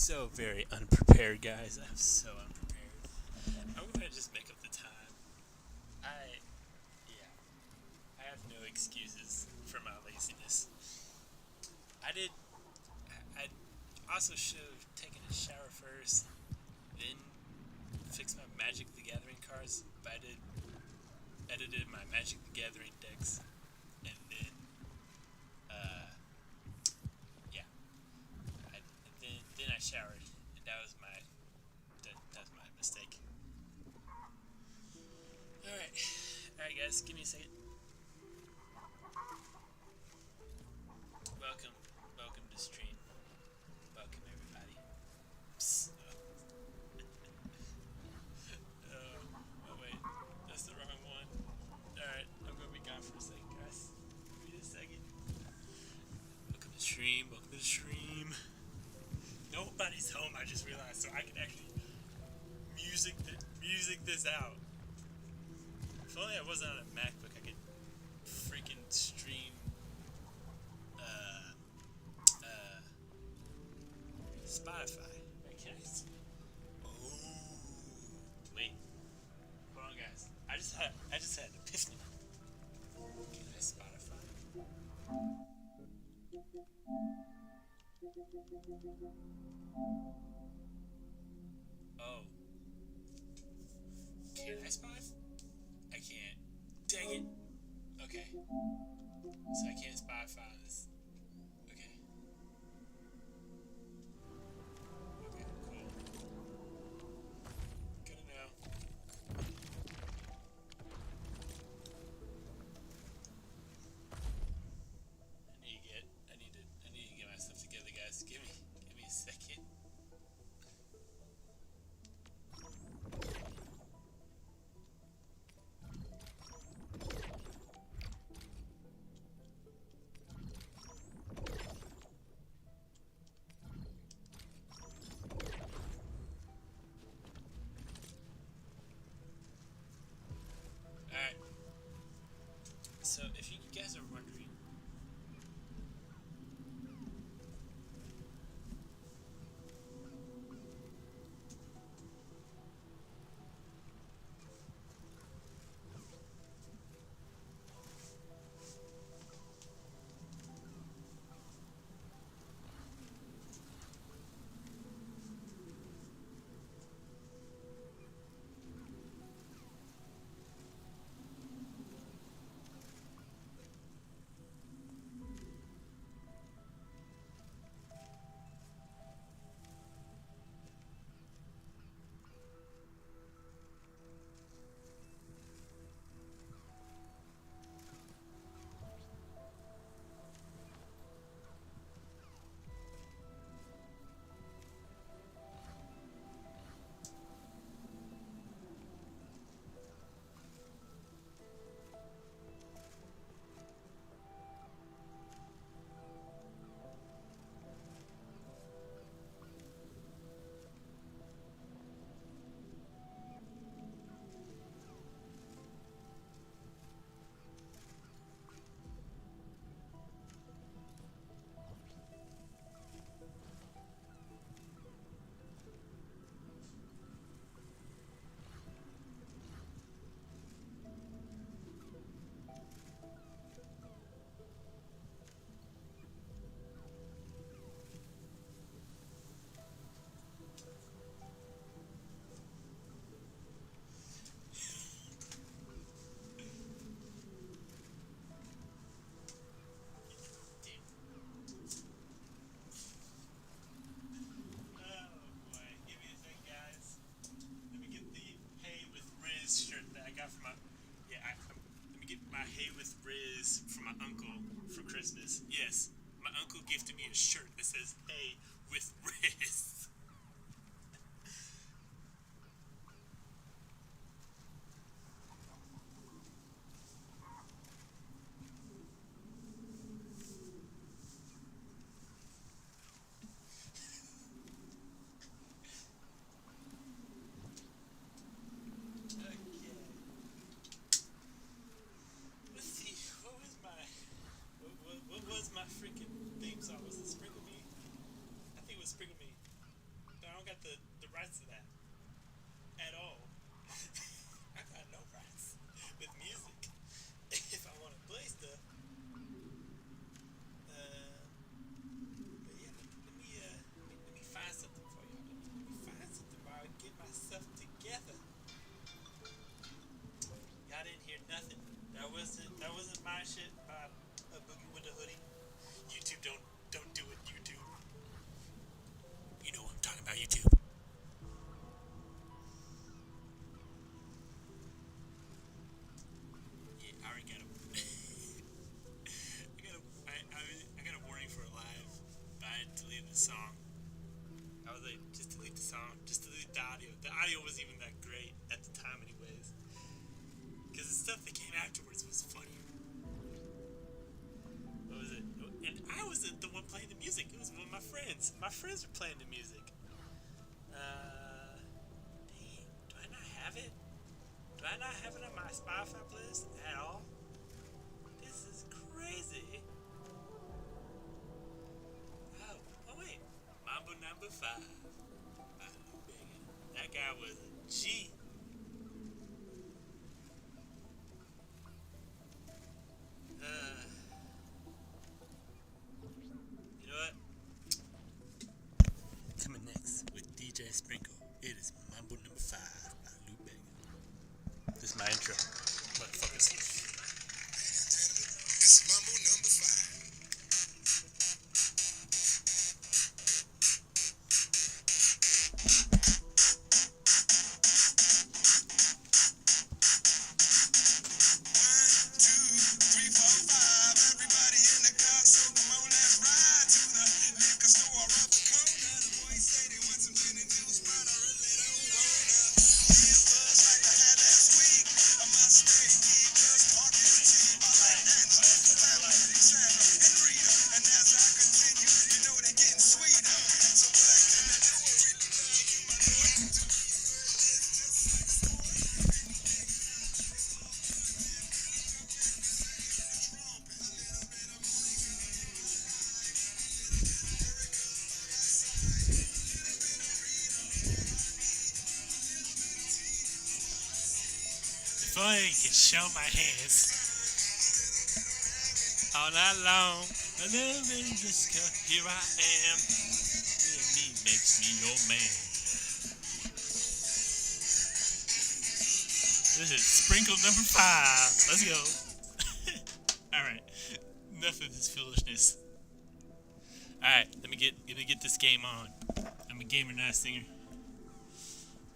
so very unprepared, guys. I'm so unprepared. I'm gonna just make up the time. I, yeah, I have no excuses for my laziness. I did. I also should have taken a shower first, then fixed my Magic the Gathering cards. But I did edited my Magic the Gathering decks, and then, uh, yeah, then I showered, and that was my mistake. All right, guys, give me a second. Welcome, welcome to stream. Welcome everybody. Psst. Oh wait, that's the wrong one. All right, I'm gonna be gone for a second, guys. Give me a second. Welcome to stream. Welcome to the stream. Nobody's home. I just realized, so I can actually music this out. If only I wasn't on a MacBook, I could freaking stream. Uh, uh, Spotify. Wait, can I? Oh, wait. Hold on, guys. I just had an epiphany. Can I Spotify? Oh, can I Spotify? I can't. Dang it. Okay. So I can't Spotify this. Okay. Okay, cool. Good to know. I need to get my stuff together, guys. Give me a second. Alright. So if you guys are wondering, oh boy, give me a second, guys. Let me get the Hey with Riz shirt that I got from my. Yeah, let me get my Hey with Riz from my uncle for Christmas. Yes, my uncle gifted me a shirt that says Hey with Riz. Okay. Let's see. What was my freaking theme song? Was it Sprinkle Me? I think it was Sprinkle Me. got the rights to that at all. I got no rights with music. If I want to play stuff. But yeah, let me find something for you. Let me find something while I get myself together. Y'all didn't hear nothing. That wasn't my shit by Boogie with the Hoodie. YouTube don't do it. YouTube. You know what I'm talking about, YouTube. Yeah, I already got a I got a warning for a live, but I deleted the song. I was like, just delete the song, just delete the audio. The audio wasn't even that great at the time anyways. Because the stuff that came afterwards was funny. What was it? And I wasn't the one playing the music. It was one of my friends. My friends were playing the music. Dang. Do I not have it? Do I not have it on my Spotify playlist at all? This is crazy. Oh wait. Mambo number 5. That guy was a G. You know what? Coming next with DJ Sprinkle. It is Mambo number 5 by Lou Bega. This is my intro. Motherfuckers. This is Mambo number 5. If I can show my hands all night long, I love it just 'cause here I am. Me makes me your man. This is Sprinkle number 5. Let's go. Alright, enough of this foolishness. Alright, let me get this game on. I'm a gamer, not a singer.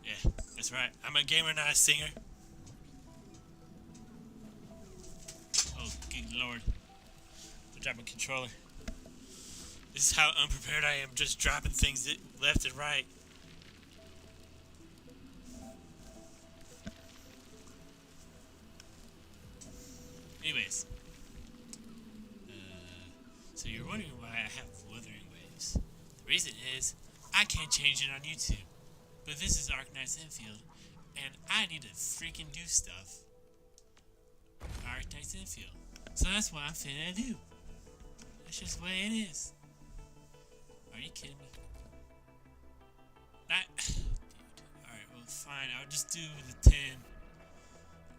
Yeah, that's right. I'm a gamer, not a singer. Oh, good lord. I'll drop my controller. This is how unprepared I am, just dropping things left and right. Anyways. So you're wondering why I have Wuthering waves. The reason is, I can't change it on YouTube. But this is Arknight's Infield, and I need to freaking do stuff. Arknight's Infield. So that's what I'm finna do. That's just the way it is. Are you kidding me? Dude. Alright, well fine. I'll just do the 10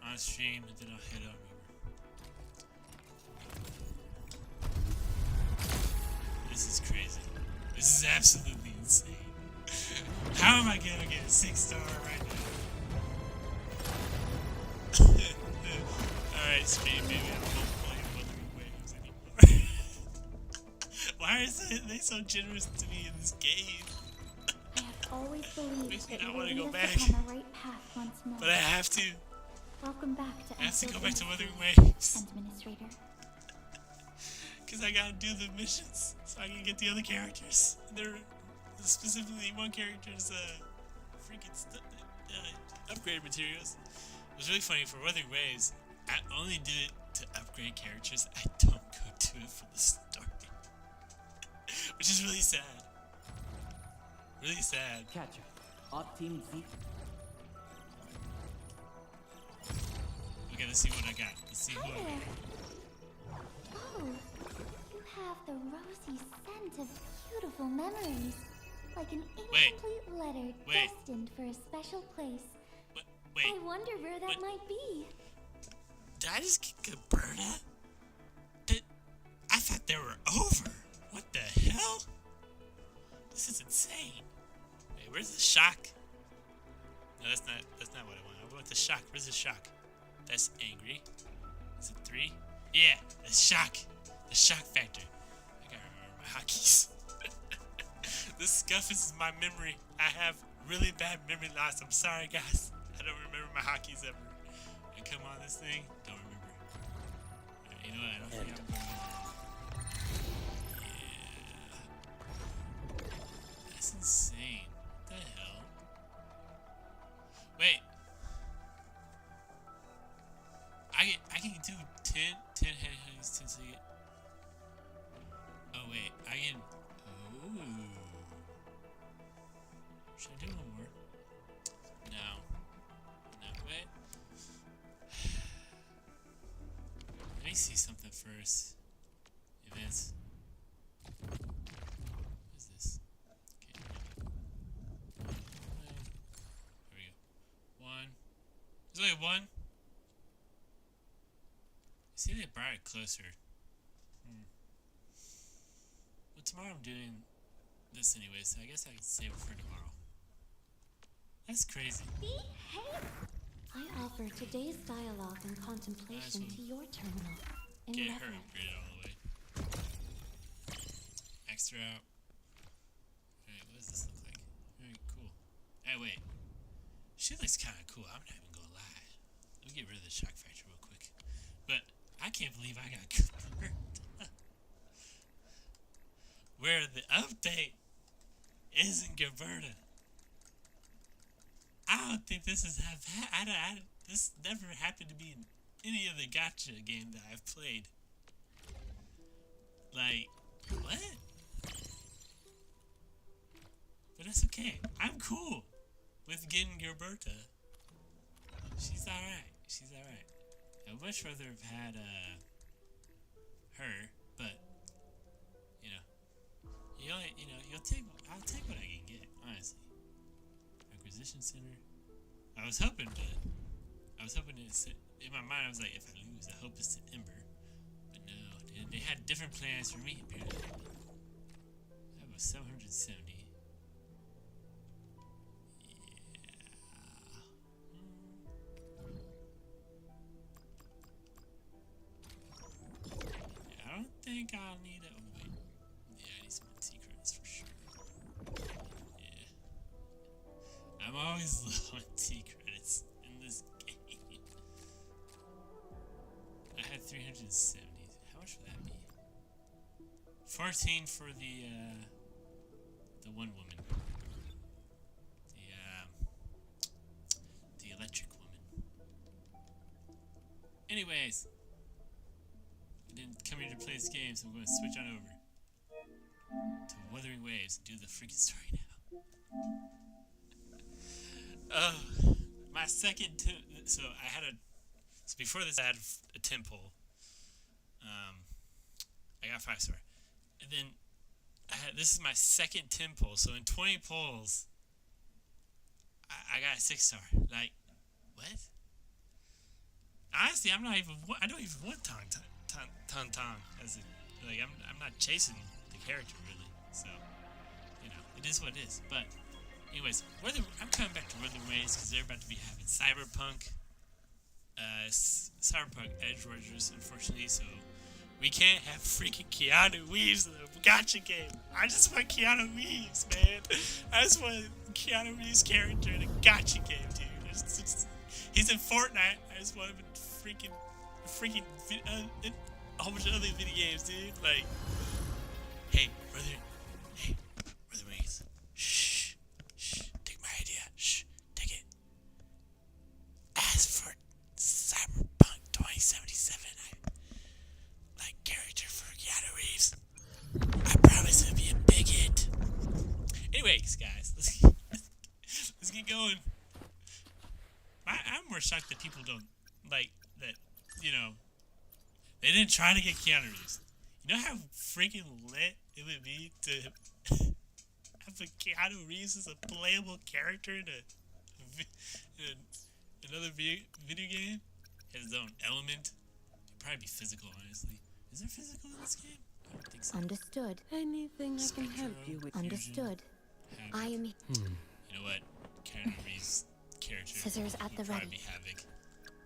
on stream and then I'll head on over. This is crazy. This is absolutely insane. How am I gonna get a 6-star right now? Alright, stream, maybe I won't play Wuthering Waves anymore. Why are they so generous to me in this game? I have always believed that I you want to will go lead back. us upon the right path once more. But I have to. Welcome back to I have to go back to Wuthering Waves, Waves. Administrator. Because I gotta do the missions so I can get the other characters. They're specifically one character's freaking upgrade materials. It was really funny for Wuthering Waves. I only do it to upgrade characters. I don't go do it for the story. Which is really sad. Really sad. Catcher. Op Team Z. Okay, let's see what I got. Let's see who I Hi got. there. Oh, you have the rosy scent of beautiful memories, like an Wait. incomplete letter Wait. destined for a special place. Wait. I wonder where that What? might be. Did I just get Gilberta? I thought they were over. What the hell? This is insane. Wait, where's the shock? No, that's not what I want. I want the shock. Where's the shock? That's angry. Is it 3? Yeah, the shock. The shock factor. I gotta remember my hotkeys. This scuff is my memory. I have really bad memory loss. I'm sorry, guys. I don't remember my hotkeys ever. I come on this thing, don't remember. Alright, you know what? I don't think I'm going to. Yeah. That's insane. What the hell? Wait. I can do 10 headhugs, 10 to get. Oh wait, I can. Ooh. Should I do one more? No. No, wait. Let me see something first. Events. What is this? Okay. Here we go. 1. There's only 1. See, they brought it closer. Well, tomorrow I'm doing this anyway, so I guess I can save it for tomorrow. That's crazy. I offer today's dialogue and contemplation to your terminal. In Get her reverence. upgraded all the way. Extra out. Alright, what does this look like? Very cool. Hey, wait. She looks kind of cool. I'm not even gonna lie. Let me get rid of the shock factor real quick. But I can't believe I got covered. Where the update isn't Gilberta. I don't think this has this never happened to me in any other gacha game that I've played. Like, what? But that's okay. I'm cool with getting Gilberta. She's alright. She's alright. I would much rather have had her, but I'll take what I can get, honestly. Acquisition center. I was hoping to in my mind I was like, if I lose, I hope it's to Ember. But no, they had different plans for me apparently. That was 770. I don't think I'll need it. Oh wait, yeah, I need some T-credits for sure. Yeah, I'm always low on T-credits in this game. I had 370. How much would that be? 14 for the one woman. The electric woman. Anyways. I didn't come here to play this game, so I'm going to switch on over to Wuthering Waves and do the freaking story now. Oh, my second so before this I had a temple. I got 5-star, and then this is my second temple. So in 20 polls, I got a 6-star. Like, what? Honestly, I don't even want Tong as I'm not chasing the character really, so it is what it is. But anyways, I'm coming back to Wuthering Waves because they're about to be having Cyberpunk Edge Rushers, unfortunately, so we can't have freaking Keanu Reeves in the gacha game. I just want Keanu Reeves, man. I just want Keanu Reeves' character in a gacha game, dude. He's in Fortnite. I just want him in freaking a whole bunch of other video games, dude. Like, hey, brother Wings. Shh, take my idea. Shh, take it. As for Cyberpunk 2077, I like character for Keanu Reeves. I promise it'll be a big hit. Anyways, guys, let's get going. I'm more shocked that people don't like that. They didn't try to get Keanu Reeves. You know how freaking lit it would be to have a Keanu Reeves as a playable character in another video game? Has its own element. It'd probably be physical, honestly. Is there physical in this game? I don't think so. Understood. Anything I can help you with? Understood. Havoc. I am. You know what? Keanu Reeves' character Scissors at would the probably ready. be Havoc.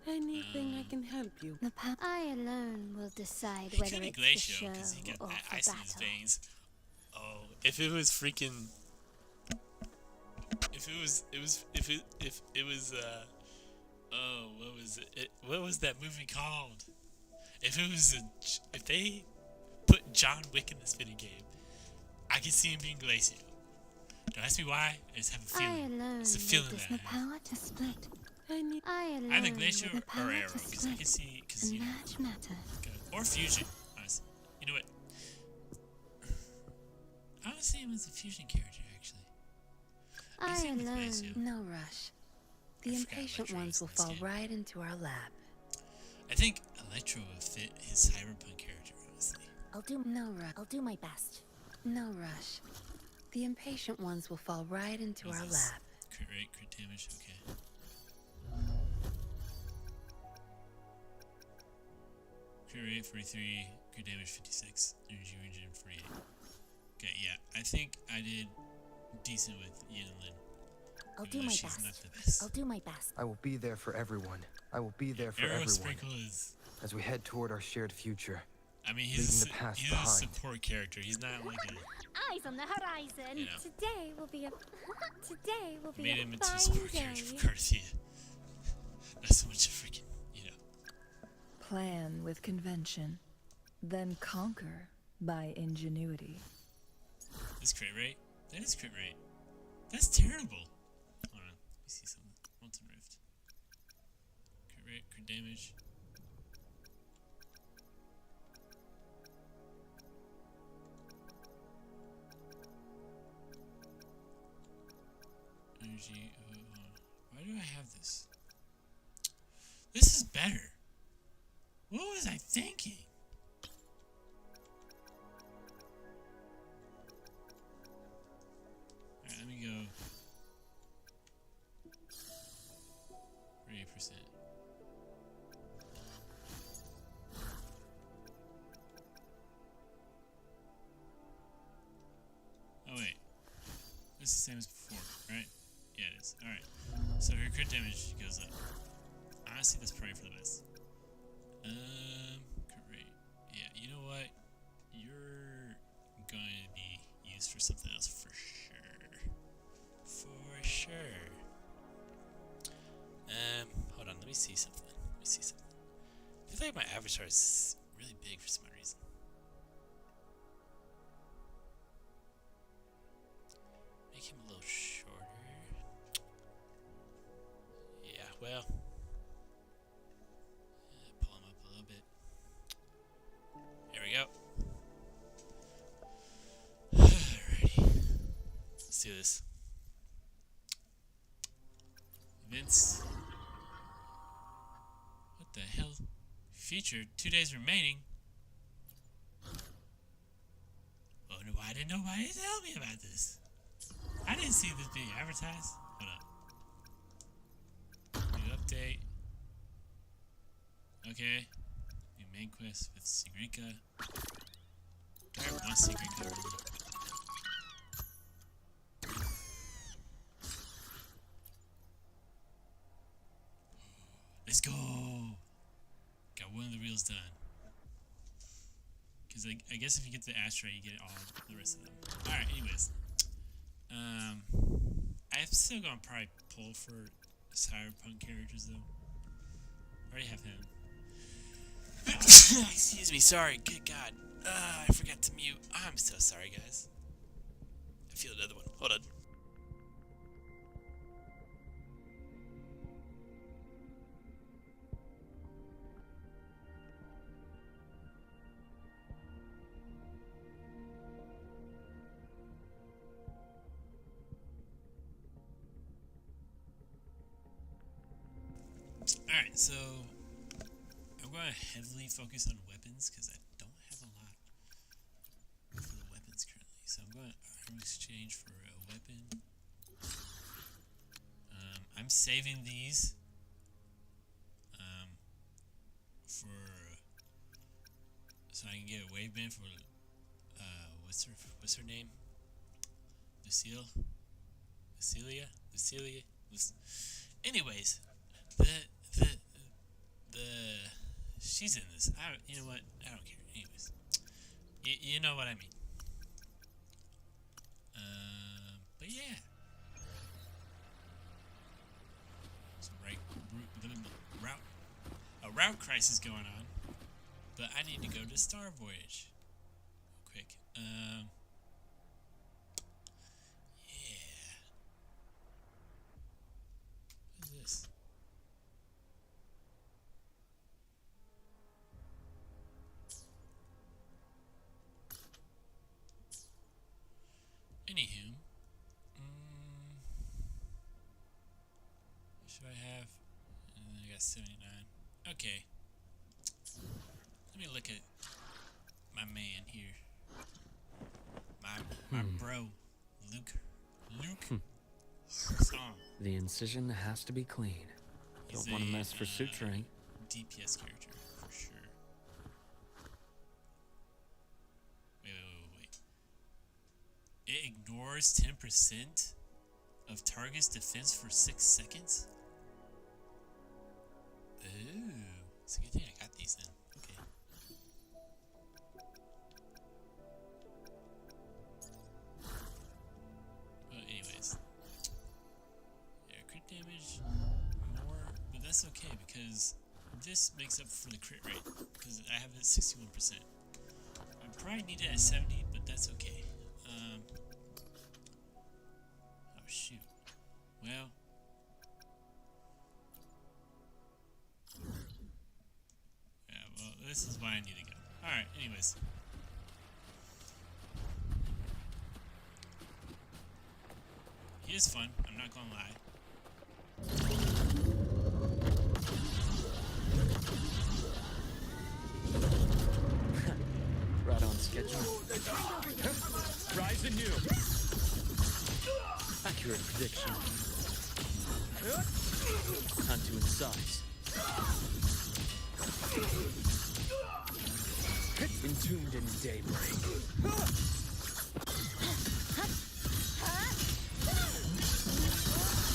Anything I can help you? I alone will decide He whether could be it's Glacio for because he show got or that for ice in his battle. veins. Oh, if it was freaking. If it was oh, what was it? What was that movie called? If they put John Wick in this video game, I could see him being Glacio. Don't ask me why. I just have a I feeling. alone It's a will feeling dis- that the I have. power to split. I I alone Either will Glacio the or power Arrow, to because I can split see, because and you know, match matter. or Fusion. Honestly, you know what? I want to see him as a Fusion character, actually. I see him with alone. Glacio. No rush. The I forgot impatient Electro ones was will in this fall game. right into our lap. I think Electro would fit his cyberpunk character, honestly. I'll do my best. No rush. The impatient ones will fall right into What is our this? lap. Crit rate, crit damage, okay. Crit rate 43, crit damage 56, energy regen 48. Okay, yeah, I think I did decent with Yin and Lin. I'll even do though my she's best. not the best. I'll do my best. I will be there for everyone. I will be there for Arrow everyone Sprinkle is. as we head toward our shared future. I mean, Leaving the past he's a behind. support character. He's not like a. Eyes on the horizon. You know. Today will be a Made him into a fine support day. character for Garcia. Not so much a freaking, you know. Plan with convention, then conquer by ingenuity. This crit rate? That is crit rate. That's terrible. Hold on. Let me see something. Molten Rift. Crit rate, crit damage. Energy. Hold on. Why do I have this? This is better. What was I thinking? Alright, let me go. 38%. Oh wait. This is the same as before, right? Yeah, it is. Alright. So her crit damage goes up. Honestly, that's probably for the best. Crit rate. Yeah, you know what? You're going to be used for something else for sure. For sure. Hold on, let me see something. I feel like my avatar is really big for some odd reason. Make him a little shorter. Yeah, well. Pull him up a little bit. There we go. Alrighty. Let's do this. Vince. What the hell? Featured 2 days remaining. Oh no, I didn't know why you tell me about this. I didn't see this being advertised. Hold up. New update. Okay. New main quest with Sigrika. I have one Sigrika really. Let's go! Got one of the reels done. Because I guess if you get the Astra, you get all the rest of them. Alright, anyways. I'm still gonna probably pull for cyberpunk characters though. I already have him. Excuse me, sorry, good God. I forgot to mute. I'm so sorry, guys. I feel another one. Hold on. Alright, so I'm going to heavily focus on weapons because I don't have a lot for the weapons currently. So I'm going to exchange for a weapon. I'm saving these for so I can get a wave band for what's her name? Lucilia. Anyways, the she's in this. You know what? I don't care. Anyways, you know what I mean. But yeah. So a route crisis going on, but I need to go to Star Voyage real quick. Yeah. What is this? Anywho, what should I have? I got 79. Okay. Let me look at my man here. My bro, Luke. Song. The incision has to be clean. He's Don't want to a, mess for suturing. DPS character, for sure. Wait. It ignores 10% of target's defense for 6 seconds? Ooh. It's a good thing I got these then. Okay. Well, anyways. Yeah, crit damage more, but that's okay because this makes up for the crit rate because I have it at 61%. I probably need it at 70, but that's okay. Oh shoot. Well. Yeah, well, this is why I need to go. Alright, anyways. He is fun, I'm not gonna lie. Right on schedule. Rise anew. Accurate prediction. Time to incise. Entombed in daybreak.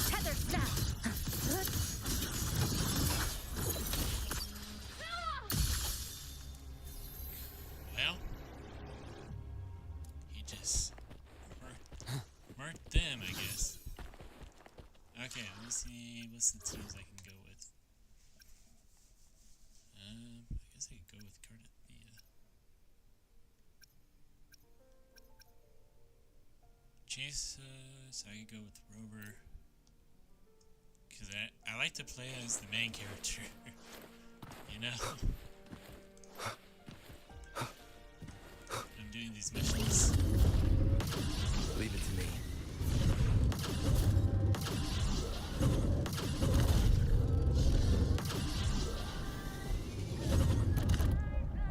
Tether snap! Well, he just murked them, I guess. Okay, let me see what's the teams I can go with. I guess I could go with Cardathea. Jesus, I could go with Rover. Because I like to play as the main character. You know? I'm doing these missions. Leave it to me.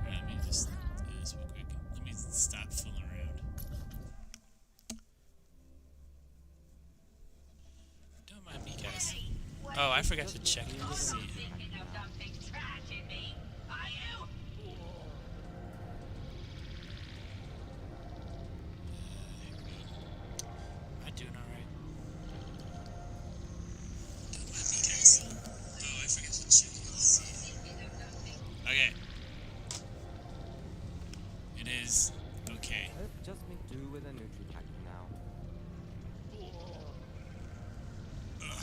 Let me just do this real quick. Let me stop fooling around. Don't mind me, guys. Oh, I forgot to check to see. Am I doing alright? Don't mind me, guys. Oh, I forgot to check to see. Okay. It is okay. Let's just make do with a Nutri-Pack now.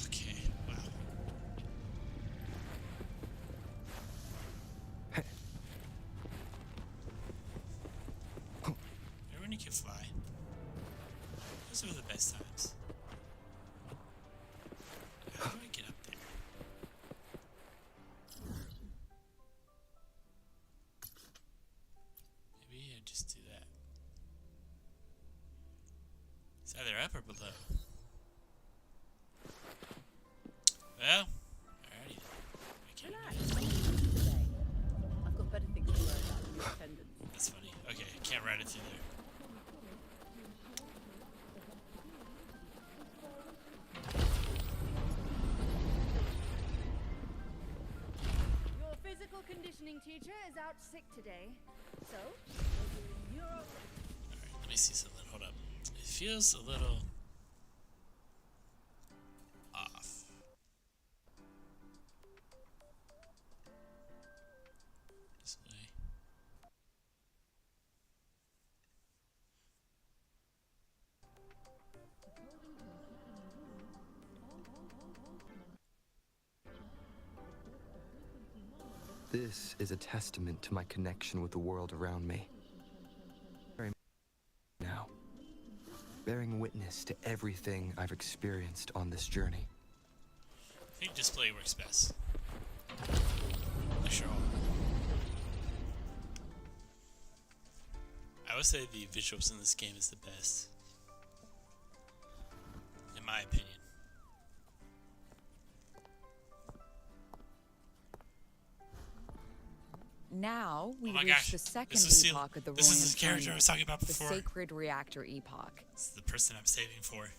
Okay, wow. Remember when you could fly? Those were the best times. How do I get up there? Maybe I just do that. It's either up or below. Well, alrighty. I can't Today. I've got better things to worry about than your attendance. That's funny. Okay, I can't ride it through there. conditioning teacher is out sick today, so Alright, let me see something. Hold up. It feels a little off. This way. This is a testament to my connection with the world around me. Now, bearing witness to everything I've experienced on this journey. I think display works best. Sure. I would say the visuals in this game is the best, in my opinion. Now we Oh my reach gosh, the second this is epoch of the this is the Royan character I was talking about the before. sacred reactor epoch. This is the person I'm saving for.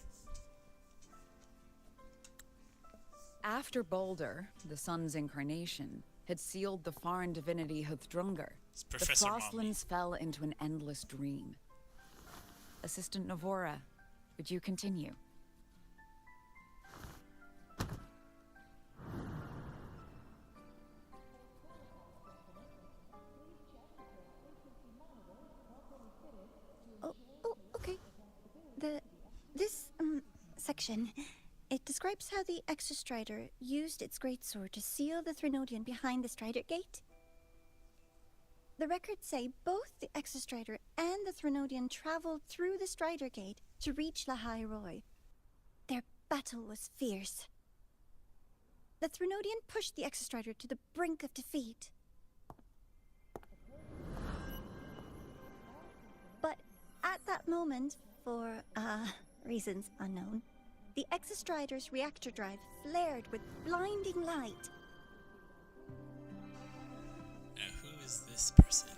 After Boulder, the sun's incarnation, had sealed the foreign divinity Huthrungur, It's the Professor Mommy. Frostlands fell into an endless dream. Assistant Navora, would you continue? Oh, okay. This section, it describes how the Exostrider used its greatsword to seal the Threnodian behind the Strider Gate. The records say both the Exostrider and the Threnodian traveled through the Strider Gate to reach Lahai-Roi. Their battle was fierce. The Threnodian pushed the Exostrider to the brink of defeat. But at that moment, for reasons unknown, the Exostrider's reactor drive flared with blinding light. Now, who is this person?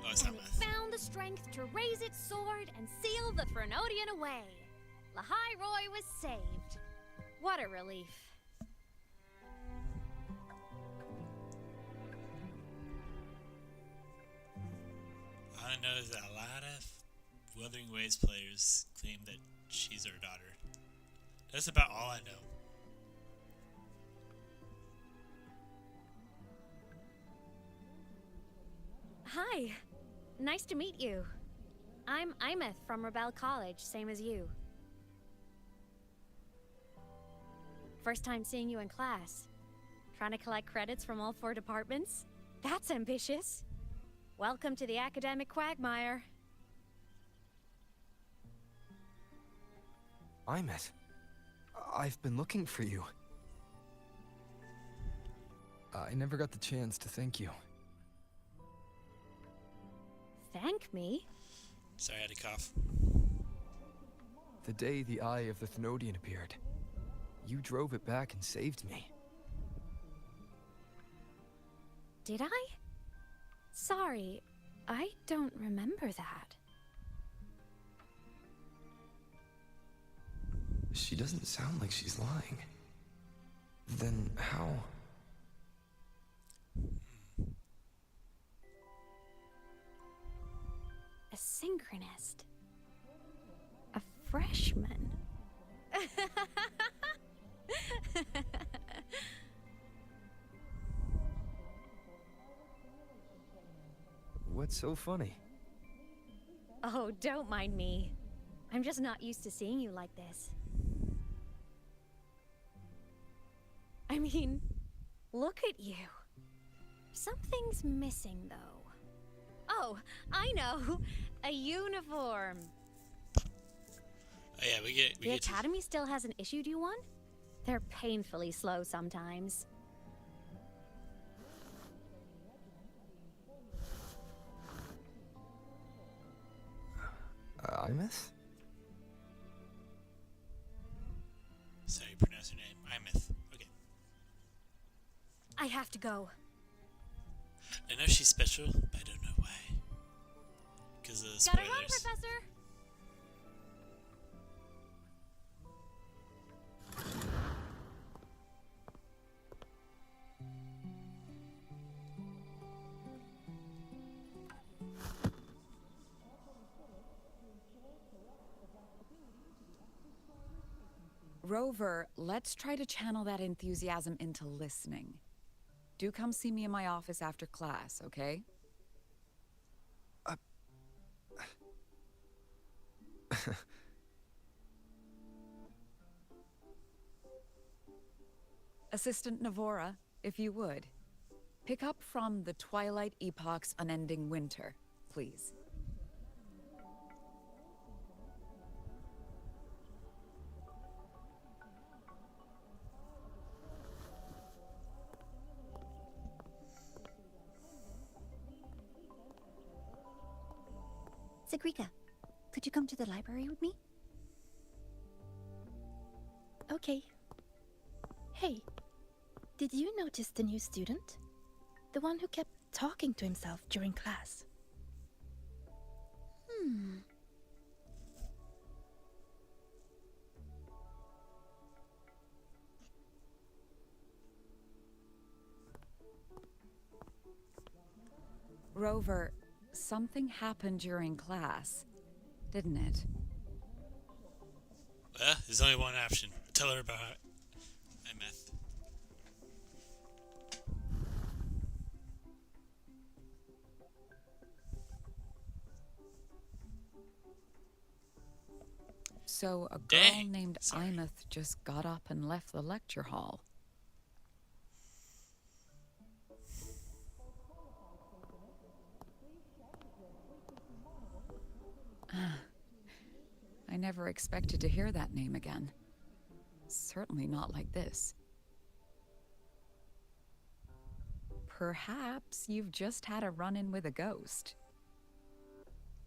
Oh, it's not And it Meth. found the strength to raise its sword and seal the Threnodian away. Lahai-Roi was saved. What a relief. All I know is that a lot of Wuthering Waves players claim that she's her daughter. That's about all I know. Hi. Nice to meet you. I'm Imeth from Rebel College, same as you. First time seeing you in class. Trying to collect credits from all 4 departments? That's ambitious. Welcome to the academic quagmire. Imeth, I've been looking for you. I never got the chance to thank you. Thank me? Sorry, I had to cough. The day the Eye of the Thenodian appeared, you drove it back and saved me. Did I? Sorry, I don't remember that. She doesn't sound like she's lying. Then how? A synchronist. A freshman. What's so funny? Oh, don't mind me. I'm just not used to seeing you like this. I mean, look at you. Something's missing, though. Oh, I know. A uniform. Oh yeah, we get The Academy still hasn't issued you one? They're painfully slow sometimes. Imeth? Sorry, pronounce her name. Imeth. Okay. I have to go. I know she's special, but I don't know why. Because of the Gotta spoilers. run, Professor! Rover, let's try to channel that enthusiasm into listening. Do come see me in my office after class, okay? Assistant Navora, if you would. Pick up from the Twilight Epoch's Unending Winter, please. Sigrika, could you come to the library with me? Okay. Hey, did you notice the new student? The one who kept talking to himself during class. Rover, something happened during class, didn't it? Well, there's only one option. Tell her about my meth. So a girl Dang, named sorry. Imeth just got up and left the lecture hall. I never expected to hear that name again. Certainly not like this. Perhaps you've just had a run-in with a ghost.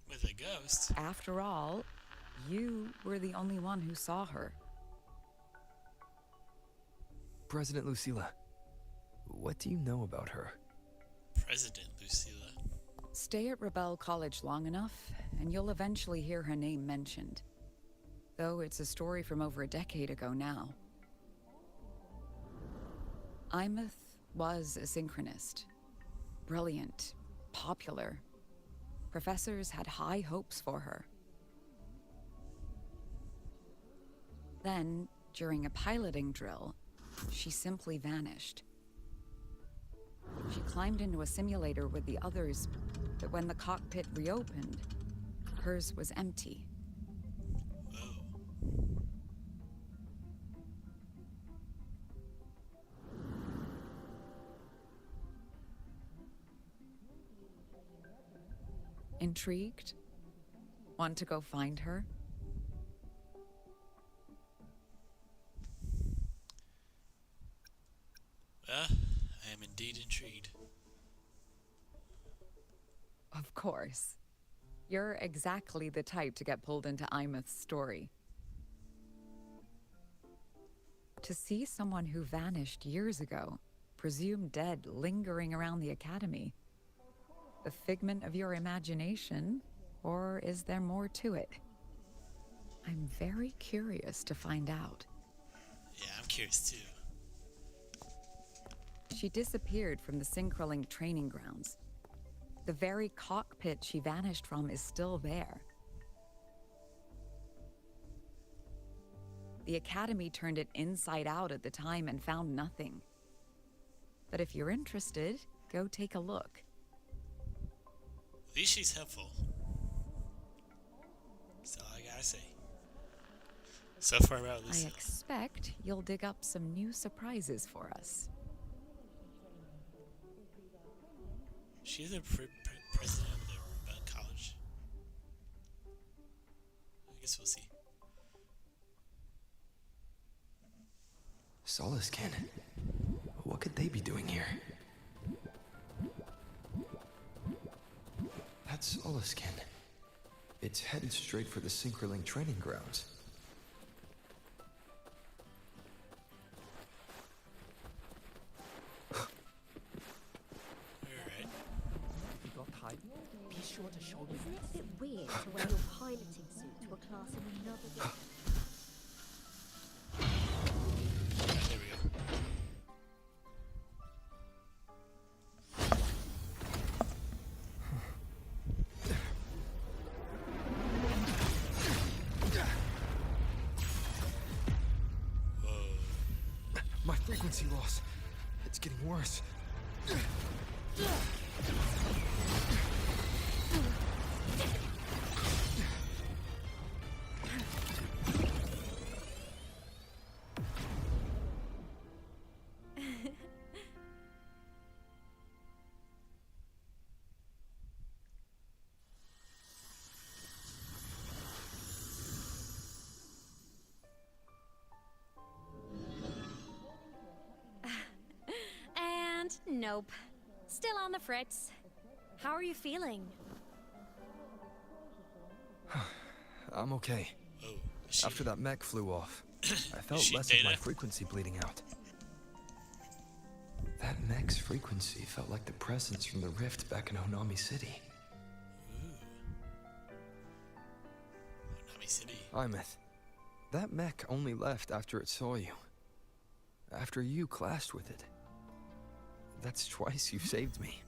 With a ghost? After all, you were the only one who saw her. President Lucilla, what do you know about her? President Lucilla. Stay at Rebel College long enough, and you'll eventually hear her name mentioned. Though it's a story from over a decade ago now. Imeth was a synchronist. Brilliant, popular. Professors had high hopes for her. Then, during a piloting drill, she simply vanished. She climbed into a simulator with the others, but when the cockpit reopened, hers was empty. Whoa. Intrigued? Want to go find her? Well, I am indeed intrigued. Of course. You're exactly the type to get pulled into Imeth's story. To see someone who vanished years ago, presumed dead, lingering around the academy. A figment of your imagination, or is there more to it? I'm very curious to find out. Yeah, I'm curious too. She disappeared from the Synchrolink training grounds. The very cockpit she vanished from is still there. The Academy turned it inside out at the time and found nothing. But if you're interested, go take a look. At least she's helpful. That's all I gotta say. So far about I Lucilla. expect you'll dig up some new surprises for us. She's the president of the Rebel College. I guess we'll see. Solaskin. What could they be doing here? That's Solaskin. It's headed straight for the Synchrolink training grounds. Alright. You got tight? Be sure to show me. Isn't it a bit weird to wear your piloting suit to a class in another discipline? There we go. My frequency loss. It's getting worse. And nope. Still on the fritz. How are you feeling? I'm okay. Oh, After that mech flew off, I felt she less of my Data? frequency bleeding out. That mech's frequency felt like the presence from the rift back in Honami City. Honami City. Imeth, that mech only left after it saw you. After you clashed with it. That's twice you've saved me.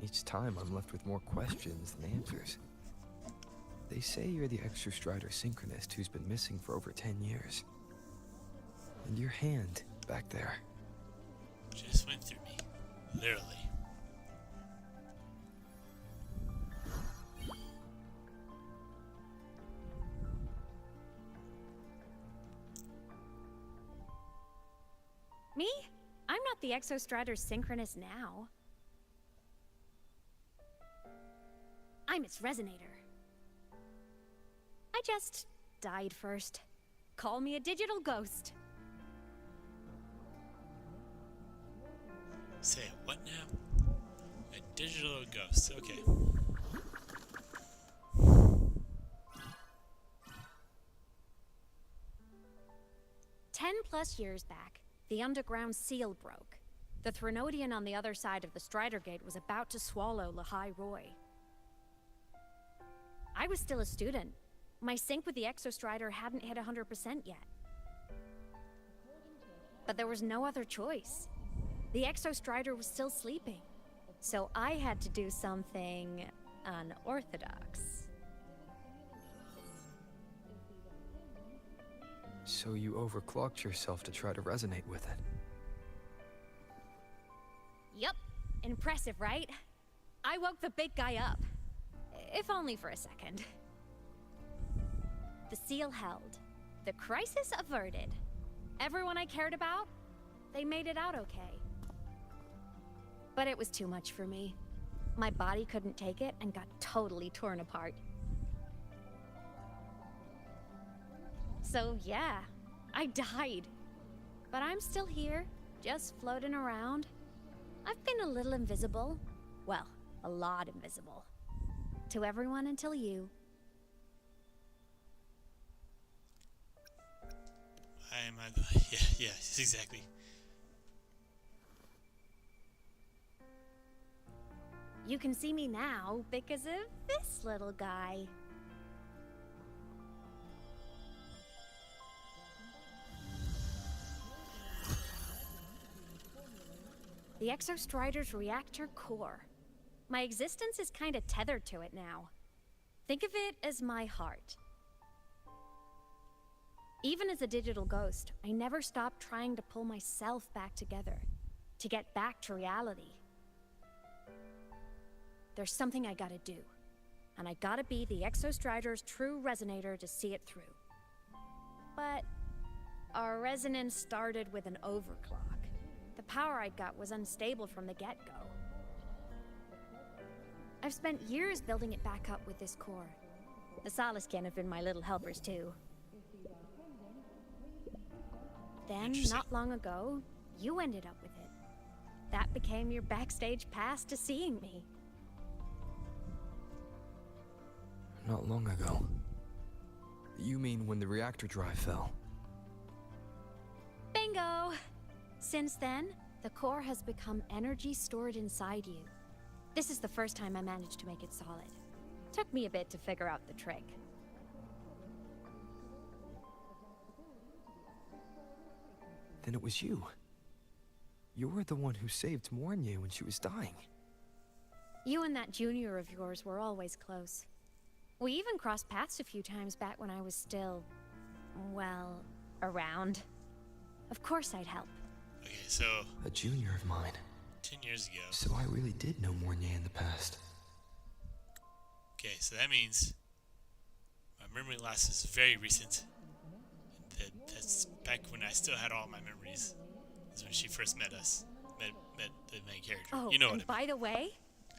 Each time I'm left with more questions than answers. They say you're the Exostrider synchronist who's been missing for over 10 years. And your hand, back there. Just went through me. Literally. Me? I'm not the Exostrider synchronist now. I'm its resonator. I just died first. Call me a digital ghost. Say what now? A digital ghost. Okay. 10+ years back, the underground seal broke. The Threnodian on the other side of the Strider Gate was about to swallow Lahai-Roi. I was still a student. My sync with the Exostrider hadn't hit 100% yet. But there was no other choice. The Exostrider was still sleeping. So I had to do something unorthodox. So you overclocked yourself to try to resonate with it. Yup. Impressive, right? I woke the big guy up. If only for a second. The seal held. The crisis averted. Everyone I cared about, they made it out okay. But it was too much for me. My body couldn't take it and got totally torn apart. So yeah, I died. But I'm still here, just floating around. I've been a little invisible. Well, a lot invisible. To everyone until you. Why am I the... Yeah, exactly. You can see me now because of this little guy. The Exostrider's reactor core. My existence is kinda tethered to it now. Think of it as my heart. Even as a digital ghost, I never stopped trying to pull myself back together, to get back to reality. There's something I gotta do, and I gotta be the Exostrider's true resonator to see it through. But our resonance started with an overclock. The power I got was unstable from the get-go. I've spent years building it back up with this core. The Soliscan have been my little helpers too. Then, not long ago, you ended up with it. That became your backstage pass to seeing me. Not long ago. You mean when the reactor drive fell? Bingo! Since then, the core has become energy stored inside you. This is the first time I managed to make it solid. Took me a bit to figure out the trick. Then it was you. You were the one who saved Mornye when she was dying. You and that junior of yours were always close. We even crossed paths a few times back when I was still, well, around. Of course I'd help. Okay, so A junior of mine. 10 years ago. So I really did know Mornier in the past. Okay, so that means my memory loss is very recent. That's back when I still had all my memories. Is when she first met us. Met the main character. Oh, You know and what I mean. by the way,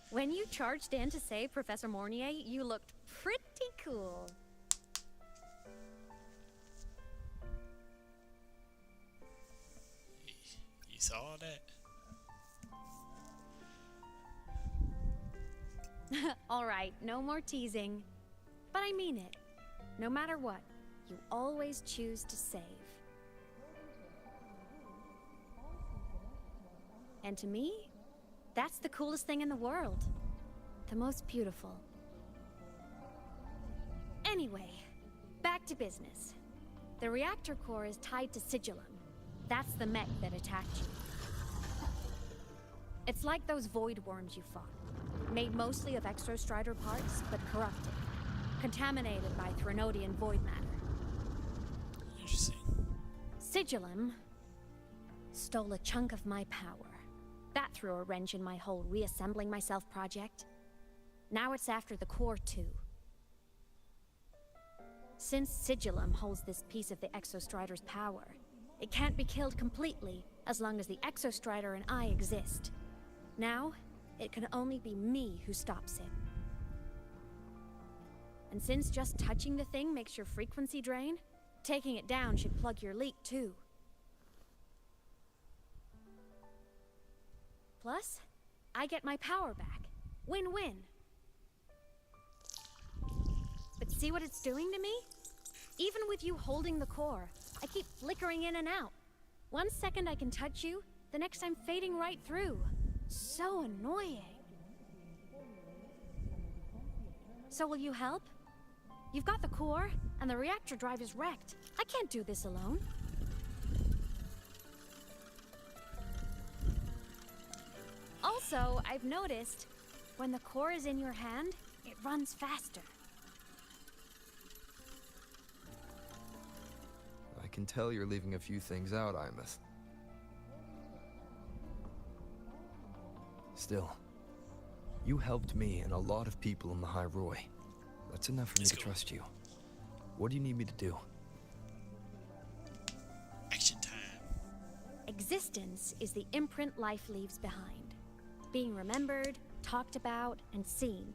when you charged in to save Professor Mornier, you looked pretty cool. You saw all that? All right, no more teasing. But I mean it. No matter what, you always choose to save. And to me, that's the coolest thing in the world. The most beautiful. Anyway, back to business. The reactor core is tied to Sigillum. That's the mech that attacked you. It's like those void worms you fought. Made mostly of Exostrider parts, but corrupted. Contaminated by Threnodian void matter. Interesting. Sigillum stole a chunk of my power. That threw a wrench in my whole reassembling myself project. Now it's after the core too. Since Sigillum holds this piece of the Exostrider's power, it can't be killed completely as long as the Exostrider and I exist. Now, it can only be me who stops it. And since just touching the thing makes your frequency drain, taking it down should plug your leak too. Plus, I get my power back. Win-win. But see what it's doing to me? Even with you holding the core, I keep flickering in and out. 1 second I can touch you, the next I'm fading right through. So annoying. So will you help? You've got the core, and the reactor drive is wrecked. I can't do this alone. Also, I've noticed, when the core is in your hand, it runs faster. I can tell you're leaving a few things out, Imeth. Still, you helped me and a lot of people in Lahai-Roi. That's enough for me to trust you. What do you need me to do? Action time. Existence is the imprint life leaves behind. Being remembered, talked about, and seen.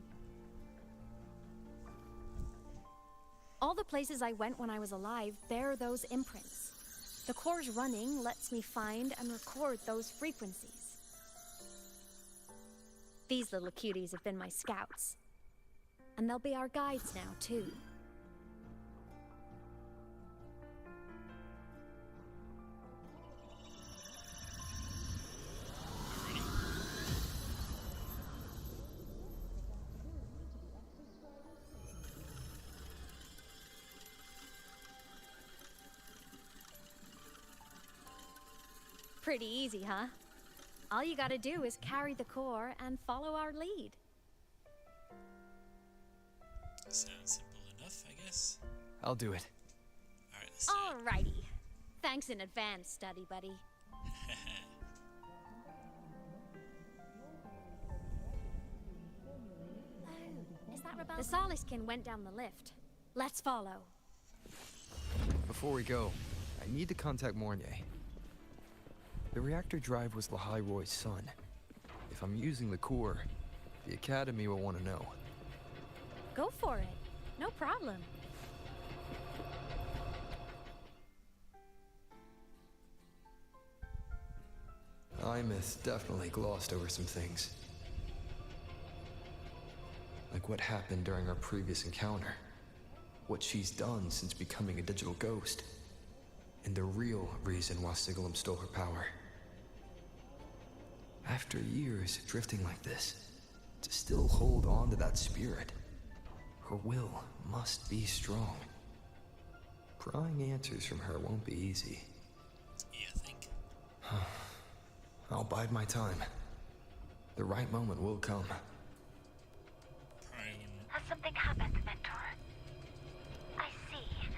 All the places I went when I was alive bear those imprints. The core's running lets me find and record those frequencies. These little cuties have been my scouts. And they'll be our guides now, too. Pretty easy, huh? All you gotta do is carry the core and follow our lead. Sounds simple enough, I guess. I'll do it. Alright, let's do it. Alrighty. Thanks in advance, study buddy. The Soliskin went down the lift. Let's follow. Before we go, I need to contact Mornier. The reactor drive was Lahai-Roi's son. If I'm using the core, the Academy will want to know. Go for it. No problem. Imeth definitely glossed over some things. Like what happened during our previous encounter. What she's done since becoming a digital ghost. And the real reason why Sigillum stole her power. After years drifting like this, to still hold on to that spirit, her will must be strong. Prying answers from her won't be easy. Yeah, I think. I'll bide my time. The right moment will come. Has something happened, Mentor? I see.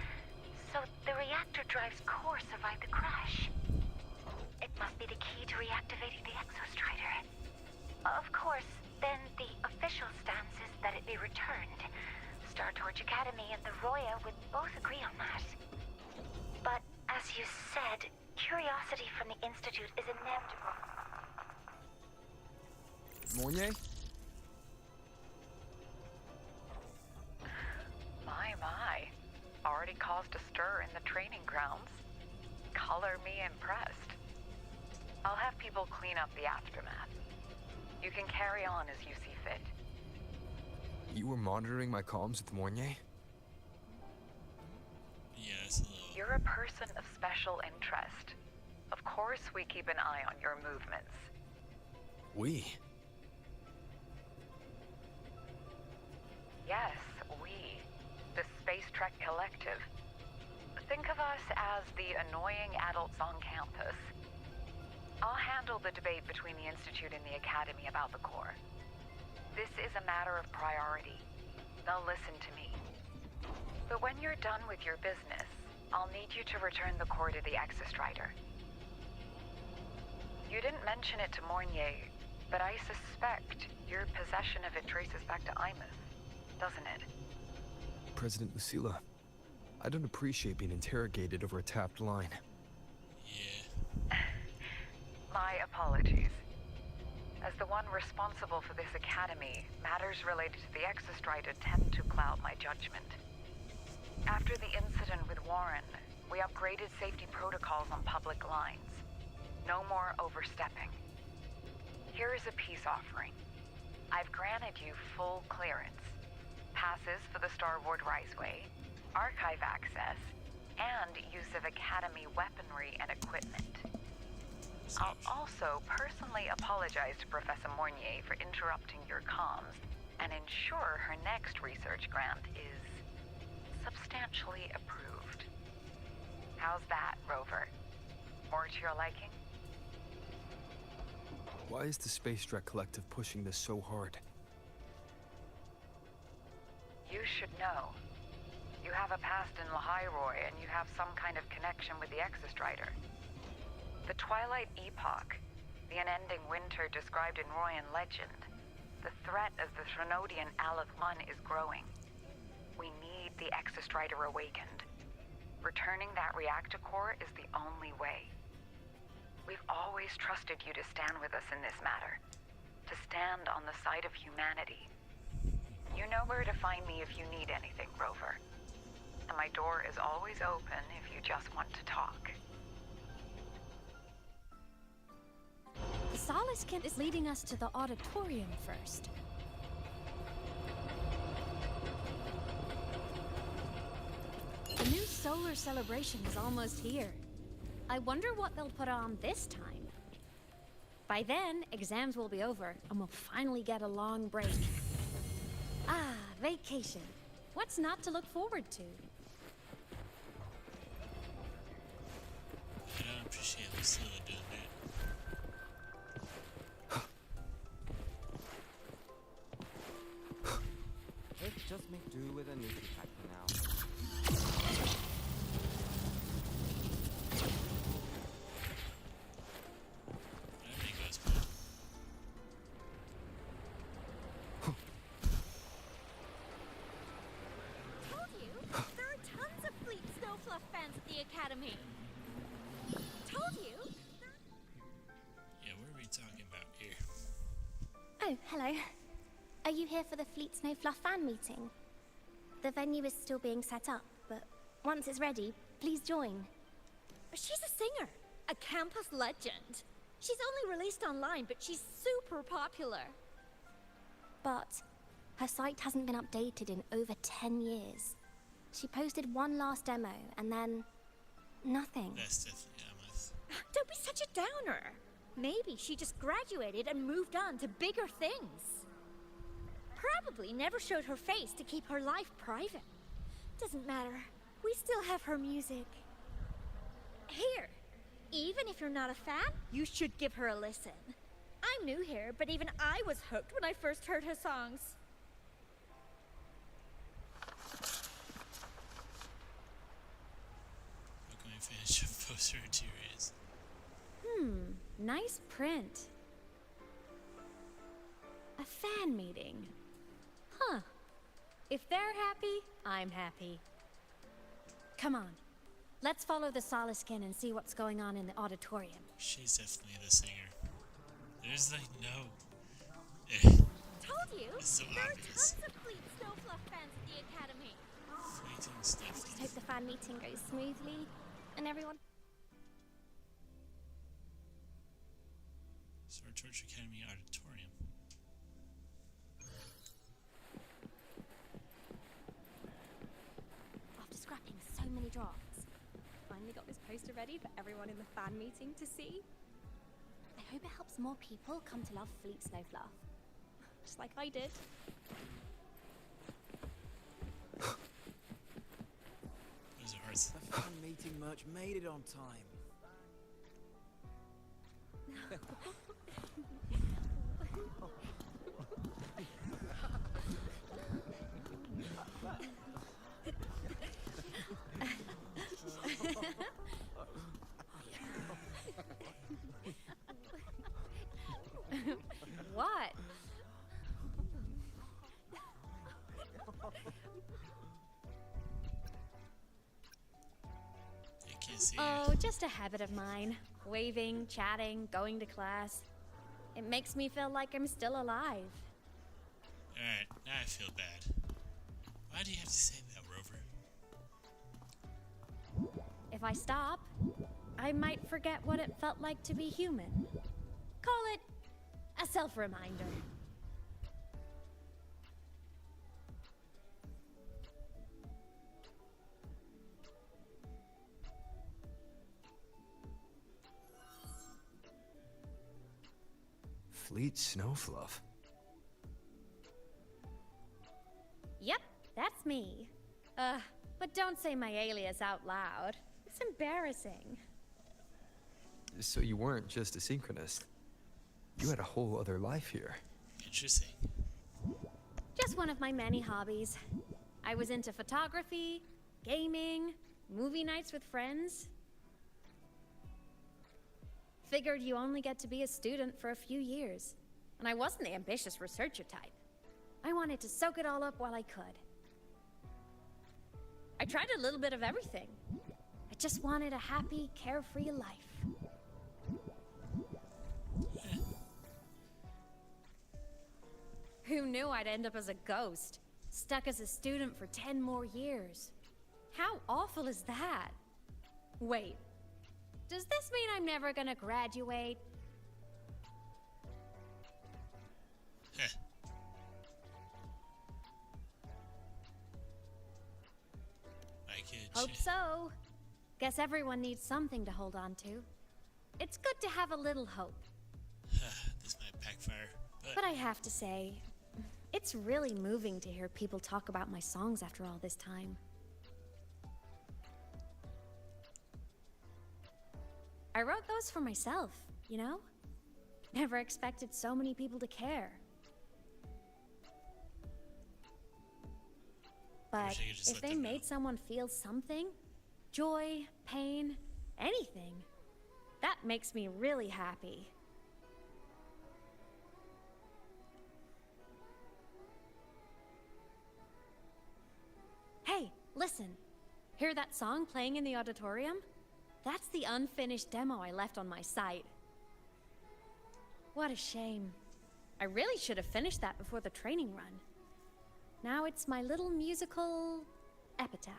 So the reactor drive's core survived the crash. It must be the key to reactivating the Exostrider. Of course, then the official stance is that it be returned. Star Torch Academy and the Roya would both agree on that. But, as you said, curiosity from the Institute is inevitable. Mornier? My. Already caused a stir in the training grounds. Color me impressed. I'll have people clean up the aftermath. You can carry on as you see fit. You were monitoring my comms with Mornier? Yes, a little. You're a person of special interest. Of course we keep an eye on your movements. We? Yes, we. The Space Trek Collective. Think of us as the annoying adults on campus. I'll handle the debate between the Institute and the Academy about the core. This is a matter of priority. They'll listen to me. But when you're done with your business, I'll need you to return the core to the Exostrider. You didn't mention it to Mornier, but I suspect your possession of it traces back to Imus, doesn't it? President Lucilla, I don't appreciate being interrogated over a tapped line. Yeah. My apologies. As the one responsible for this academy, matters related to the Exostrider tend to cloud my judgment. After the incident with Warren, we upgraded safety protocols on public lines. No more overstepping. Here is a peace offering. I've granted you full clearance. Passes for the Starboard Riseway, archive access, and use of Academy weaponry and equipment. I'll also personally apologize to Professor Mornier for interrupting your comms and ensure her next research grant is substantially approved. How's that, Rover? More to your liking? Why is the Space Trek Collective pushing this so hard? You should know. You have a past in Lahai-Roi, and you have some kind of connection with the Exostrider. The Twilight Epoch, the unending winter described in Royan legend, the threat of the Threnodian Aleth 1 is growing. We need the Exostrider awakened. Returning that reactor core is the only way. We've always trusted you to stand with us in this matter, to stand on the side of humanity. You know where to find me if you need anything, Rover. And my door is always open if you just want to talk. The Solace Kit is leading us to the auditorium first. The new solar celebration is almost here. I wonder what they'll put on this time. By then, exams will be over, and we'll finally get a long break. Ah, vacation. What's not to look forward to? I don't appreciate Lucilla doing that. Let's just make do with a new pack for now. I think it was cool. Told you, there are tons of Fleet Snowfluff fans at the Academy. Told you. Yeah, what are we talking about here? Oh, hello. Are you here for the Fleet Snowfluff fan meeting? The venue is still being set up, but once it's ready, please join. She's a singer, a campus legend. She's only released online, but she's super popular. But her site hasn't been updated in over 10 years. She posted one last demo, and then nothing. That's definitely Ameth. Don't be such a downer. Maybe she just graduated and moved on to bigger things. Probably never showed her face to keep her life private. Doesn't matter. We still have her music. Here, even if you're not a fan, you should give her a listen. I'm new here, but even I was hooked when I first heard her songs. How can we Finish of poster interiors. Nice print. A fan meeting. Huh. If they're happy, I'm happy. Come on. Let's follow the Soliskin and see what's going on in the auditorium. She's definitely the singer. There's like no. Told you! It's so there obvious. are tons of Fleet Snowfluff fans at the Academy. Fleeting stuff. Just hope the fan meeting goes smoothly and everyone. Sword Torch Academy Auditorium. After scrapping so many drafts, finally got this poster ready for everyone in the fan meeting to see. I hope it helps more people come to love Fleet Snowfluff. Just like I did. Those are hearts. The fan meeting merch made it on time. What? I can't see Oh, just a habit of mine. Waving, chatting, going to class. It makes me feel like I'm still alive. Alright, now I feel bad. Why do you have to say that, Rover? If I stop, I might forget what it felt like to be human. Call it a self-reminder. Fleet Snowfluff. Yep, that's me. But don't say my alias out loud. It's embarrassing. So you weren't just a synchronist. You had a whole other life here. Interesting. Just one of my many hobbies. I was into photography, gaming, movie nights with friends. Figured you only get to be a student for a few years. And I wasn't the ambitious researcher type. I wanted to soak it all up while I could. I tried a little bit of everything. I just wanted a happy, carefree life. Who knew I'd end up as a ghost, stuck as a student for 10 more years? How awful is that? Wait, does this mean I'm never gonna graduate? Hope so. Guess everyone needs something to hold on to. It's good to have a little hope. This might backfire. But I have to say, it's really moving to hear people talk about my songs after all this time. I wrote those for myself, you know? Never expected so many people to care. But if they made someone feel something, joy, pain, anything, that makes me really happy. Hey, listen. Hear that song playing in the auditorium? That's the unfinished demo I left on my site. What a shame. I really should have finished that before the training run. Now it's my little musical epitaph.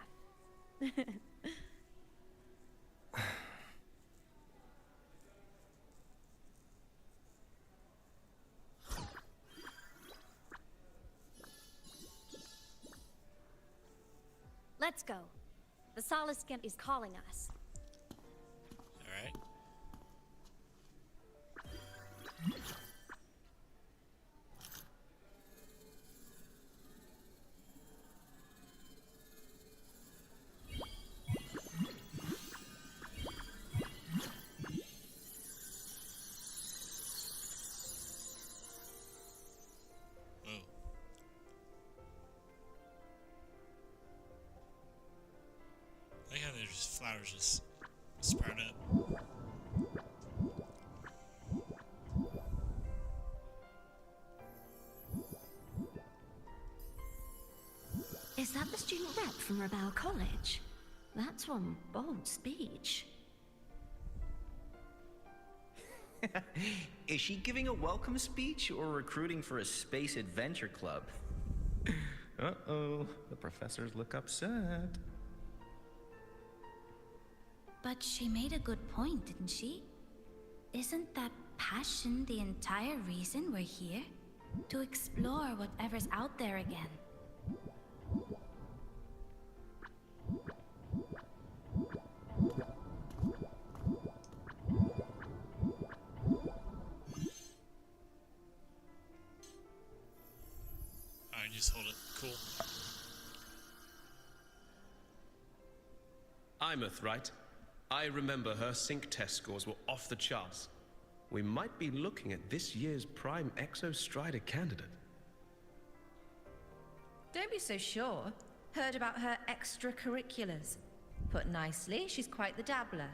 Let's go. The Soliskin is calling us. Alright. Whoa. I like how there's flowers just first part up. Is that the student rep from Rebel College? That's one bold speech. Is she giving a welcome speech or recruiting for a space adventure club? Uh-oh, the professors look upset. But she made a good point, didn't she? Isn't that passion the entire reason we're here? To explore whatever's out there again. Alright, just hold it. Cool. Imeth, right? I remember her sync test scores were off the charts. We might be looking at this year's prime Exostrider candidate. Don't be so sure. Heard about her extracurriculars. Put nicely, she's quite the dabbler.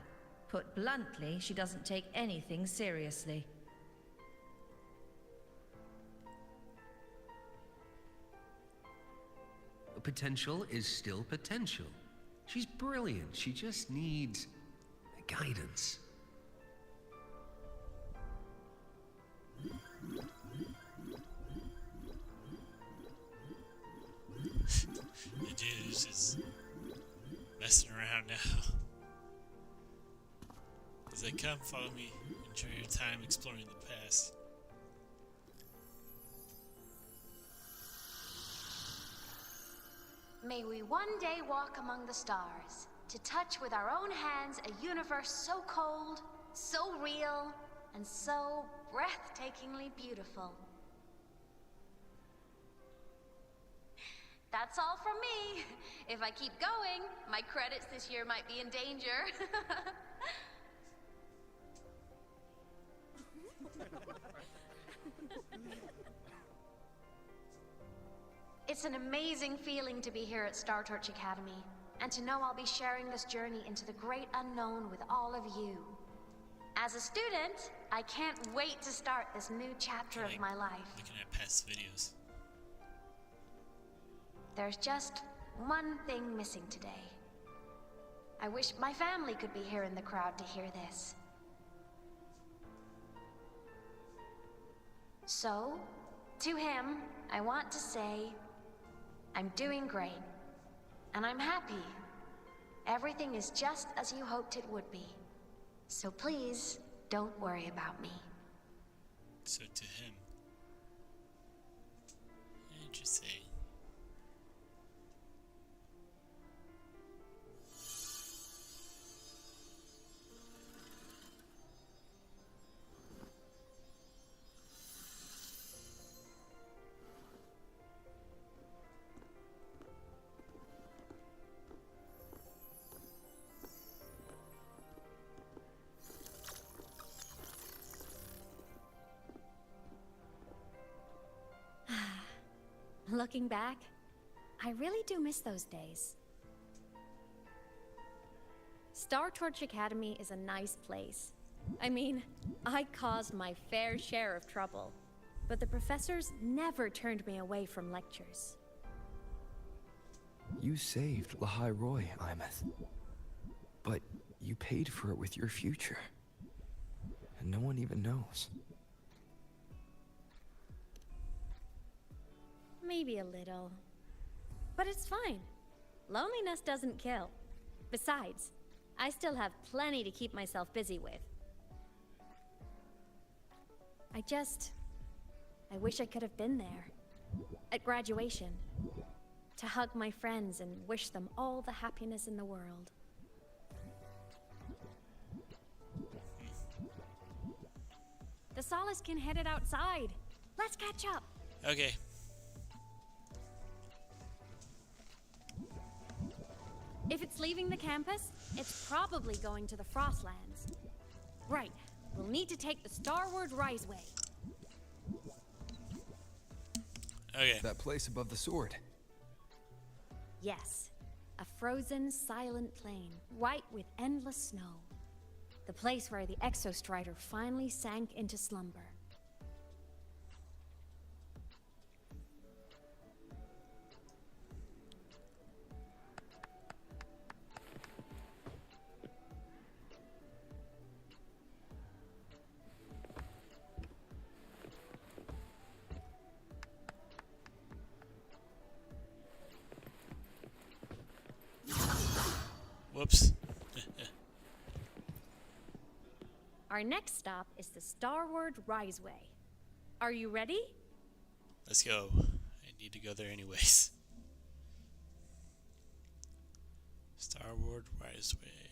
Put bluntly, she doesn't take anything seriously. Potential is still potential. She's brilliant. She just needs guidance. The dude is just messing around now. He's like, come follow me. Enjoy your time exploring the past. May we one day walk among the stars, to touch with our own hands a universe so cold, so real, and so breathtakingly beautiful. That's all from me. If I keep going, my credits this year might be in danger. It's an amazing feeling to be here at Star Torch Academy, and to know I'll be sharing this journey into the great unknown with all of you. As a student, I can't wait to start this new chapter of my life. Looking at past videos. There's just one thing missing today. I wish my family could be here in the crowd to hear this. So, to him, I want to say, I'm doing great, and I'm happy. Everything is just as you hoped it would be. So please, don't worry about me. So to him. Interesting. Looking back, I really do miss those days. Star Torch Academy is a nice place. I mean, I caused my fair share of trouble, but the professors never turned me away from lectures. You saved Lahai-Roi, Imeth. But you paid for it with your future. And no one even knows. Maybe a little. But it's fine. Loneliness doesn't kill. Besides, I still have plenty to keep myself busy with. I wish I could have been there. At graduation. To hug my friends and wish them all the happiness in the world. The Solace can head it outside. Let's catch up. Okay. If it's leaving the campus, it's probably going to the Frostlands. Right. We'll need to take the Starward Riseway. Okay. That place above the sword. Yes. A frozen, silent plain, white with endless snow. The place where the Exostrider finally sank into slumber. Whoops. Our next stop is the Starward Riseway. Are you ready? Let's go. I need to go there anyways. Starward Riseway.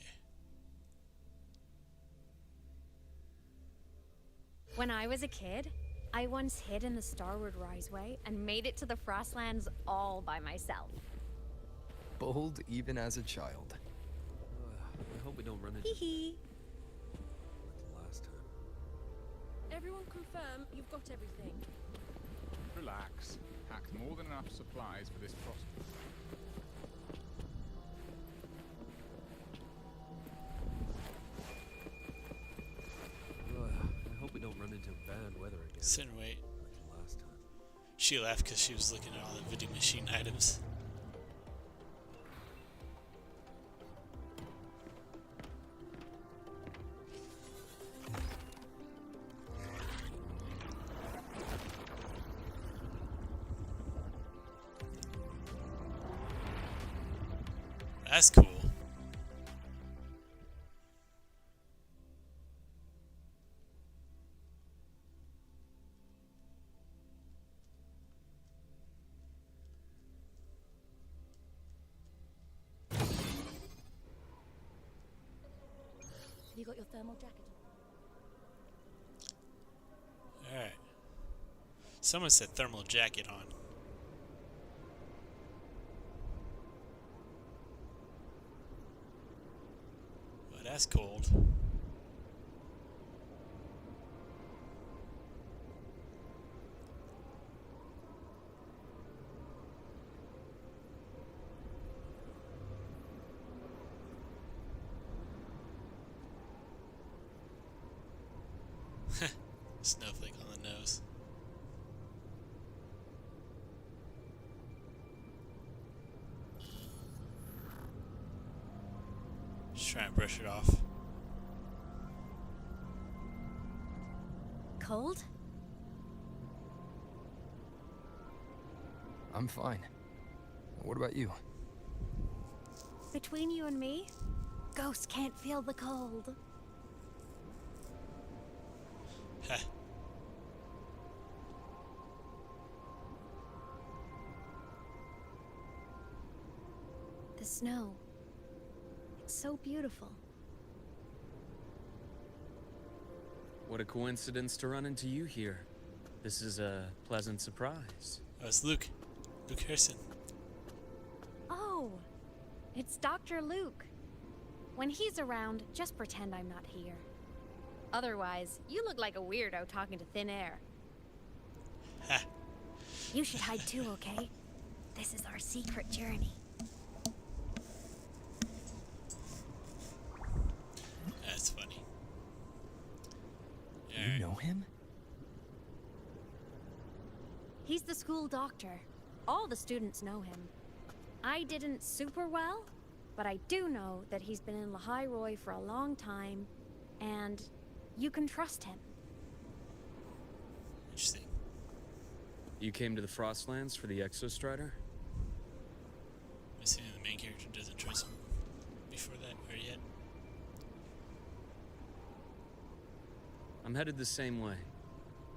When I was a kid, I once hid in the Starward Riseway and made it to the Frostlands all by myself. Bold even as a child. I hope we don't run into... Hee hee. Last time. Everyone confirm you've got everything. Relax. Packed more than enough supplies for this frost. I hope we don't run into bad weather again. Sit and wait. Like last time. She laughed because she was looking at all the vending machine items. That's cool. Have you got your thermal jacket on? Alright. Someone said thermal jacket on. Well, that's cold. Snowflake on the nose. Just try and brush it off. Cold? I'm fine. What about you? Between you and me, ghosts can't feel the cold. Heh. The snow. It's so beautiful. What a coincidence to run into you here. This is a pleasant surprise. Oh, it's Luke. Luke Harrison. Oh, it's Dr. Luke. When he's around, just pretend I'm not here. Otherwise, you look like a weirdo talking to thin air. Ha. You should hide too, okay? This is our secret journey. That's funny. You know him? He's the school doctor. All the students know him. I didn't super well, but I do know that he's been in Lahai-Roi for a long time, and you can trust him. Interesting. You came to the Frostlands for the Exostrider? I'm assuming the main character doesn't trust him before that or yet. I'm headed the same way.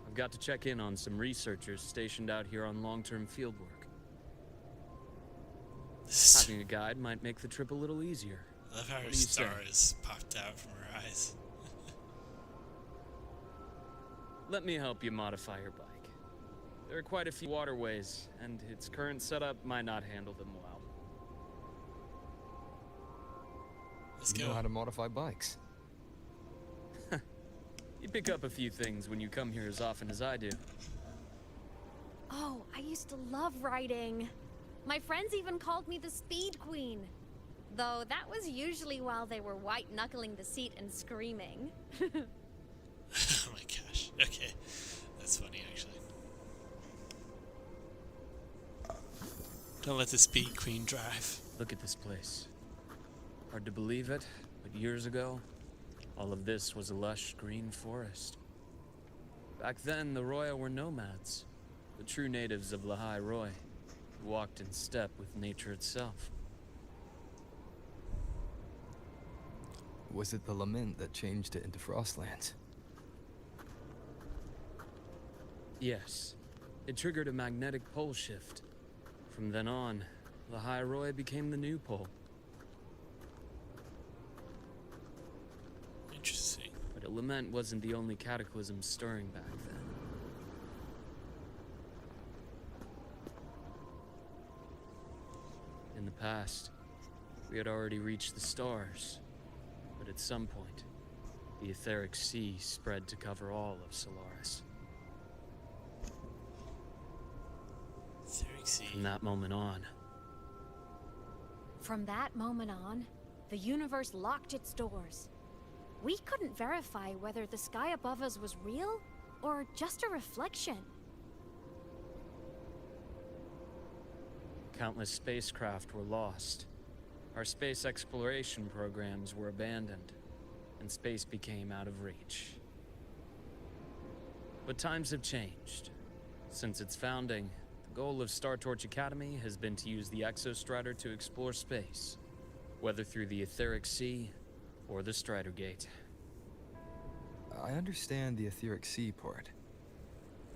I've got to check in on some researchers stationed out here on long-term fieldwork. Having a guide might make the trip a little easier. I love how her What do you say? stars popped out from her eyes. Let me help you modify your bike. There are quite a few waterways, and its current setup might not handle them well. Let's You go. know how to modify bikes. You pick up a few things when you come here as often as I do. Oh, I used to love riding. My friends even called me the Speed Queen. Though that was usually while they were white-knuckling the seat and screaming. Oh my gosh. Okay. That's funny, actually. Don't let the Speed Queen drive. Look at this place. Hard to believe it, but years ago, all of this was a lush green forest. Back then, the Roya were nomads, the true natives of Lahai-Roi, who walked in step with nature itself. Was it the lament that changed it into Frostlands? Yes. It triggered a magnetic pole shift. From then on, Lahai-Roi became the new pole. Interesting. But a lament wasn't the only cataclysm stirring back then. In the past, we had already reached the stars. But at some point, the etheric sea spread to cover all of Solaris. Etheric sea. From that moment on, The universe locked its doors. We couldn't verify whether the sky above us was real or just a reflection. countless spacecraft were lost. Our space exploration programs were abandoned, and space became out of reach. But times have changed. Since its founding, the goal of Star Torch Academy has been to use the Exostrider to explore space, whether through the Etheric Sea or the Strider Gate. I understand the Etheric Sea part,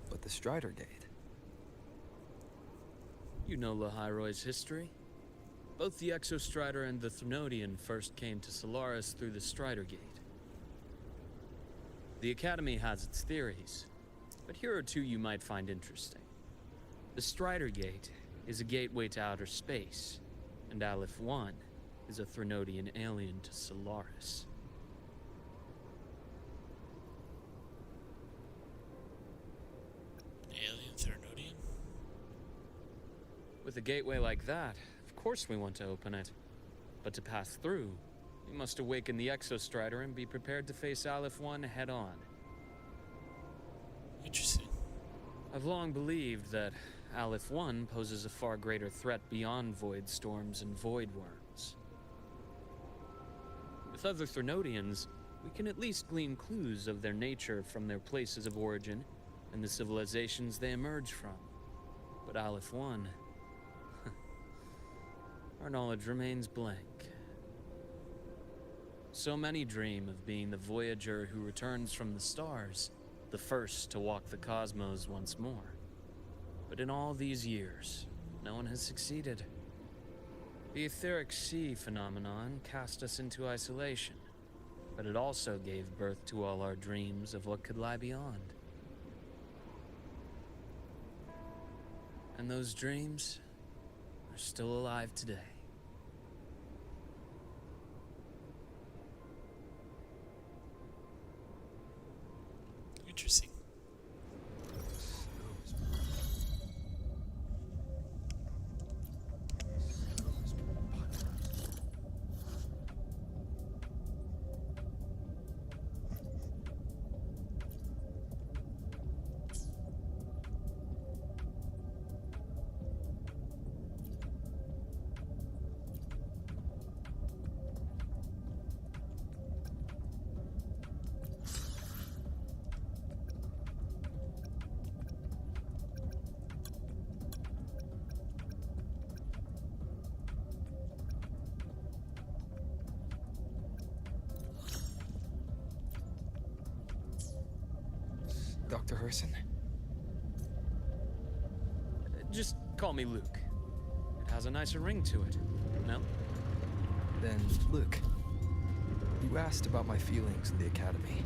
but the Strider Gate? You know Lahai-Roi's history. Both the Exostrider and the Threnodian first came to Solaris through the Strider Gate. The Academy has its theories, but here are two you might find interesting. The Strider Gate is a gateway to outer space, and Aleph-1 is a Threnodian alien to Solaris. Alien Threnodian? With a gateway like that, of course we want to open it. But to pass through, we must awaken the Exostrider and be prepared to face Aleph-1 head-on. Interesting. I've long believed that Aleph-1 poses a far greater threat beyond void storms and void worms. With other Threnodians, we can at least glean clues of their nature from their places of origin and the civilizations they emerge from. But Aleph-1... our knowledge remains blank. So many dream of being the Voyager who returns from the stars, the first to walk the cosmos once more. But in all these years, no one has succeeded. The Etheric Sea phenomenon cast us into isolation, but it also gave birth to all our dreams of what could lie beyond. And those dreams are still alive today. Interesting. Dr. Herson. Just call me Luke. It has a nicer ring to it, no? Then, Luke, you asked about my feelings in the Academy.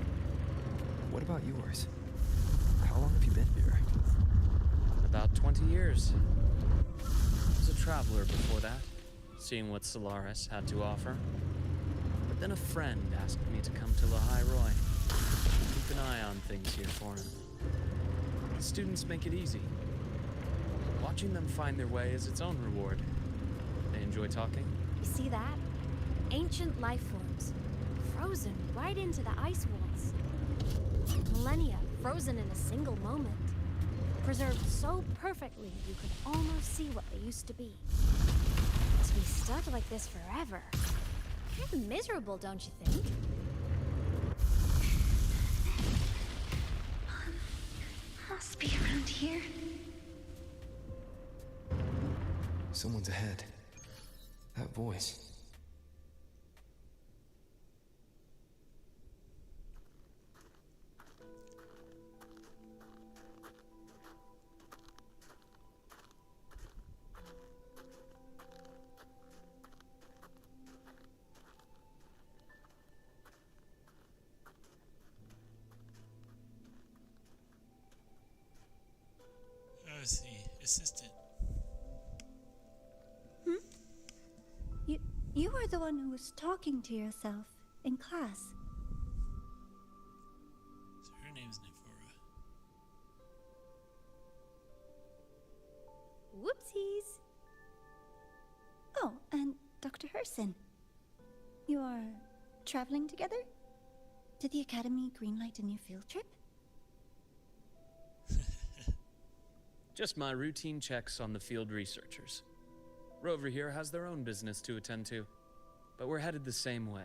What about yours? How long have you been here? About 20 years. I was a traveler before that, seeing what Solaris had to offer. But then a friend asked me to come to Lahai-Roi. Keep an eye on things here for him. The students make it easy. Watching them find their way is its own reward. They enjoy talking. You see that? Ancient life forms, frozen right into the ice walls. Millennia frozen in a single moment. Preserved so perfectly you could almost see what they used to be. To be stuck like this forever. Kind of miserable, don't you think? Must be around here. Someone's ahead. That voice. Oh, it's the assistant. You are the one who was talking to yourself in class. So her name's Nefora. Whoopsies. Oh, and Dr. Herson. You are traveling together? Did the Academy greenlight a new field trip? Just my routine checks on the field researchers. Rover here has their own business to attend to, but we're headed the same way.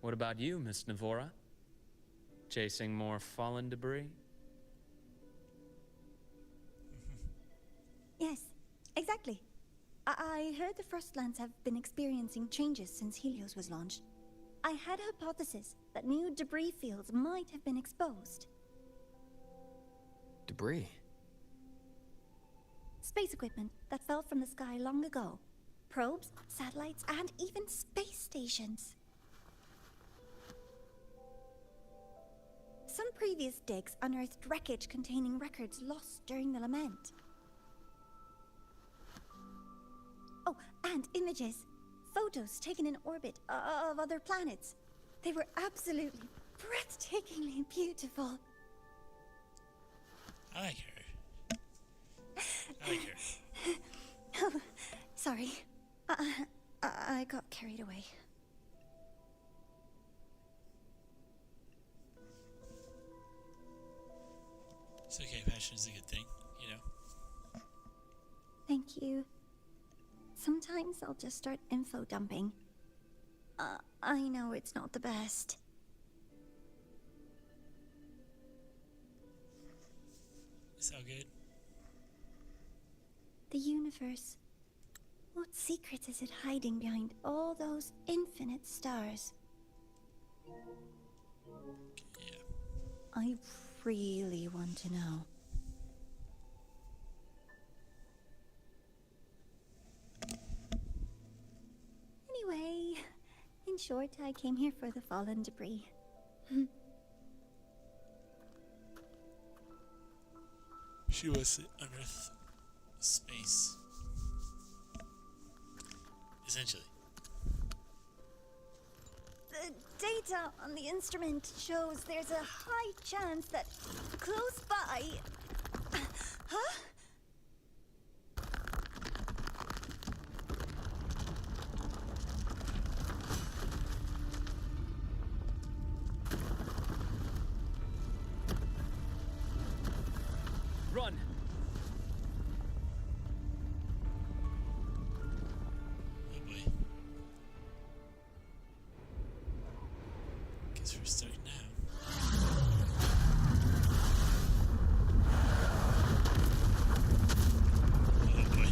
What about you, Miss Navora? Chasing more fallen debris? Yes, exactly. I heard the Frostlands have been experiencing changes since Helios was launched. I had a hypothesis that new debris fields might have been exposed. Debris? Space equipment that fell from the sky long ago. Probes, satellites, and even space stations. Some previous digs unearthed wreckage containing records lost during the lament. Oh, and images. Photos taken in orbit of other planets. They were absolutely breathtakingly beautiful. I like her. I like her. Oh, sorry. I got carried away. It's okay, passion is a good thing, you know? Thank you. Sometimes I'll just start info dumping. I know it's not the best. It's all good. The universe. What secret is it hiding behind all those infinite stars? Yeah. I really want to know. Anyway, in short, I came here for the fallen debris. She was to unearth space. Essentially. The data on the instrument shows there's a high chance that close by... Huh? Run! Oh boy. Guess we're stuck now. Oh boy.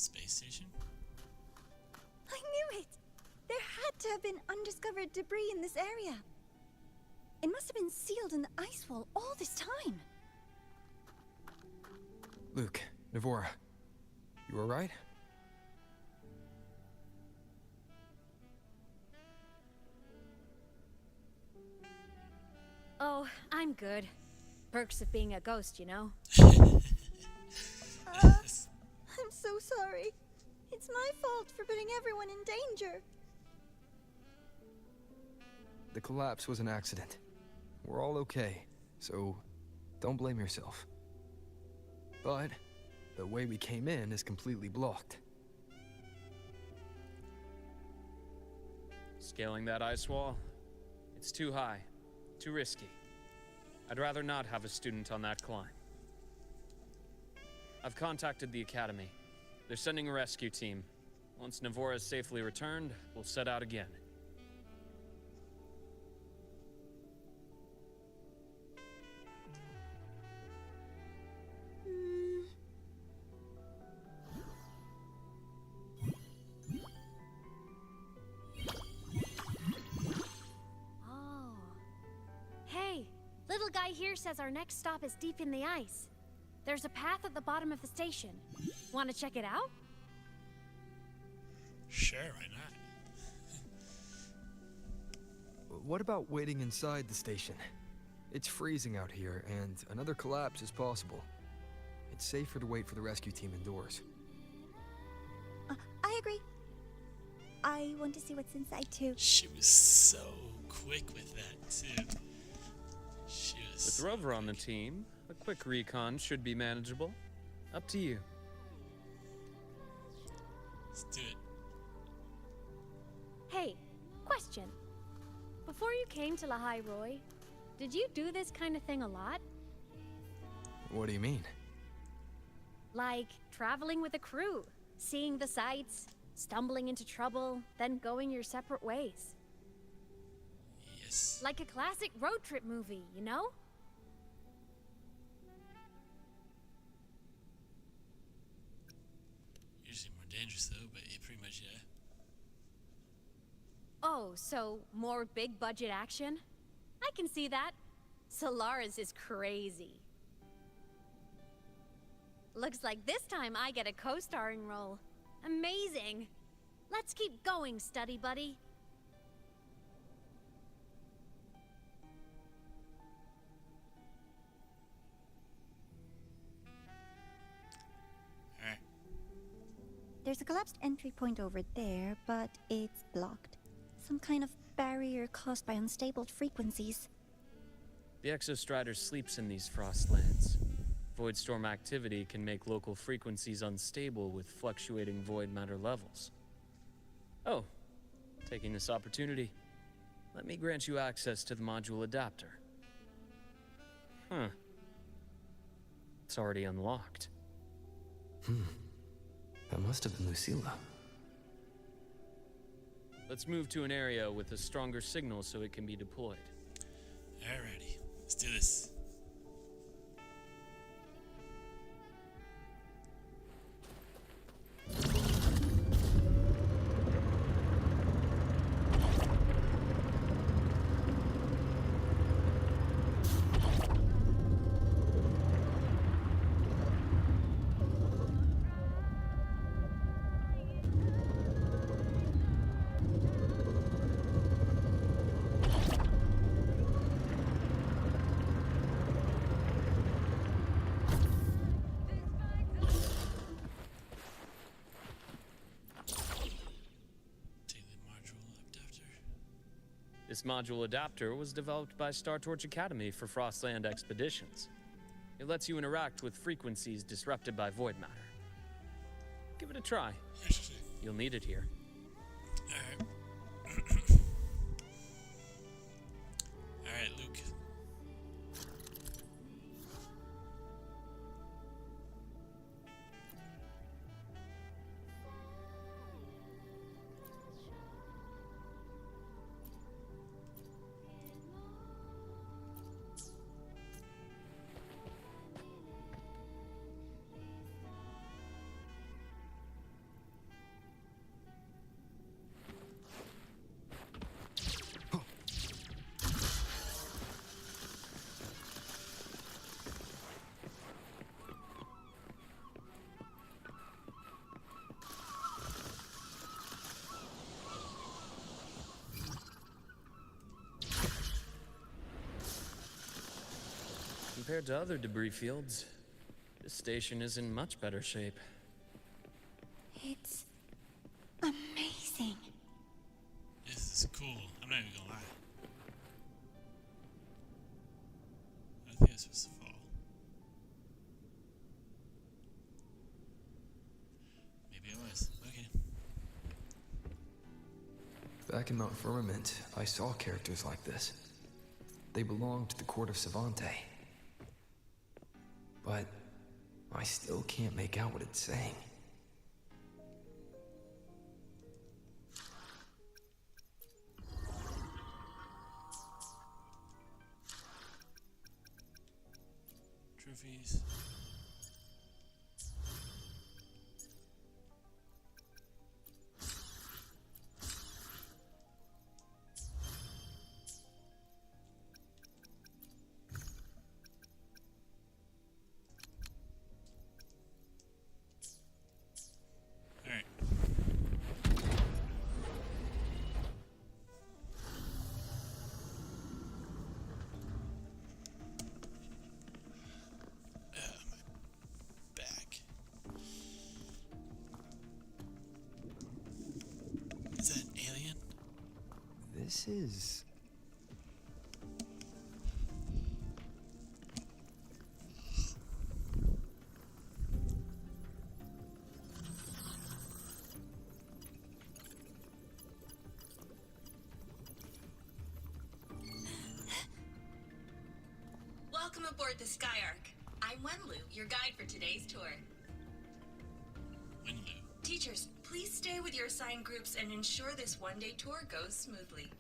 space station? I knew it! There had to have been undiscovered debris in this area. It must have been sealed in the ice wall all this time. Luke, Navora, you alright? Oh, I'm good. Perks of being a ghost, you know? I'm so sorry. It's my fault for putting everyone in danger. The collapse was an accident. We're all okay, so don't blame yourself. But the way we came in is completely blocked. Scaling that ice wall? It's too high, too risky. I'd rather not have a student on that climb. I've contacted the Academy. They're sending a rescue team. Once Navora is safely returned, we'll set out again. Oh. Hey, little guy here says our next stop is deep in the ice. There's a path at the bottom of the station. Want to check it out? Sure, why not? What about waiting inside the station? It's freezing out here, and another collapse is possible. It's safer to wait for the rescue team indoors. I agree. I want to see what's inside too. She was so quick with that too. She was. With Rover on the team, a quick recon should be manageable. Up to you. Let's do it. Hey, question. Before you came to Lahai-Roi, did you do this kind of thing a lot? What do you mean? Like traveling with a crew, seeing the sights, stumbling into trouble, then going your separate ways. Yes. Like a classic road trip movie, you know? Usually more dangerous though, but yeah, pretty much yeah. Oh, so more big budget action? I can see that. Solaris is crazy. Looks like this time I get a co-starring role. Amazing. Let's keep going, study buddy. Alright. There's a collapsed entry point over there, but it's blocked. Some kind of barrier caused by unstable frequencies. The Exostrider sleeps in these frostlands. Void storm activity can make local frequencies unstable with fluctuating void matter levels. Oh, taking this opportunity, let me grant you access to the module adapter. Huh. It's already unlocked. That must have been Lucilla. Let's move to an area with a stronger signal so it can be deployed. Alrighty, let's do this. This module adapter was developed by Star Torch Academy for Frostland expeditions. It lets you interact with frequencies disrupted by void matter. Give it a try. You'll need it here. Alright. Alright, Luke. Compared to other debris fields, this station is in much better shape. It's amazing. This is cool. I'm not even gonna lie. I think it's supposed to fall. Maybe it was. Okay. Back in Mount Firmament, I saw characters like this. They belonged to the court of Savante. But I still can't make out what it's saying. Trophies. Alright. My back. Is that an alien? This is... Welcome aboard the Skyark. I'm Wenlu, your guide for today's tour. Wenlu. Teachers, please stay with your assigned groups and ensure this one-day tour goes smoothly.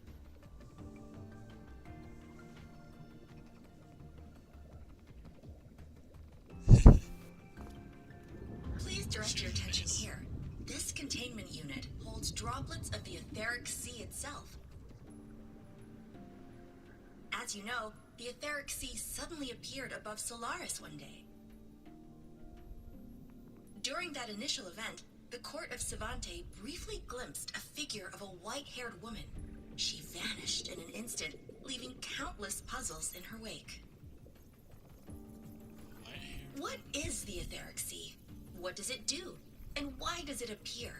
Please direct your attention here. This containment unit holds droplets of the etheric sea itself. As you know, the etheric sea suddenly appeared above Solaris one day. During that initial event, the court of Savante briefly glimpsed a figure of a white-haired woman. She vanished in an instant, leaving countless puzzles in her wake. What is the etheric sea? What does it do? And why does it appear?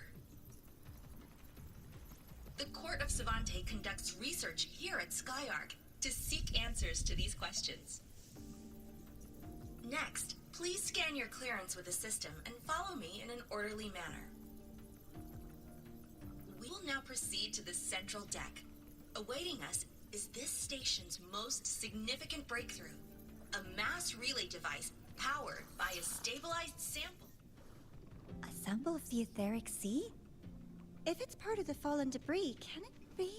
The court of Savante conducts research here at Skyark to seek answers to these questions. Next, please scan your clearance with the system and follow me in an orderly manner. We will now proceed to the central deck. Awaiting us is this station's most significant breakthrough, a mass relay device powered by a stabilized sample. A sample of the etheric sea? If it's part of the fallen debris, can it be?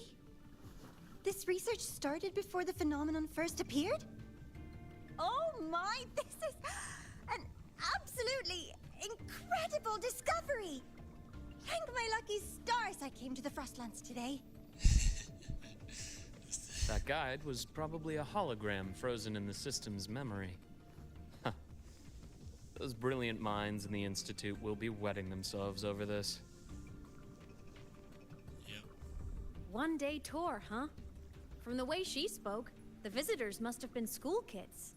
This research started before the phenomenon first appeared? Oh my, this is an absolutely incredible discovery! Thank my lucky stars I came to the Frostlands today. That guide was probably a hologram frozen in the system's memory. Huh. Those brilliant minds in the Institute will be wetting themselves over this. One-day tour, huh? From the way she spoke, the visitors must have been school kids.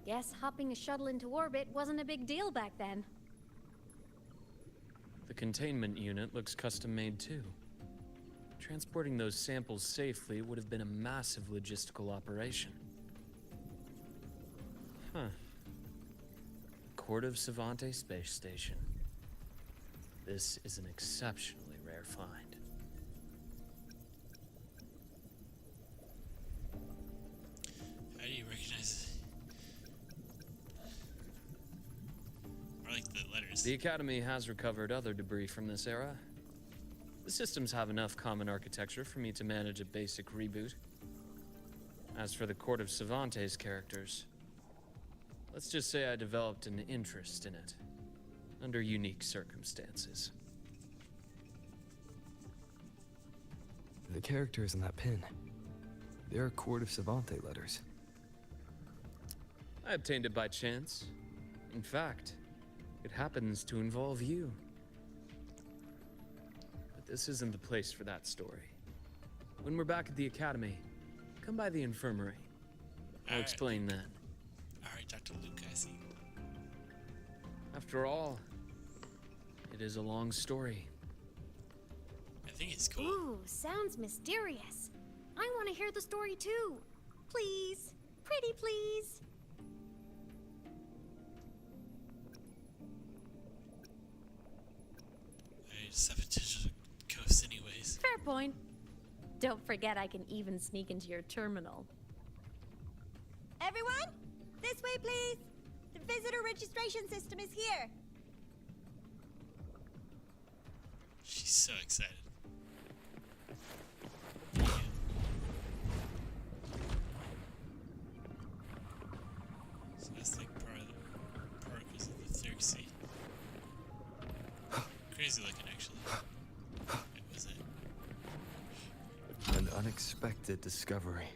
Guess hopping a shuttle into orbit wasn't a big deal back then. The containment unit looks custom-made too. Transporting those samples safely would have been a massive logistical operation. Huh. Court of Savante Space Station. This is an exceptionally rare find. How do you recognize it? Or like the letters. The Academy has recovered other debris from this era. The systems have enough common architecture for me to manage a basic reboot. As for the Court of Savante's characters, let's just say I developed an interest in it, under unique circumstances. The characters in that pin, they're Court of Savante letters. I obtained it by chance. In fact, it happens to involve you. But this isn't the place for that story. When we're back at the Academy, Come by the infirmary. I'll explain then. Alright, Dr. Luke, I see. After all, it is a long story. I think it's cool. Ooh, sounds mysterious. I want to hear the story too. Please. Pretty please. I just have potential to ghost anyways. Fair point. Don't forget I can even sneak into your terminal. Everyone, this way, please. The visitor registration system is here. She's so excited. So that's like part of the particles of the third sea. Crazy looking, actually. It was it. An unexpected discovery.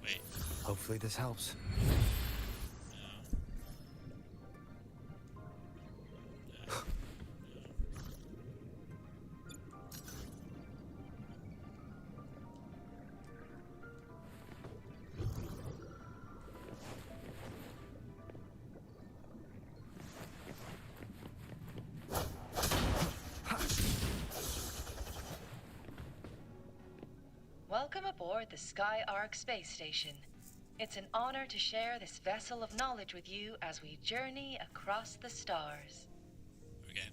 Wait. Hopefully this helps. Welcome aboard the Sky Ark space station. It's an honor to share this vessel of knowledge with you as we journey across the stars. Okay.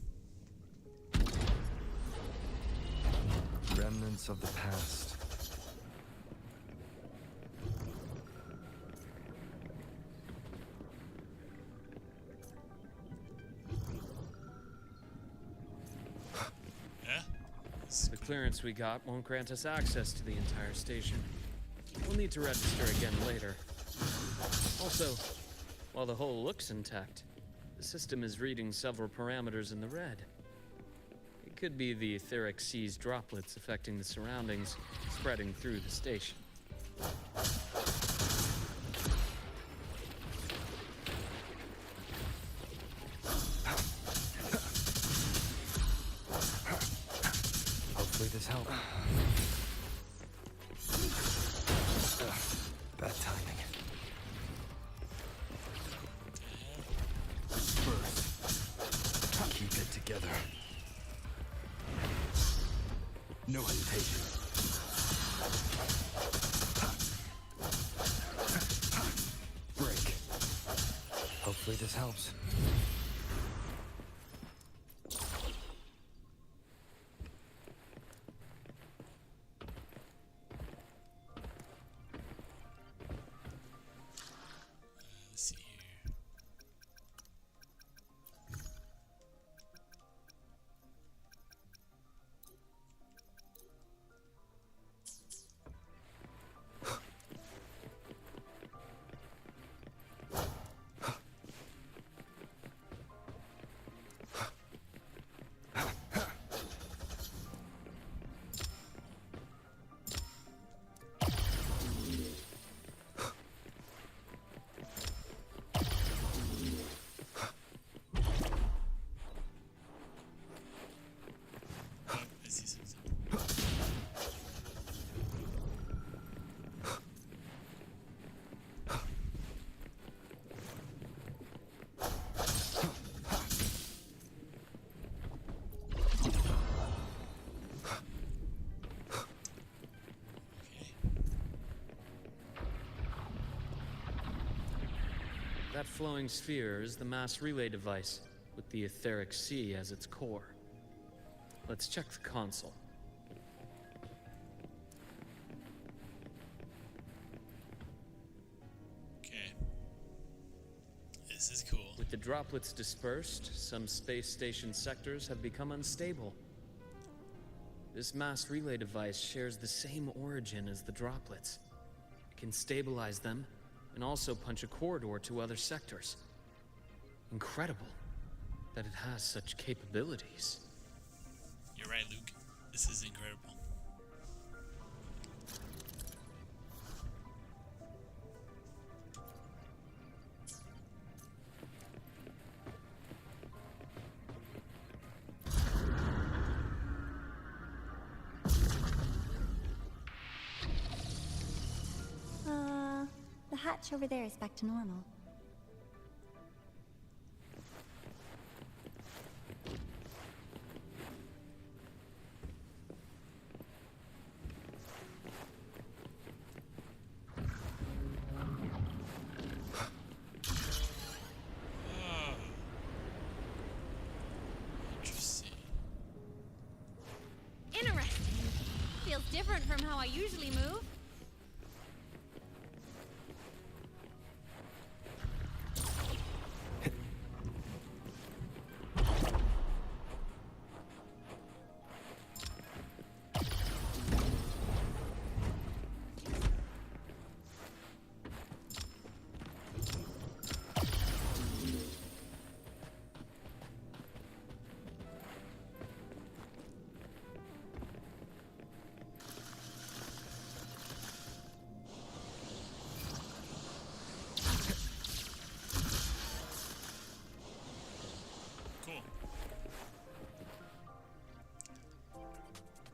Remnants of the past. The clearance we got won't grant us access to the entire station. We'll need to register again later. Also, while the hull looks intact, the system is reading several parameters in the red. It could be the etheric sea's droplets affecting the surroundings, spreading through the station. Hopefully this helps. Bad timing. First, keep it together. No hesitation. Break. Hopefully this helps. Let's see here. Oh, I see something. That flowing sphere is the mass relay device, with the etheric sea as its core. Let's check the console. Okay. This is cool. With the droplets dispersed, some space station sectors have become unstable. This mass relay device shares the same origin as the droplets. It can stabilize them and also punch a corridor to other sectors. Incredible that it has such capabilities. You're right, Luke. This is incredible. hatch over there is back to normal. Interesting. Feels different from how I usually move.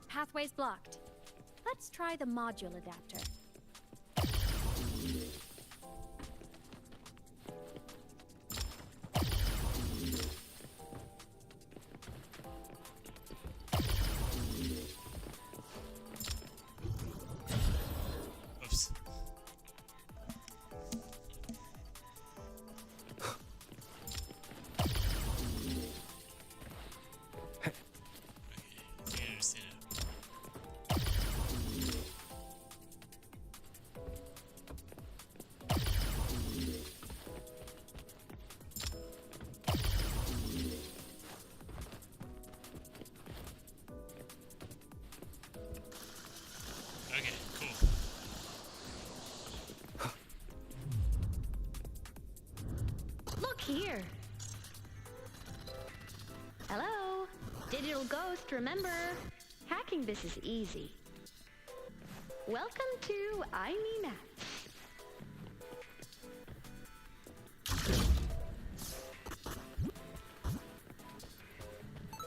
Pathway's blocked. Let's try the module adapter. Oops. Okay, I understand it. Okay, cool. Look here. Hello. Digital ghost, remember? Hacking this is easy. Welcome to I Me Maps.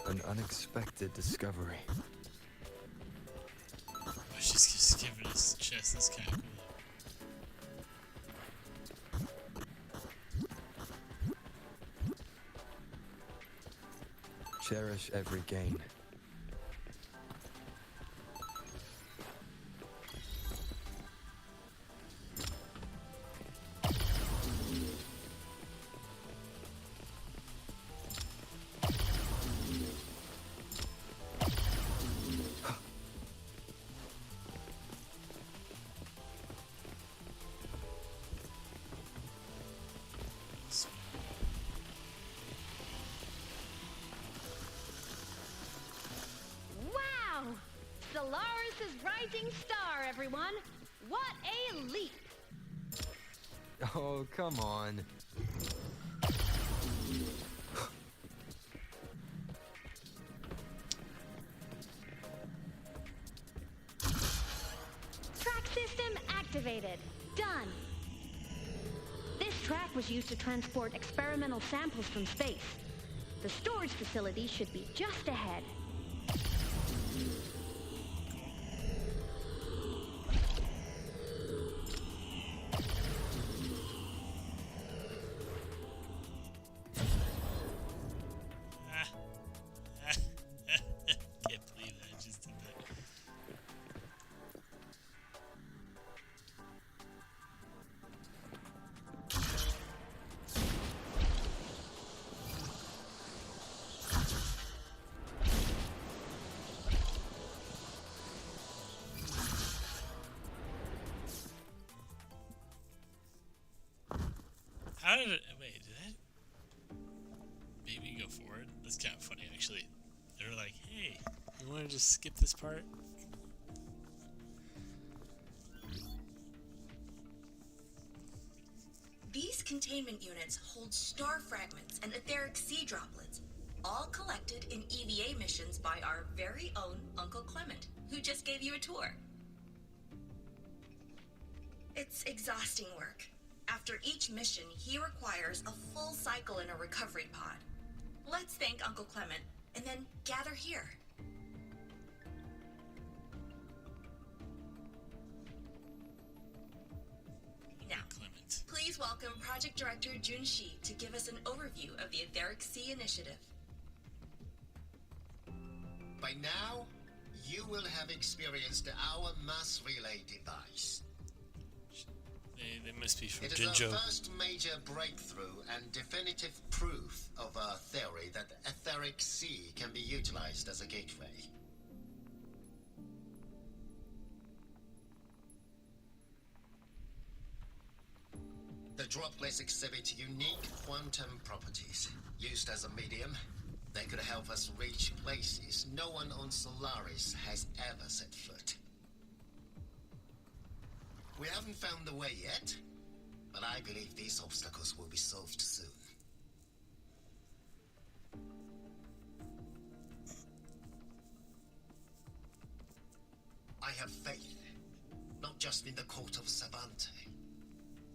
An unexpected discovery. Oh, she's just giving us chest. That's kind of cool. Cherish every gain. Wow! Solaris' rising star, everyone! What a leap! Oh, come on. Track system activated. Done. This track was used to transport experimental samples from space. The storage facility should be just ahead. Can't believe that I just did that. How did it? Wait, did that maybe go forward? That's kind of funny, actually. They were like, "Hey, you want to just skip this part?" These containment units hold star fragments and etheric sea droplets, all collected in EVA missions by our very own Uncle Clement, who just gave you a tour. It's exhausting work. After each mission, he requires a full cycle in a recovery pod. Let's thank Uncle Clement, and then gather here. Now, welcome Project Director Junshi to give us an overview of the Etheric Sea Initiative. By now, you will have experienced our mass relay device. They must be from It is Jinzhou. our first major breakthrough and definitive proof of our theory that the Etheric Sea can be utilized as a gateway. The droplets exhibit unique quantum properties. Used as a medium, they could help us reach places no one on Solaris has ever set foot. We haven't found the way yet, but I believe these obstacles will be solved soon. I have faith, not just in the court of Savante,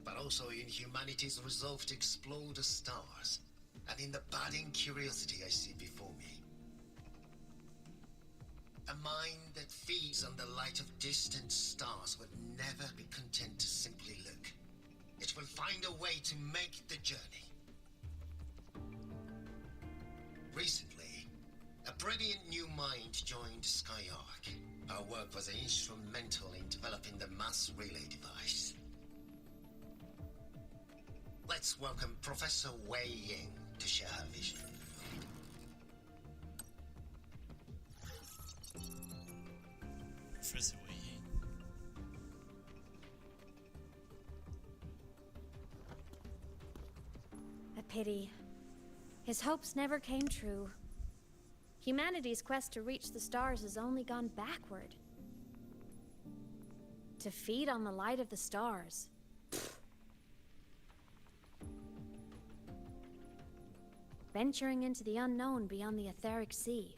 but also in humanity's resolve to explore the stars, and in the budding curiosity I see before me. A mind that feeds on the light of distant stars would never be content to simply look. It will find a way to make the journey. Recently, a brilliant new mind joined Skyark. Our work was instrumental in developing the mass relay device. Let's welcome Professor Wei Ying to share her vision. Professor Wei Ying. A pity. His hopes never came true. Humanity's quest to reach the stars has only gone backward. To feed on the light of the stars. Venturing into the unknown beyond the Etheric Sea.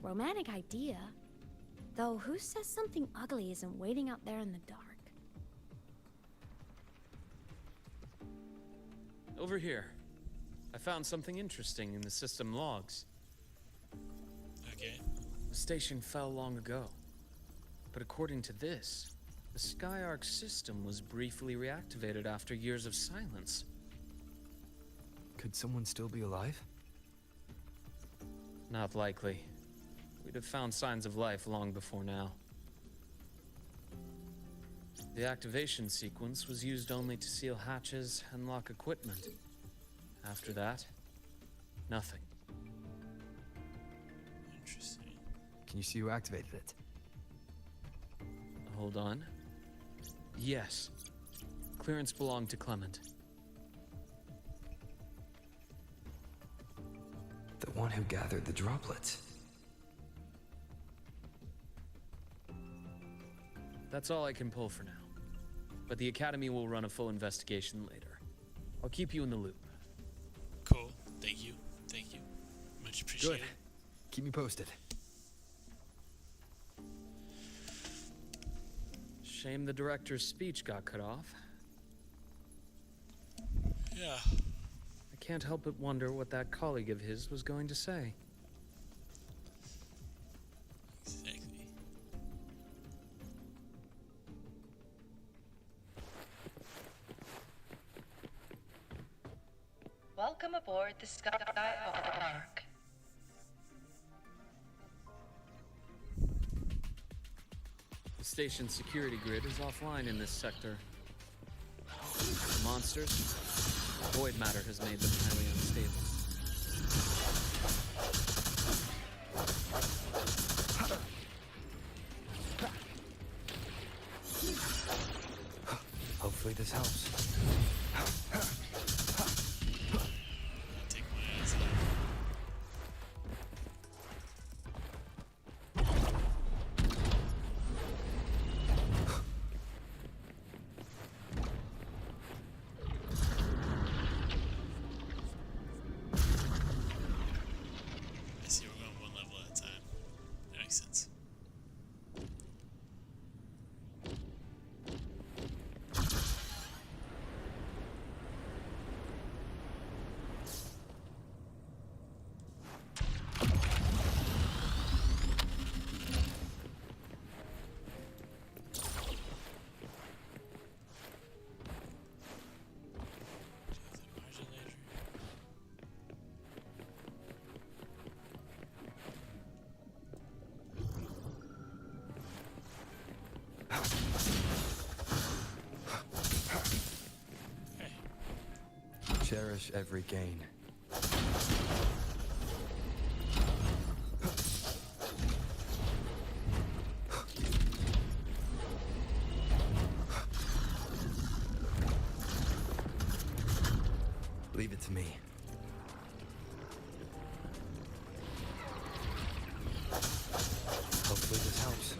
Romantic idea. Though who says something ugly isn't waiting out there in the dark? Over here. I found something interesting in the system logs. Okay. The station fell long ago. But according to this, the Skyark system was briefly reactivated after years of silence. Could someone still be alive? Not likely. We'd have found signs of life long before now. The activation sequence was used only to seal hatches and lock equipment. After that, nothing. Interesting. Can you see who activated it? Hold on. Yes. Clearance belonged to Clement. The one who gathered the droplets. That's all I can pull for now. But the Academy will run a full investigation later. I'll keep you in the loop. Cool. Thank you. Thank you. Much appreciated. Good. Keep me posted. Shame the director's speech got cut off. Yeah. I can't help but wonder what that colleague of his was going to say. Exactly. Welcome aboard the Skyark. The station's security grid is offline in this sector. The monsters, void matter has made them highly unstable. Hopefully this helps. Take my eyes off. I see we're going one level at a time. That makes sense. cherish every gain. Leave it to me. Hopefully this helps.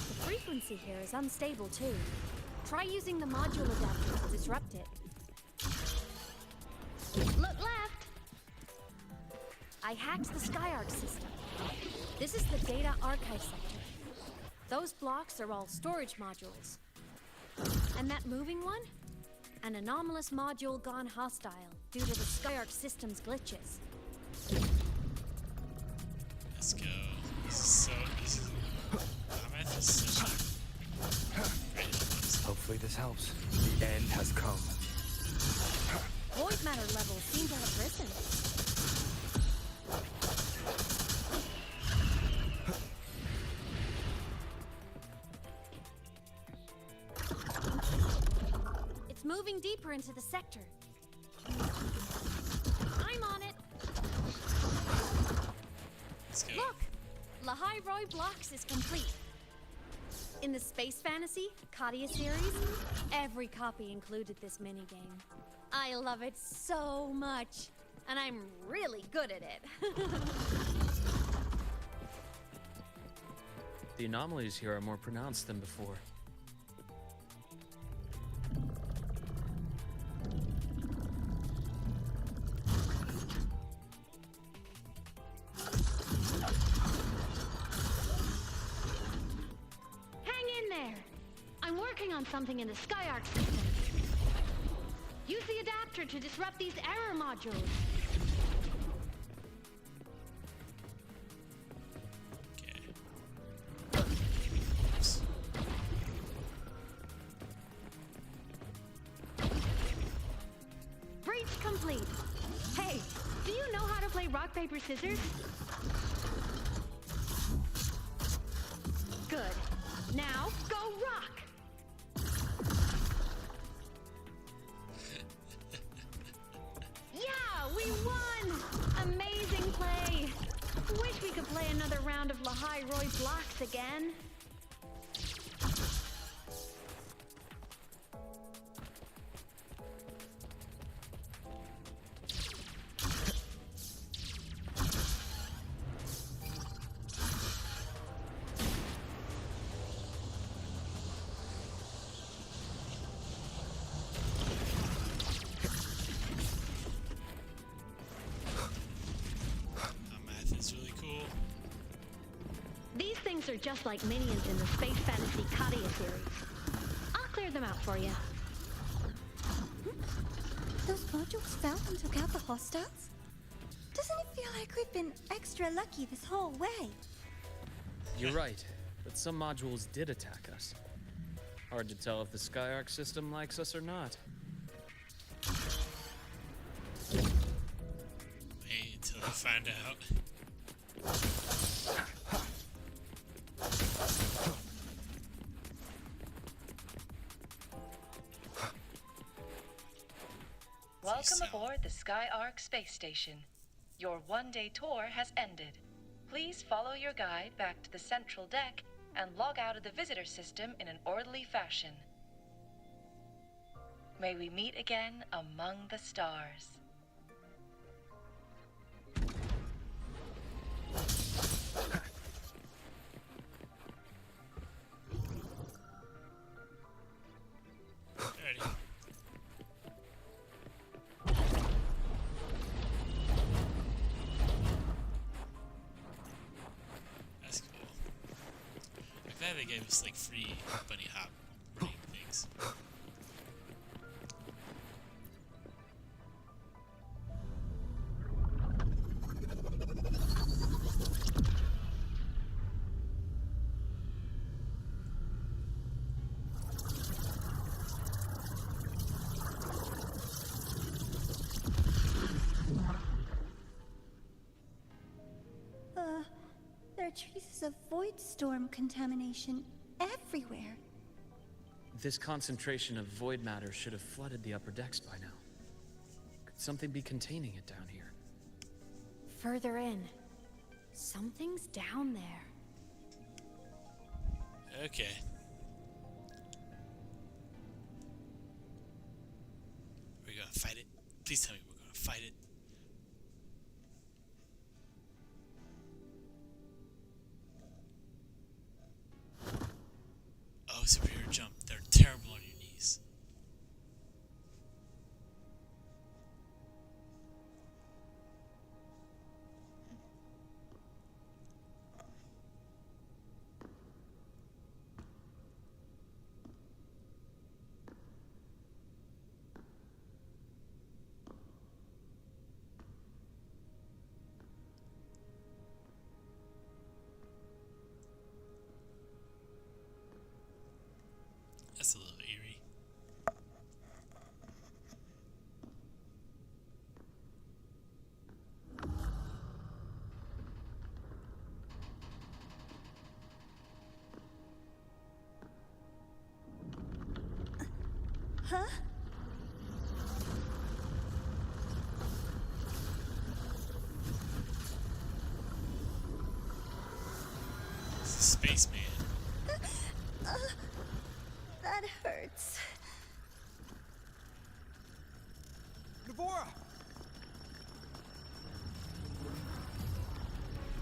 The frequency here is unstable too. Try using the module adapter to disrupt it. Look left! I hacked the Skyarc system. This is the data archive sector. Those blocks are all storage modules. And that moving one? An anomalous module gone hostile due to the Skyarc system's glitches. Let's go. This is Mammoth is such a great element. Hopefully this helps. The end has come. Void matter levels seem to have risen. It's moving deeper into the sector. I'm on it. Let's go. Look! Lahai-Roi blocks is complete. In the Space Fantasy Katia series, every copy included this minigame. I love it so much, and I'm really good at it. The anomalies here are more pronounced than before. Hang in there! I'm working on something in the Skyarc system. Use the adapter to disrupt these error modules. Breach complete. Hey, do you know how to play rock, paper, scissors? Good. Now, go rock! Yeah, we won! Amazing play! Wish we could play another round of Lahai-Roi blocks again. Math is really cool. These things are just like minions in the Space Fantasy Katia series. I'll clear them out for you. Those modules fell and took out the hostiles? Doesn't it feel like we've been extra lucky this whole way? You're right, but some modules did attack us. Hard to tell if the Skyarc system likes us or not. Wait until I find out. Welcome aboard the Skyarc space station. Your one-day tour has ended. Please follow your guide back to the central deck and log out of the visitor system in an orderly fashion. May we meet again among the stars. Alrighty. That's cool. I'm glad they gave us like free bunny hop running things. traces of void storm contamination everywhere. This concentration of void matter should have flooded the upper decks by now. Could something be containing it down here? Further in. Something's down there. Okay. We're gonna fight it? Please tell me we're gonna fight it. Oh, superhero jump. They're terrible on your knees. That's a little eerie. Huh? It's a spaceman. That hurts. Navora!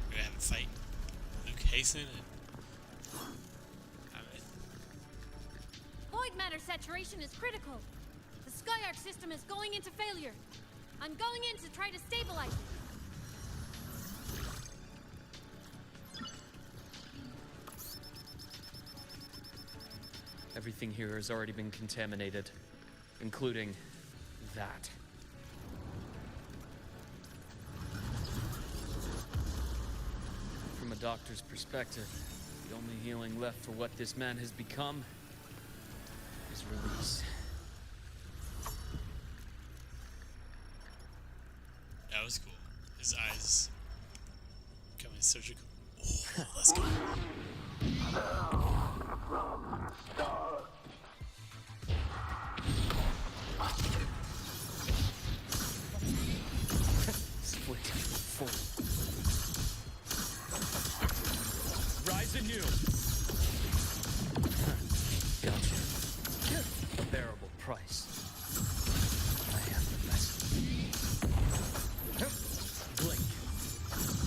We're gonna have a fight. Luke Hasten and... Void matter saturation is critical. The Skyark system is going into failure. I'm going in to try to stabilize it. Everything here has already been contaminated, including that. From a doctor's perspective, the only healing left for what this man has become is release. That was cool. His eyes becoming surgical. Oh, let's go. Split full. Rise anew. Gotcha. A bearable price. I have the best. Blink.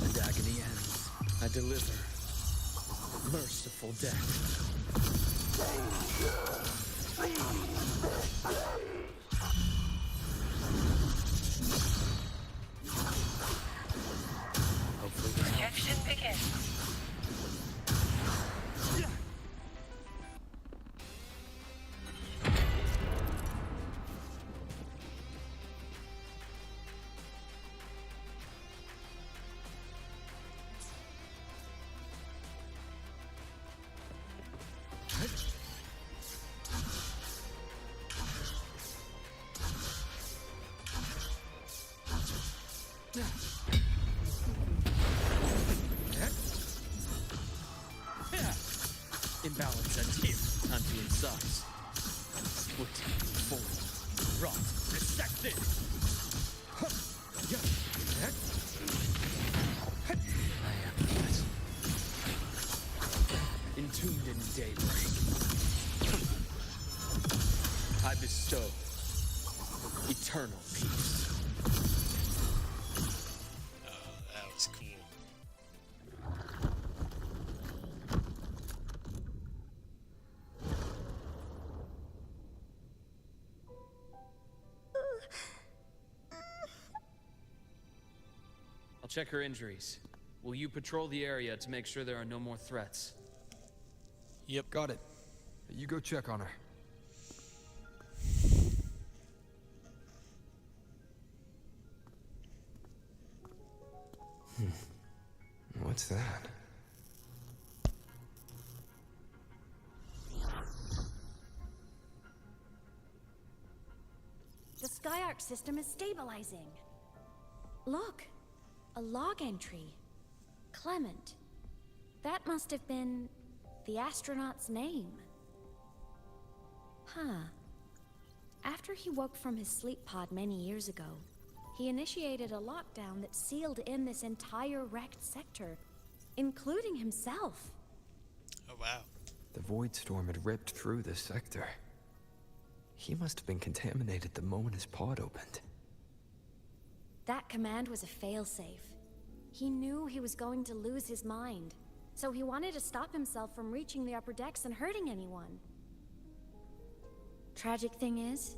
And agony ends. I deliver. Merciful death. Injection begins. Imbalance ends here. Time to incise. Split, fold, rot, dissected. I am that. Entombed in daybreak. I bestow eternal peace. Oh, that was cool. I'll check her injuries. Will you patrol the area to make sure there are no more threats? Yep. Got it. You go check on her. What's that? The Skyark system is stabilizing. Look, a log entry. Clement. That must have been the astronaut's name. Huh. After he woke from his sleep pod many years ago, he initiated a lockdown that sealed in this entire wrecked sector, including himself. Oh, wow. The void storm had ripped through this sector. He must have been contaminated the moment his pod opened. That command was a failsafe. He knew he was going to lose his mind, so he wanted to stop himself from reaching the upper decks and hurting anyone. Tragic thing is,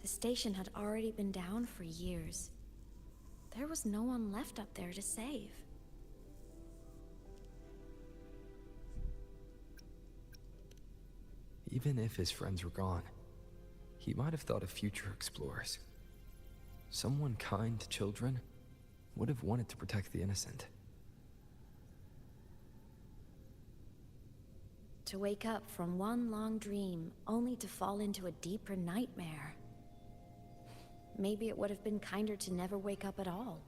the station had already been down for years. There was no one left up there to save. Even if his friends were gone, he might have thought of future explorers. Someone kind to children would have wanted to protect the innocent. To wake up from one long dream, only to fall into a deeper nightmare. Maybe it would have been kinder to never wake up at all.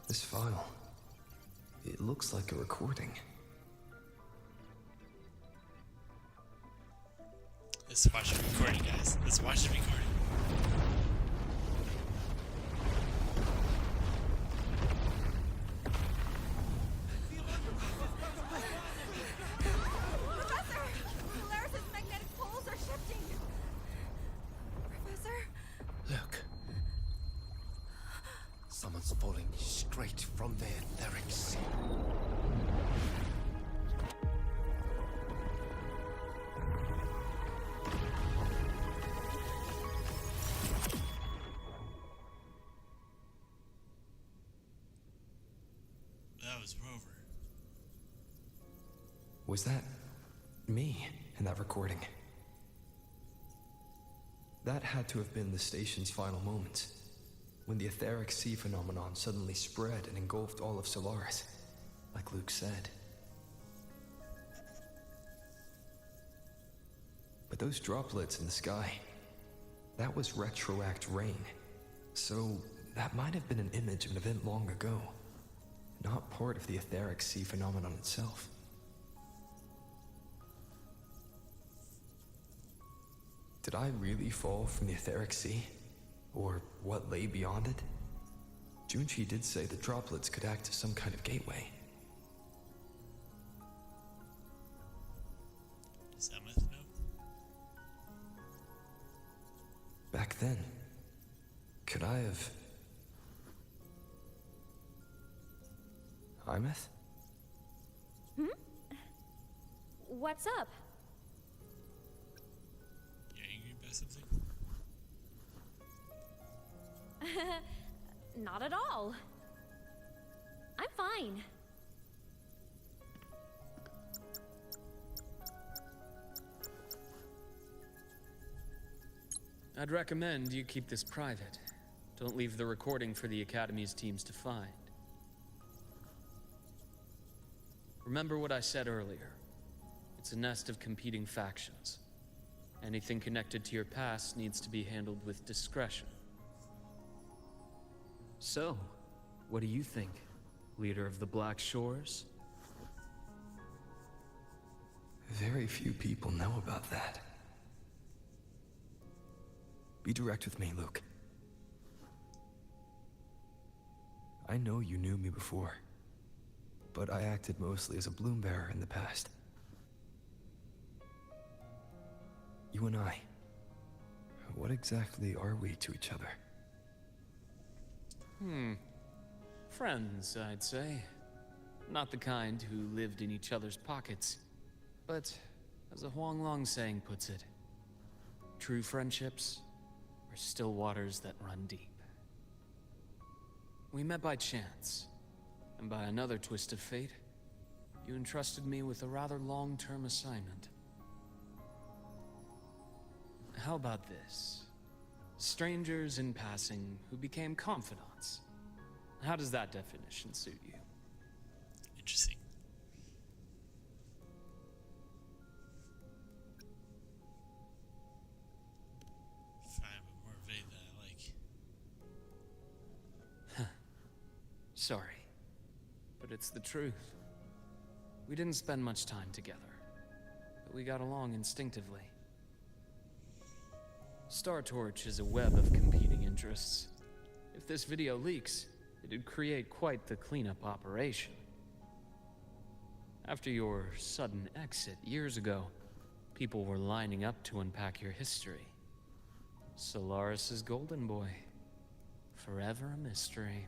This file, it looks like a recording. Let's watch the recording, guys. Let's watch the recording. Professor! Polaris's magnetic poles are shifting! Professor? Look. Someone's falling straight from the etheric sea. That was Rover. Was that me in that recording? That had to have been the station's final moments, when the etheric sea phenomenon suddenly spread and engulfed all of Solaris, like Luke said. But those droplets in the sky, that was retroact rain. So that might have been an image of an event long ago, not part of the etheric sea phenomenon itself. Did I really fall from the etheric sea? Or what lay beyond it? Junchi did say the droplets could act as some kind of gateway. Sameth, no? Back then, could I have... Imeth? Hmm? What's up? You angry about something? Not at all. I'm fine. I'd recommend you keep this private. Don't leave the recording for the Academy's teams to find. Remember what I said earlier. It's a nest of competing factions. Anything connected to your past needs to be handled with discretion. So, what do you think, leader of the Black Shores? Very few people know about that. Be direct with me, Luke. I know you knew me before, but I acted mostly as a bloom bearer in the past. You and I, what exactly are we to each other? Friends, I'd say. Not the kind who lived in each other's pockets. But, as a Huanglong saying puts it, true friendships are still waters that run deep. We met by chance, and by another twist of fate, you entrusted me with a rather long-term assignment. How about this? Strangers in passing who became confidants. How does that definition suit you? Interesting. Fine, but more vague than I like. Sorry, but it's the truth. We didn't spend much time together, but we got along instinctively. Star Torch is a web of competing interests. If this video leaks, it'd create quite the cleanup operation. After your sudden exit years ago, people were lining up to unpack your history. Solaris's golden boy. Forever a mystery.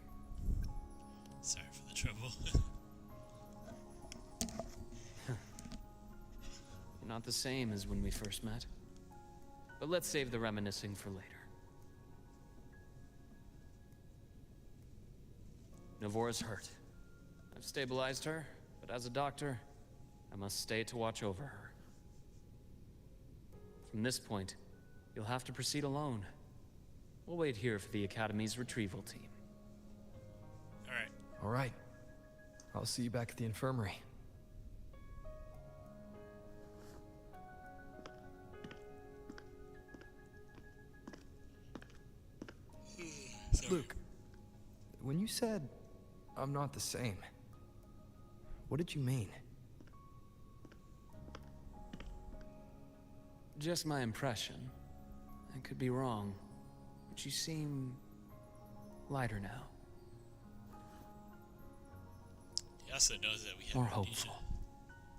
Sorry for the trouble. You're not the same as when we first met. But let's save the reminiscing for later. Navora's hurt. I've stabilized her, but as a doctor, I must stay to watch over her. From this point, you'll have to proceed alone. We'll wait here for the Academy's retrieval team. Alright. Alright. I'll see you back at the infirmary. Luke, when you said, I'm not the same, what did you mean? Just my impression. I could be wrong, but you seem lighter now. He also knows that we have More amnesia. hopeful.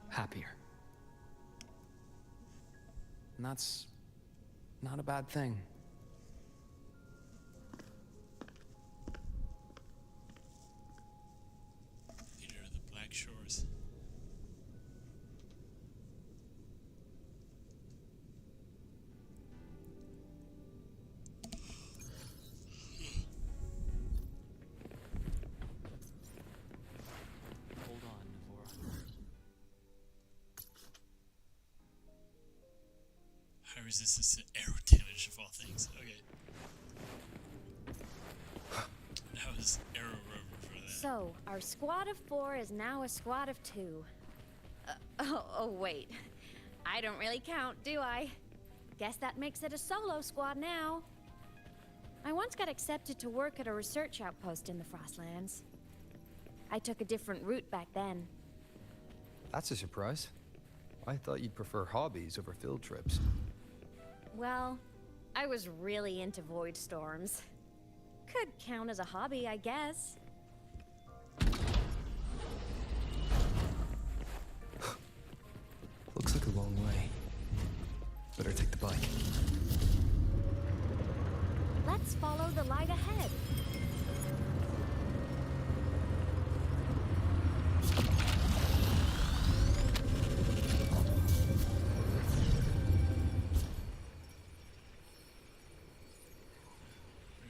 Happier. And that's not a bad thing. Leader of the Black Shores. Hold on, Navora. High resistance to arrow damage of all things. Okay. That was arrow rubber for that. So, our squad of 4 is now a squad of 2. Oh, wait. I don't really count, do I? Guess that makes it a solo squad now. I once got accepted to work at a research outpost in the Frostlands. I took a different route back then. That's a surprise. I thought you'd prefer hobbies over field trips. Well, I was really into void storms. Could count as a hobby, I guess. Looks like a long way. Better take the bike. Let's follow the light ahead.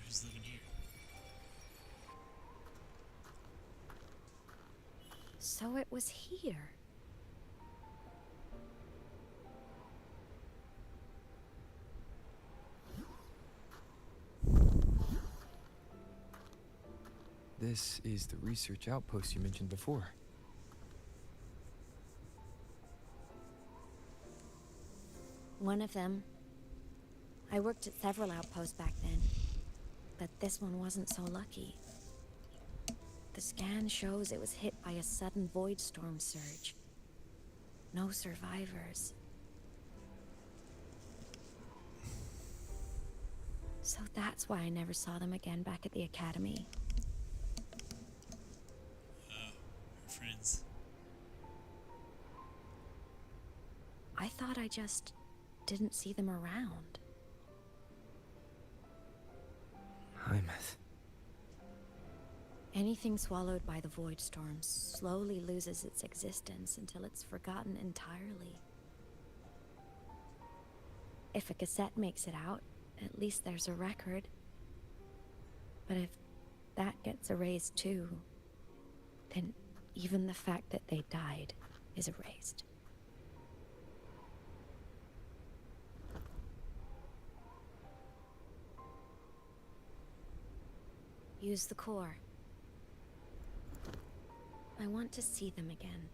Who's living here? So it was here. This is the research outpost you mentioned before. One of them. I worked at several outposts back then, but this one wasn't so lucky. The scan shows it was hit by a sudden void storm surge. No survivors. So that's why I never saw them again back at the Academy. Oh, her friends. I thought I just didn't see them around. Hymuth. Anything swallowed by the void storm slowly loses its existence until it's forgotten entirely. If a cassette makes it out, at least there's a record. But if that gets erased too, then even the fact that they died is erased. Use the core. I want to see them again.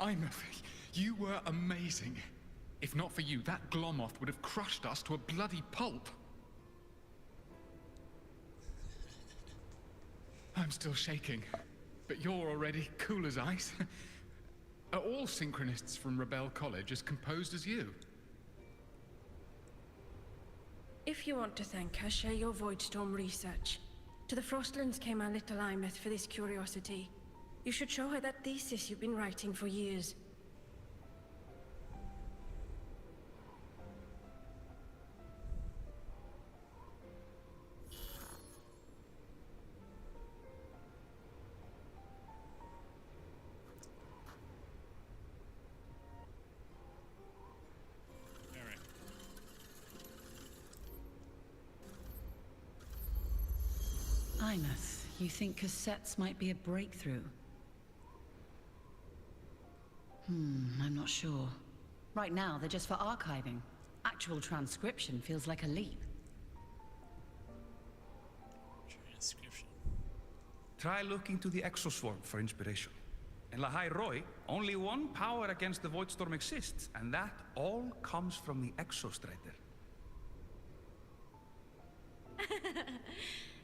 Imeth, you were amazing. If not for you, that Glomoth would have crushed us to a bloody pulp. I'm still shaking, but you're already cool as ice. Are all synchronists from Rebel College as composed as you? If you want to thank her, share your Voidstorm research. To the Frostlands came our little Imeth for this curiosity. You should show her that thesis you've been writing for years. Imeth, you think cassettes might be a breakthrough? I'm not sure. Right now, they're just for archiving. Actual transcription feels like a leap. Transcription. Try looking to the Exoswarm for inspiration. In Lahai-Roi, only one power against the Voidstorm exists, and that all comes from the Exostrider.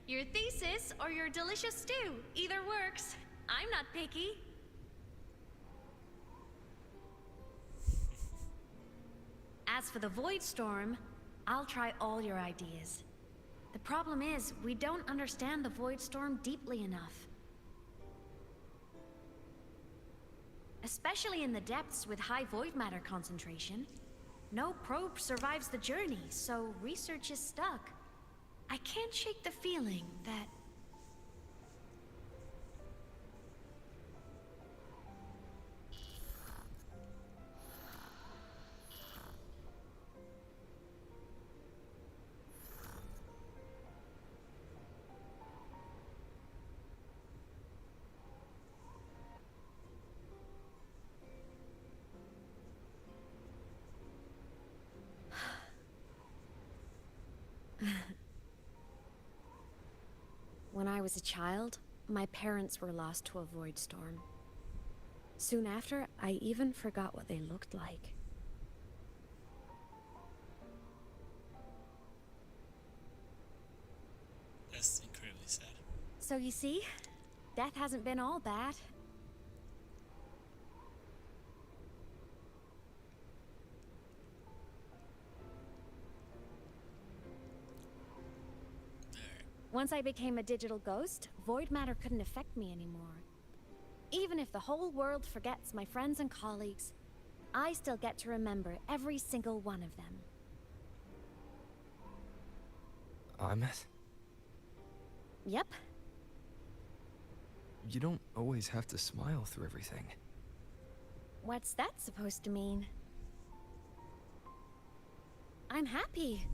Your thesis or your delicious stew. Either works. I'm not picky. As for the Voidstorm, I'll try all your ideas. The problem is, we don't understand the Voidstorm deeply enough. Especially in the depths with high void matter concentration. No probe survives the journey, so research is stuck. I can't shake the feeling that... When I was a child, my parents were lost to a void storm. Soon after, I even forgot what they looked like. That's incredibly sad. So you see, death hasn't been all bad. Once I became a digital ghost, void matter couldn't affect me anymore. Even if the whole world forgets my friends and colleagues, I still get to remember every single one of them. Imeth? Yep. You don't always have to smile through everything. What's that supposed to mean? I'm happy.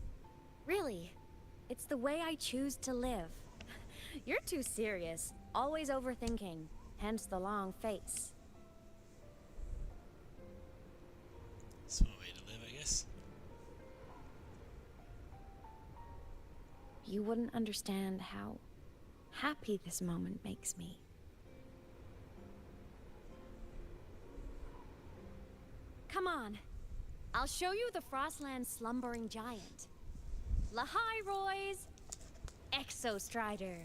Really. It's the way I choose to live. You're too serious. Always overthinking. Hence the long face. It's one way to live, I guess. You wouldn't understand how happy this moment makes me. Come on. I'll show you the Frostland's slumbering giant. Lahai-Roi's Exostrider.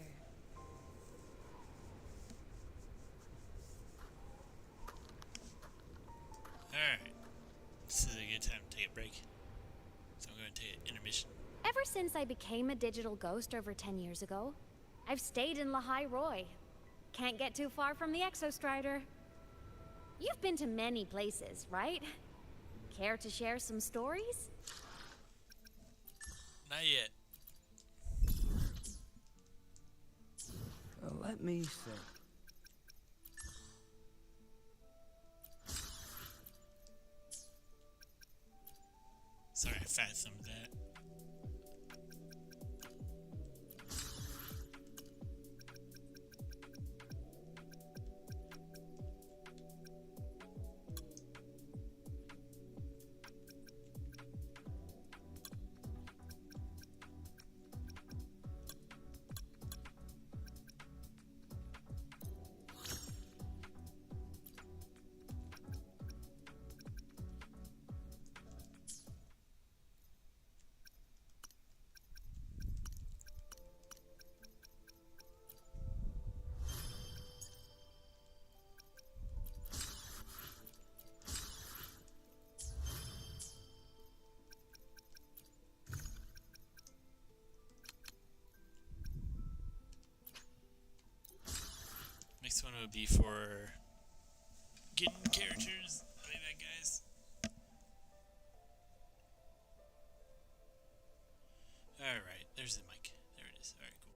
Alright. This is a good time to take a break. So I'm going to take an intermission. Ever since I became a digital ghost over 10 years ago, I've stayed in Lahai-Roi. Can't get too far from the Exostrider. You've been to many places, right? Care to share some stories? Not yet. Let me see. Sorry, I found some of that. next one would be for getting characters. I'll be back, guys. Alright, there's the mic. There it is. Alright, cool.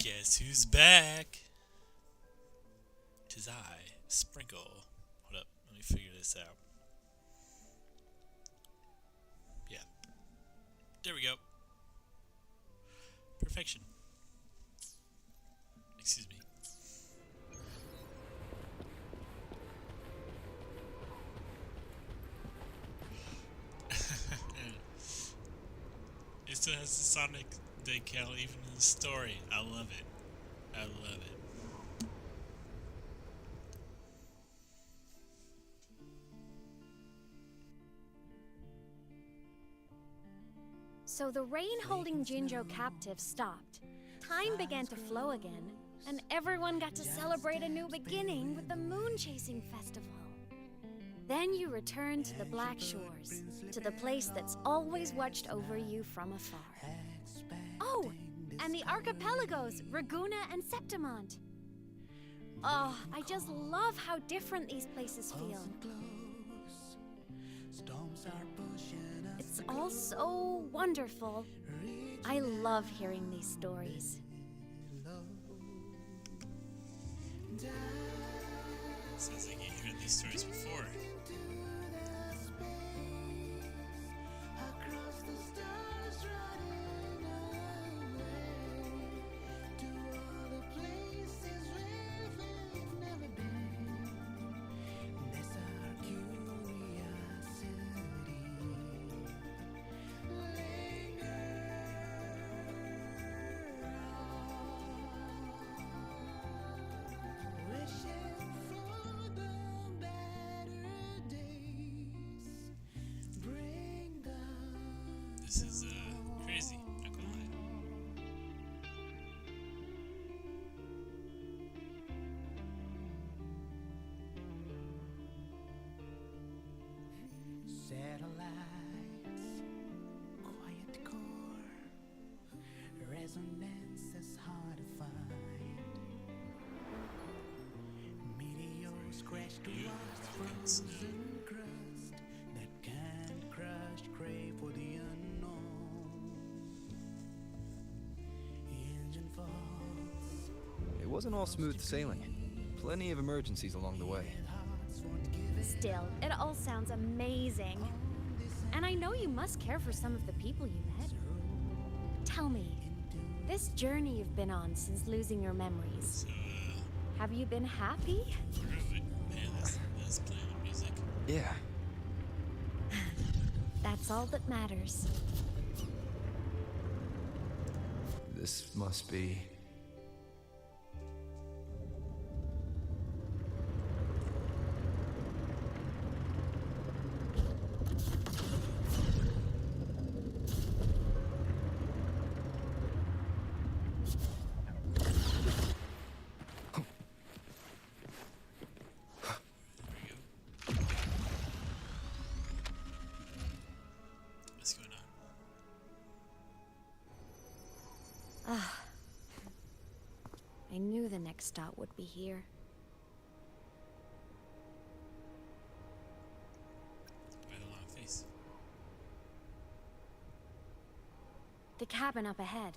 Guess who's back? Tis I, Sprinkle. Hold up, let me figure this out. Yeah. There we go. Perfection. Excuse me. It still has the Sonic decal even in the story. I love it. I love it. So the rain holding Jinjo captive stopped. Time began to flow again, and everyone got to celebrate a new beginning with the Moon Chasing Festival. Then you returned to the Black Shores, to the place that's always watched over you from afar. Oh, and the archipelagos, Raguna and Septimont. Oh, I just love how different these places feel. It's all so wonderful. I love hearing these stories. Sounds like you heard these stories before. This is crazy, not gonna lie. Satellites, quiet core, resonance is hard to find. Meteors crash towards frozen crust that can't crush, crave for the unknown. Engine falls. It wasn't all smooth sailing. Plenty of emergencies along the way. Still, it all sounds amazing. And I know you must care for some of the people you met. Tell me, this journey you've been on since losing your memories, have you been happy? Man, that's playing the music. Yeah. That's all that matters. This must be... What's going on? Ah, I knew the next stop would be here. Why the long face? The cabin up ahead.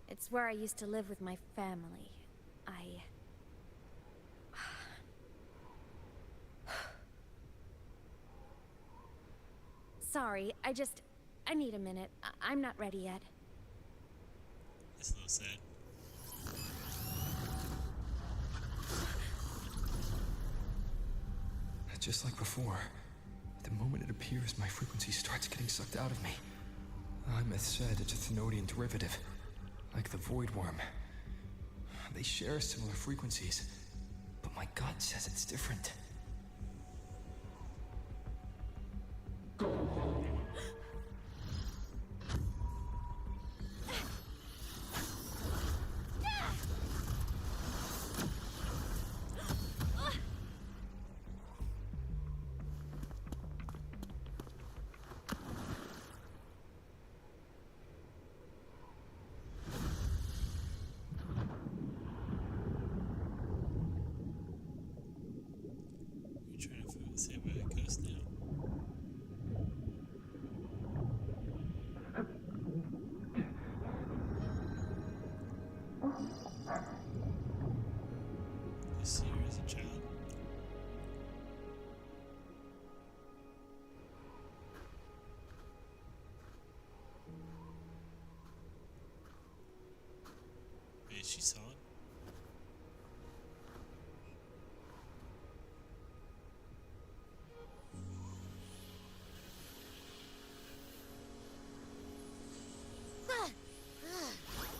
It's where I used to live with my family. Sorry, I need a minute. I'm not ready yet. It's a little sad. Just like before, the moment it appears, my frequency starts getting sucked out of me. Imeth said it's a Thenodian derivative, like the Void Worm. They share similar frequencies, but my gut says it's different. You see her as a child? Wait, is she solid?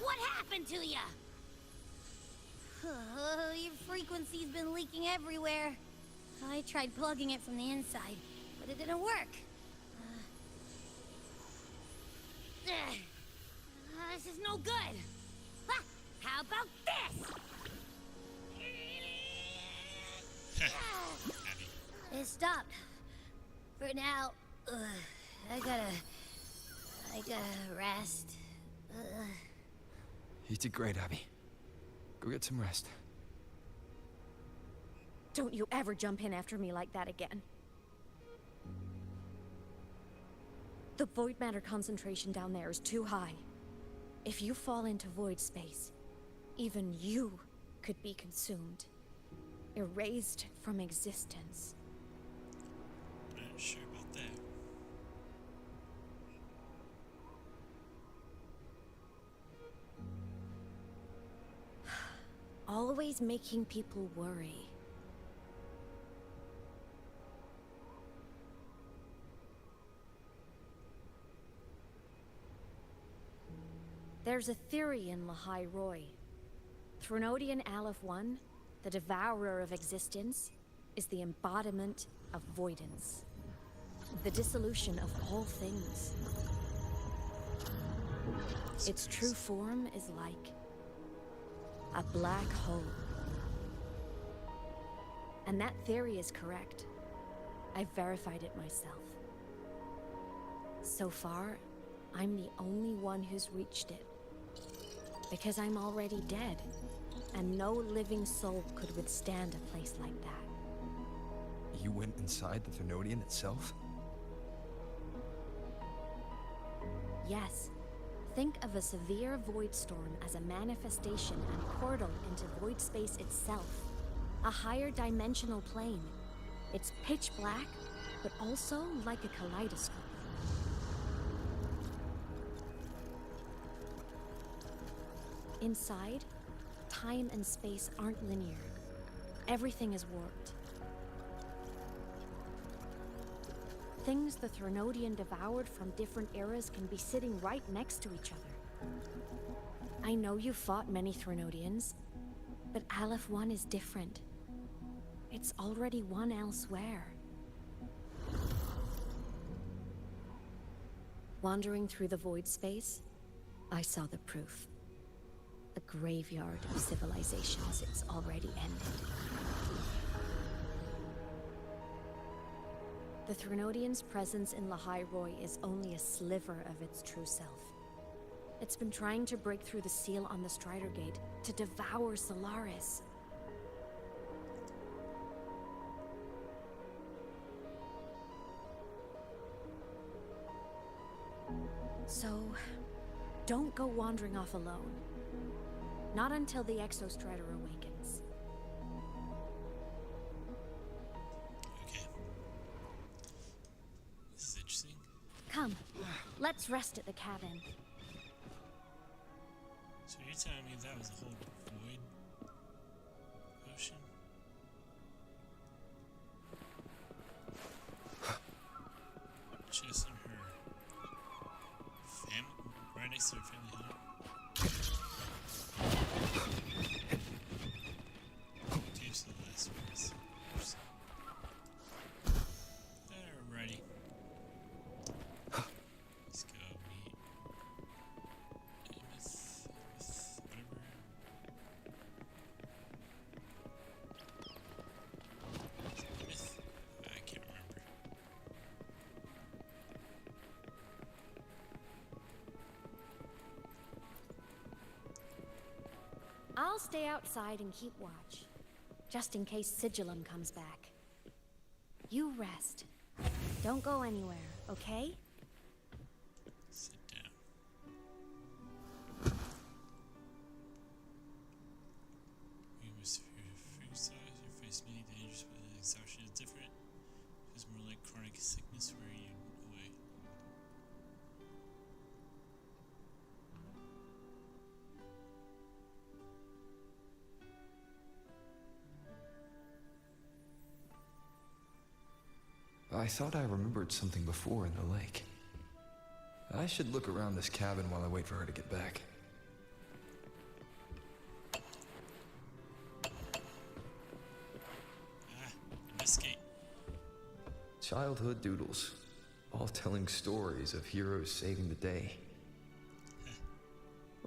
What happened to ya? Your frequency's been leaking everywhere. I tried plugging it from the inside, but it didn't work. This is no good. Ha! How about this? It stopped. For now, I gotta rest. You did great, Abby. Go get some rest. Don't you ever jump in after me like that again. The void matter concentration down there is too high. If you fall into void space, even you could be consumed. Erased from existence. I'm not sure about that. Always making people worry. There's a theory in Lahai-Roi. Threnodian Aleph 1, the devourer of existence, is the embodiment of voidance. The dissolution of all things. Its true form is like a black hole. And that theory is correct. I've verified it myself. So far, I'm the only one who's reached it. Because I'm already dead, and no living soul could withstand a place like that. You went inside the Threnodian itself? Yes. Think of a severe void storm as a manifestation and portal into void space itself. A higher dimensional plane. It's pitch black, but also like a kaleidoscope. Inside, time and space aren't linear. Everything is warped. Things the Threnodian devoured from different eras can be sitting right next to each other. I know you fought many Threnodians, but Aleph 1 is different. It's already won elsewhere. Wandering through the void space, I saw the proof. A graveyard of civilizations it's already ended. The Threnodian's presence in Lahai-Roi is only a sliver of its true self. It's been trying to break through the seal on the Strider Gate to devour Solaris. So, don't go wandering off alone. Not until the Exostrider awakens. Okay. This is interesting. Come, let's rest at the cabin. So you're telling me that was a whole void ocean? Just in her family, right next to her family home. Caves to the last words. Alrighty. Let's go meet Amos, whatever. Myth? I can't remember. I'll stay outside and keep watch, just in case Sigillum comes back. You rest. Don't go anywhere, okay? Sit down. We must free yourself. exhaustion is different. It was more like chronic sickness where you away. I thought I remembered something before in the lake. I should look around this cabin while I wait for her to get back. Escape. Childhood doodles, all telling stories of heroes saving the day.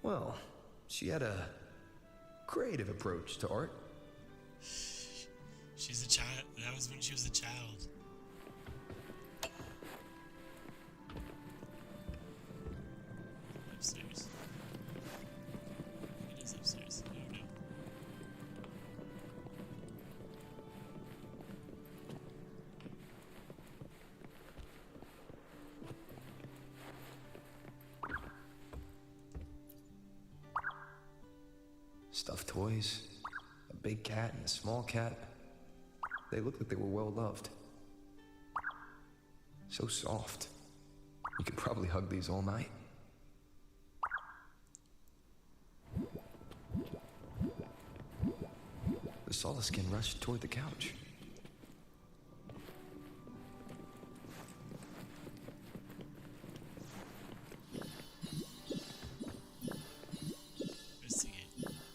Well, she had a creative approach to art. She's a child. That was when she was a child. Upstairs. It is upstairs. Oh no. Stuffed toys, a big cat and a small cat. They looked like they were well loved. So soft. You could probably hug these all night. The Solaskin rushed toward the couch.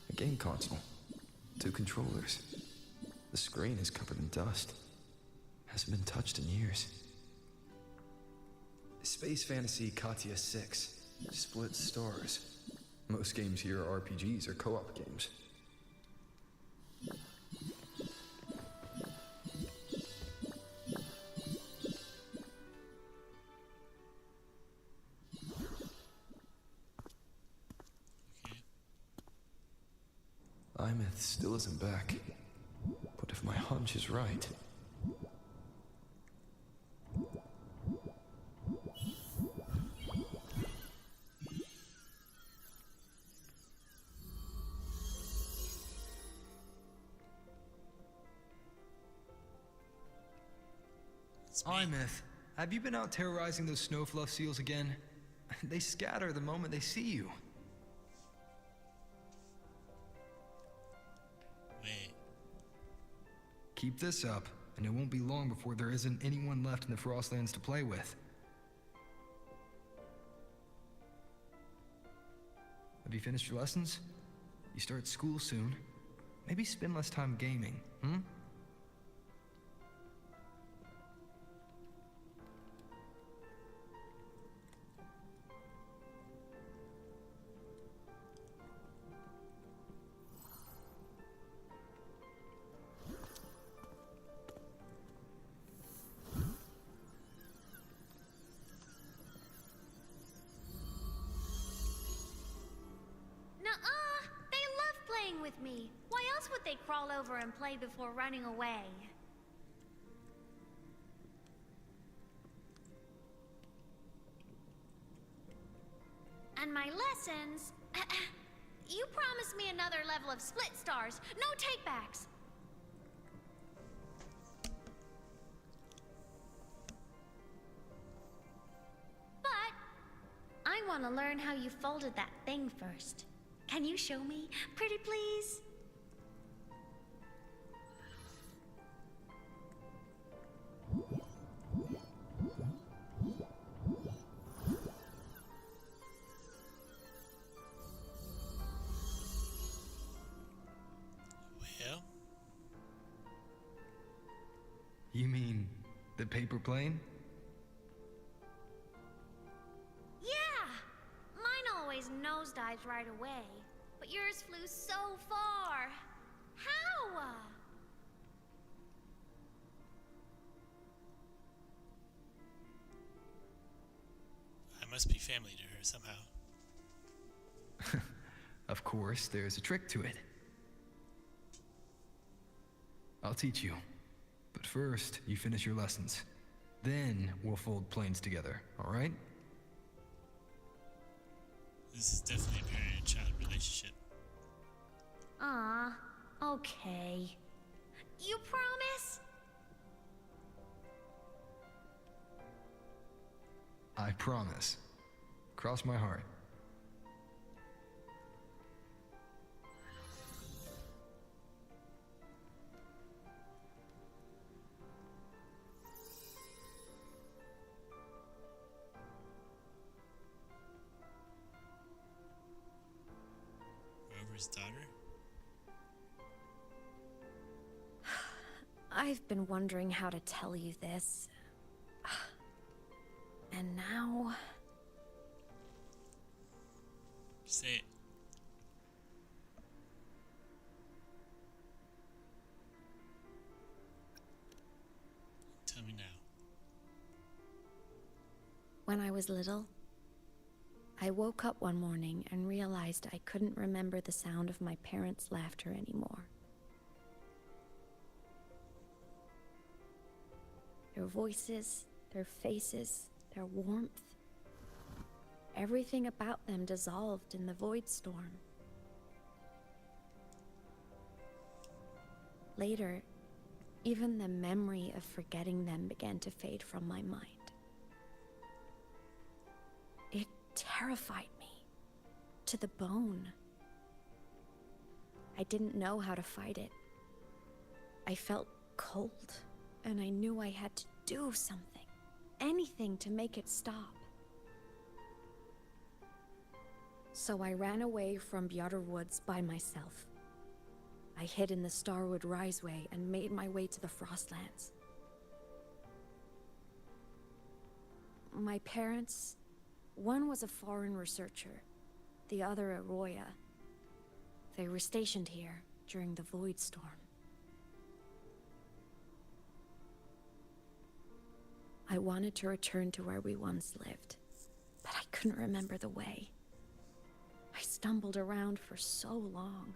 A game console. 2 controllers. The screen is covered in dust. Hasn't been touched in years. Space Fantasy Katya 6. Split stars. Most games here are RPGs or co-op games. Imeth still isn't back. But if my hunch is right... Imeth, have you been out terrorizing those snowfluff seals again? They scatter the moment they see you. Wait. Keep this up, and it won't be long before there isn't anyone left in the Frostlands to play with. Have you finished your lessons? You start school soon. Maybe spend less time gaming, hmm? Nuh-uh! They love playing with me. Why else would they crawl over and play before running away? And my lessons... You promised me another level of split stars. No takebacks. But I want to learn how you folded that thing first. Can you show me, pretty please? Well? You mean the paper plane? Yeah! Mine always nosedives right away, but yours flew so far. How? I must be family to her somehow. Of course, there's a trick to it. I'll teach you. But first, you finish your lessons. Then we'll fold planes together, all right? This is definitely a parent-child relationship. Aw, okay. You promise? I promise. Cross my heart. Rover's daughter? I've been wondering how to tell you this. And now... Say it. Tell me now. When I was little, I woke up one morning and realized I couldn't remember the sound of my parents' laughter anymore. Their voices, their faces, their warmth. Everything about them dissolved in the void storm. Later, even the memory of forgetting them began to fade from my mind. It terrified me to the bone. I didn't know how to fight it. I felt cold, and I knew I had to do something, anything to make it stop. So I ran away from Bjotr Woods by myself. I hid in the Starwood Riseway and made my way to the Frostlands. My parents, one was a foreign researcher, the other a Roya. They were stationed here during the Void Storm. I wanted to return to where we once lived, but I couldn't remember the way. I stumbled around for so long,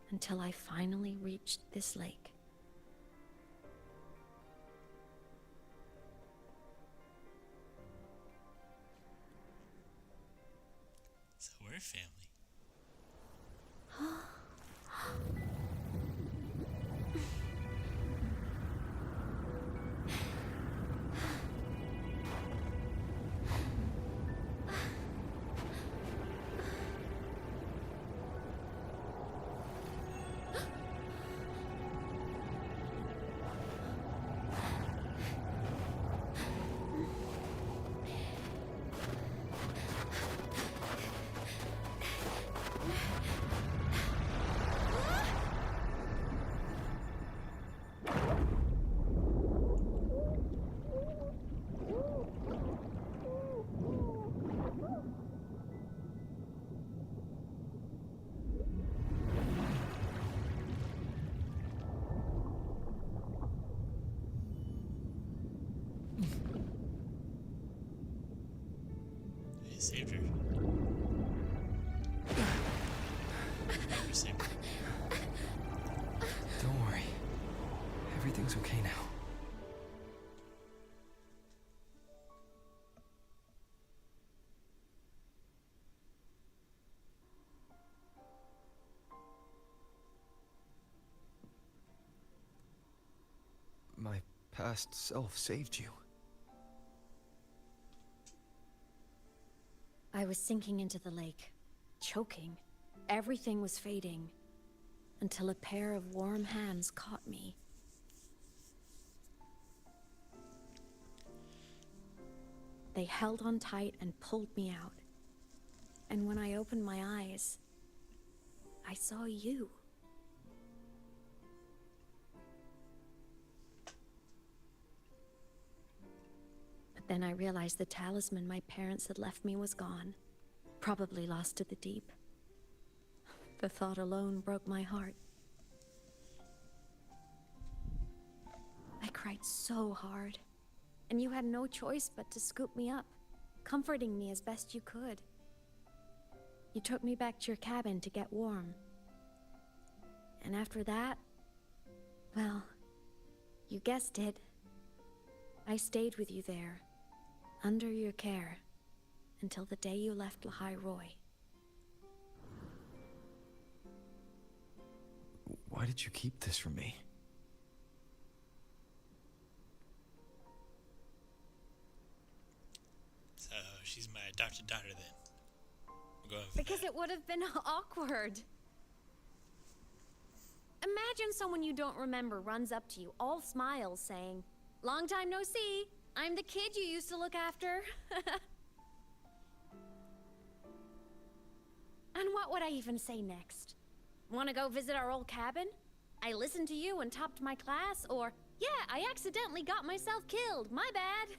until I finally reached this lake. So we're family. Saved her. You saved her. Don't worry. Everything's okay now. My past self saved you. I was sinking into the lake, choking. Everything was fading, until a pair of warm hands caught me. They held on tight and pulled me out. And when I opened my eyes, I saw you. Then I realized the talisman my parents had left me was gone, probably lost to the deep. The thought alone broke my heart. I cried so hard, and you had no choice but to scoop me up, comforting me as best you could. You took me back to your cabin to get warm. And after that, well, you guessed it. I stayed with you there, under your care, until the day you left Lahai-Roi. Why did you keep this from me? it would have been awkward. Imagine someone you don't remember runs up to you, all smiles, saying, "Long time no see. I'm the kid you used to look after." And what would I even say next? Want to go visit our old cabin? I listened to you and topped my class? Or, yeah, I accidentally got myself killed. My bad.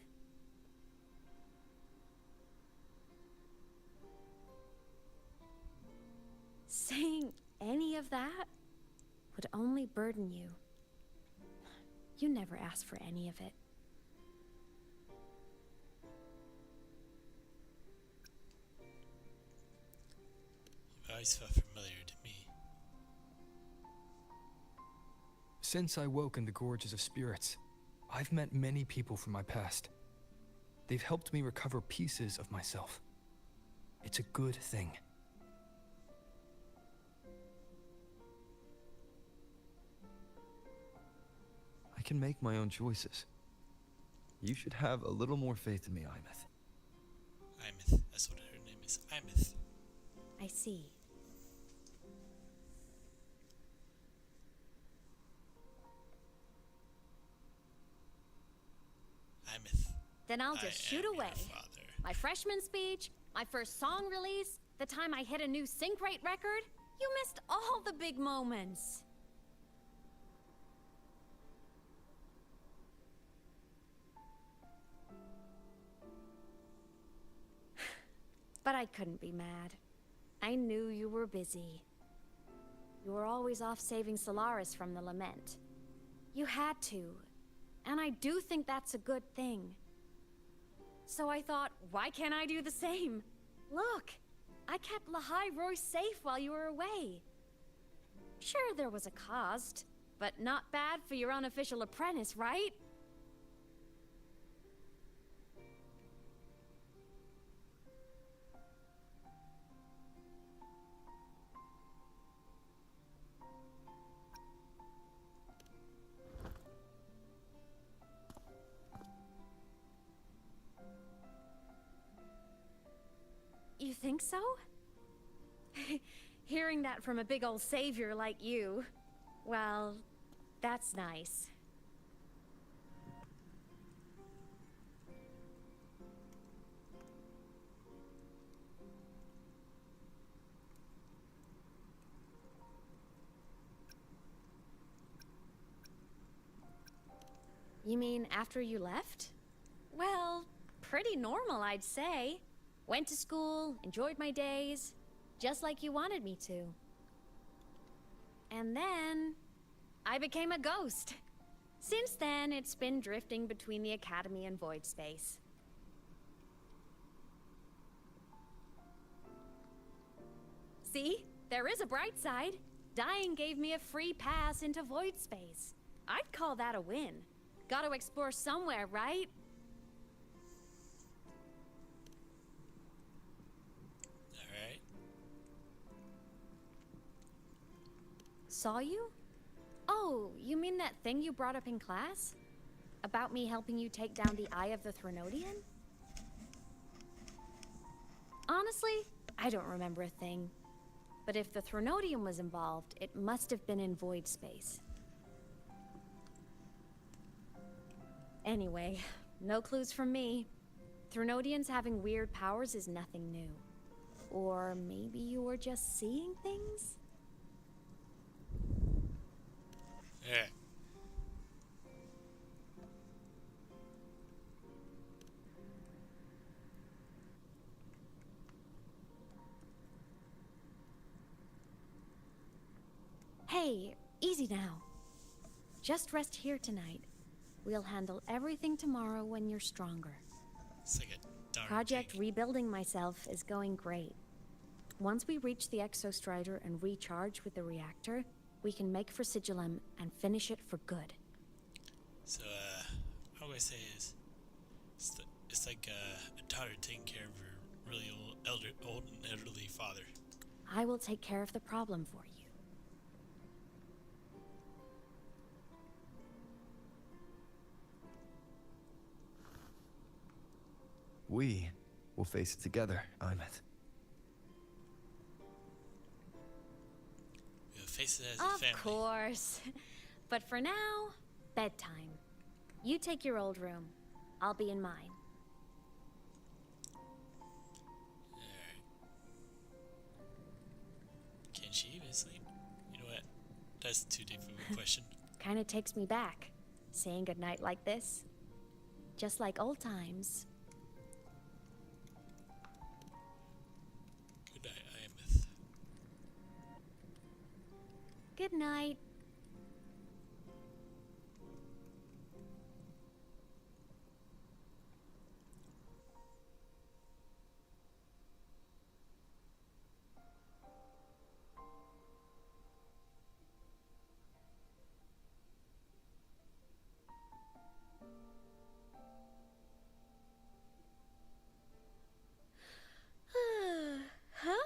Saying any of that would only burden you. You never asked for any of it. You've always felt familiar to me. Since I woke in the Gorges of Spirits, I've met many people from my past. They've helped me recover pieces of myself. It's a good thing. I can make my own choices. You should have a little more faith in me, Imeth. Imeth, that's what her name is. Imeth. I see. Imeth. Then I'll just shoot away. My freshman speech, my first song release, the time I hit a new sync rate record. You missed all the big moments. But I couldn't be mad. I knew you were busy. You were always off saving Solaris from the lament. You had to. And I do think that's a good thing. So I thought, why can't I do the same? Look, I kept Lahai-Roi safe while you were away. Sure, there was a cost, but not bad for your unofficial apprentice, right? You think so? Hearing that from a big old savior like you, well, that's nice. You mean after you left? Well, pretty normal, I'd say. Went to school, enjoyed my days, just like you wanted me to. And then, I became a ghost. Since then, it's been drifting between the Academy and Void Space. See? There is a bright side. Dying gave me a free pass into Void Space. I'd call that a win. Gotta explore somewhere, right? Saw you? Oh, you mean that thing you brought up in class? About me helping you take down the Eye of the Threnodian? Honestly, I don't remember a thing. But if the Threnodian was involved, it must have been in Void Space. Anyway, no clues from me. Threnodians having weird powers is nothing new. Or maybe you were just seeing things? Yeah. Hey, easy now. Just rest here tonight. We'll handle everything tomorrow when you're stronger. It's like a darn Project Rebuilding Myself is going great. Once we reach the Exostrider and recharge with the reactor, we can make for Sigillum and finish it for good. So, how do I say is, it's like a daughter taking care of her really old and elderly father. I will take care of the problem for you. We will face it together, Imeth. face it as a Of family. course. But for now, bedtime. You take your old room. I'll be in mine. Can she even sleep? You know what? That's too deep of a question. Kinda takes me back, saying goodnight like this. Just like old times. Good night, Iamith. Good night. Huh?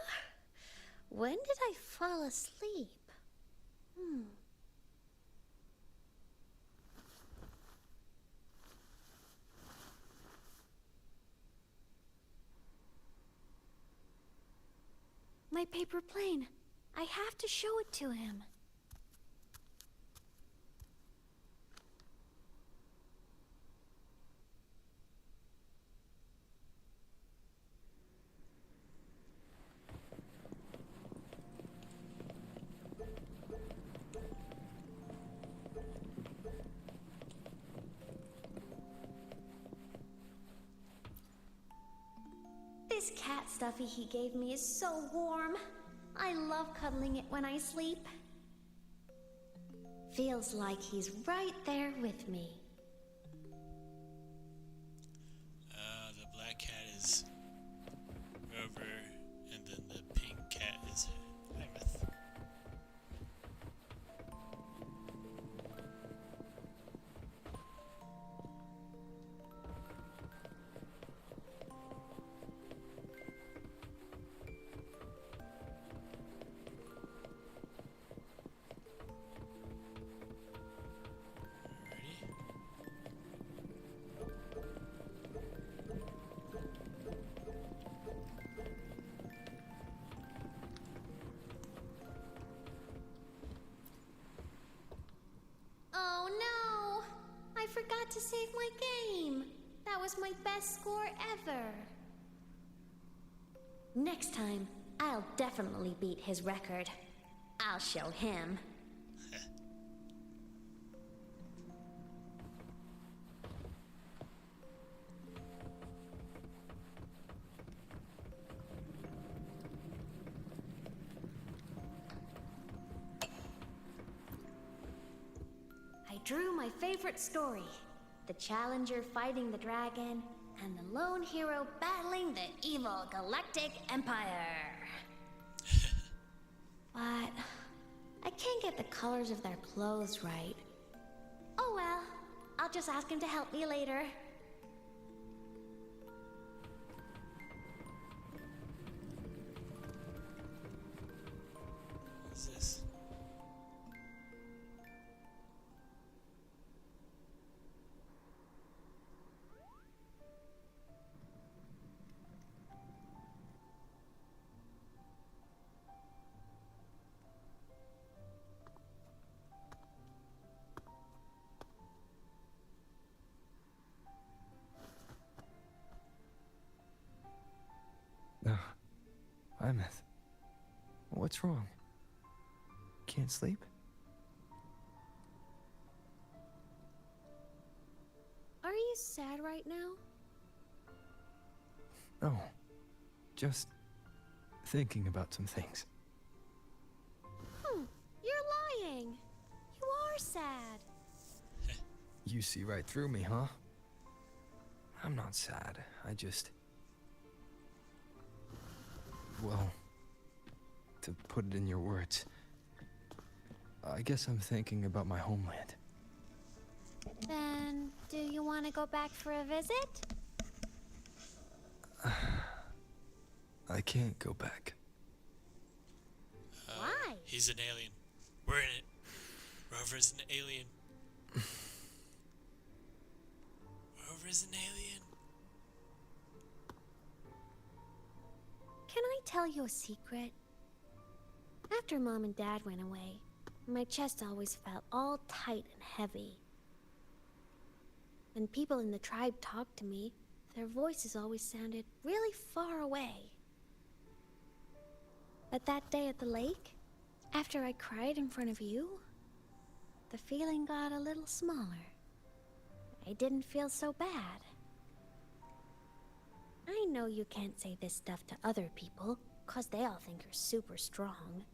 When did I fall asleep? My paper plane. I have to show it to him. This cat stuffy he gave me is so warm. I love cuddling it when I sleep. Feels like he's right there with me. The black cat is Rover, and then the pink cat is Iamith. Oh no! I forgot to save my game. That was my best score ever. Next time, I'll definitely beat his record. I'll show him. I drew my favorite story. The challenger fighting the dragon, and the lone hero battling the evil Galactic Empire. But I can't get the colors of their clothes right. Oh well, I'll just ask him to help me later. What is this? Iamith, what's wrong? Can't sleep? Are you sad right now? No. Just thinking about some things. You're lying. You are sad. You see right through me, huh? I'm not sad. I just... Well, to put it in your words, I guess I'm thinking about my homeland. Then, do you want to go back for a visit? I can't go back. Why? He's an alien. We're in it. Rover's an alien. Rover's an alien. Can I tell you a secret? After Mom and Dad went away, My chest always felt all tight and heavy. When people in the tribe talked to me, their voices always sounded really far away. But that day at the lake, after I cried in front of you, the feeling got a little smaller. I didn't feel so bad. I know you can't say this stuff to other people, 'cause they all think you're super strong.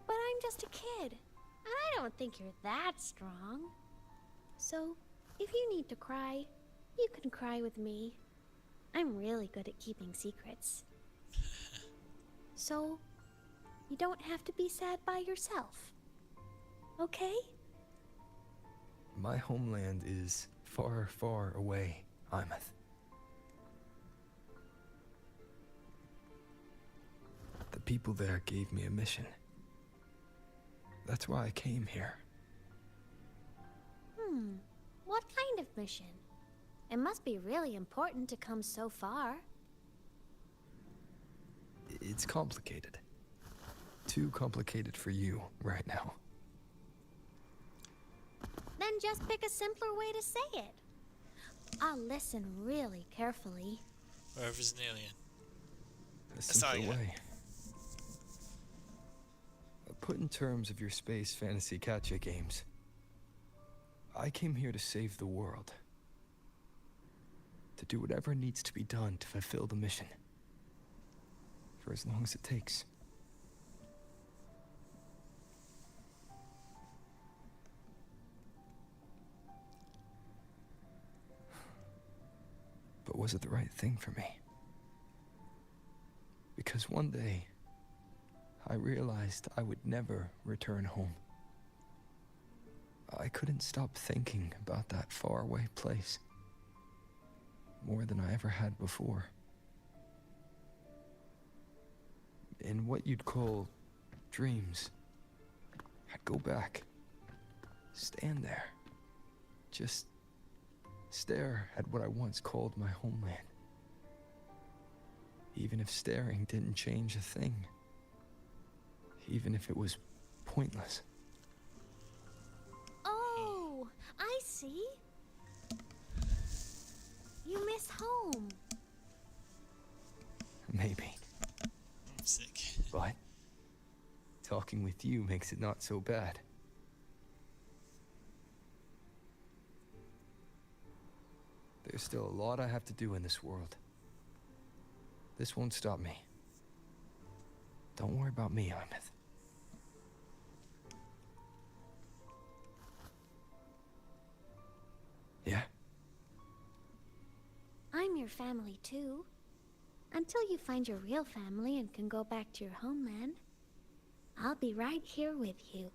But I'm just a kid, and I don't think you're that strong. So, if you need to cry, you can cry with me. I'm really good at keeping secrets. So, you don't have to be sad by yourself. Okay? My homeland is far, far away, Imeth. The people there gave me a mission. That's why I came here. What kind of mission? It must be really important to come so far. It's complicated. Too complicated for you right now. Then just pick a simpler way to say it. I'll listen really carefully. Or if it's an alien. A simpler way. Put in terms of your space fantasy catch-a games. I came here to save the world. To do whatever needs to be done to fulfill the mission. For as long as it takes. But was it the right thing for me? Because one day, I realized I would never return home. I couldn't stop thinking about that faraway place. More than I ever had before. In what you'd call dreams, I'd go back, stand there, just stare at what I once called my homeland. Even if staring didn't change a thing. Even if it was pointless. Oh, I see. You miss home. Maybe. I'm sick. But talking with you makes it not so bad. There's still a lot I have to do in this world. This won't stop me. Don't worry about me, Imeth. Yeah? I'm your family too. Until you find your real family and can go back to your homeland, I'll be right here with you.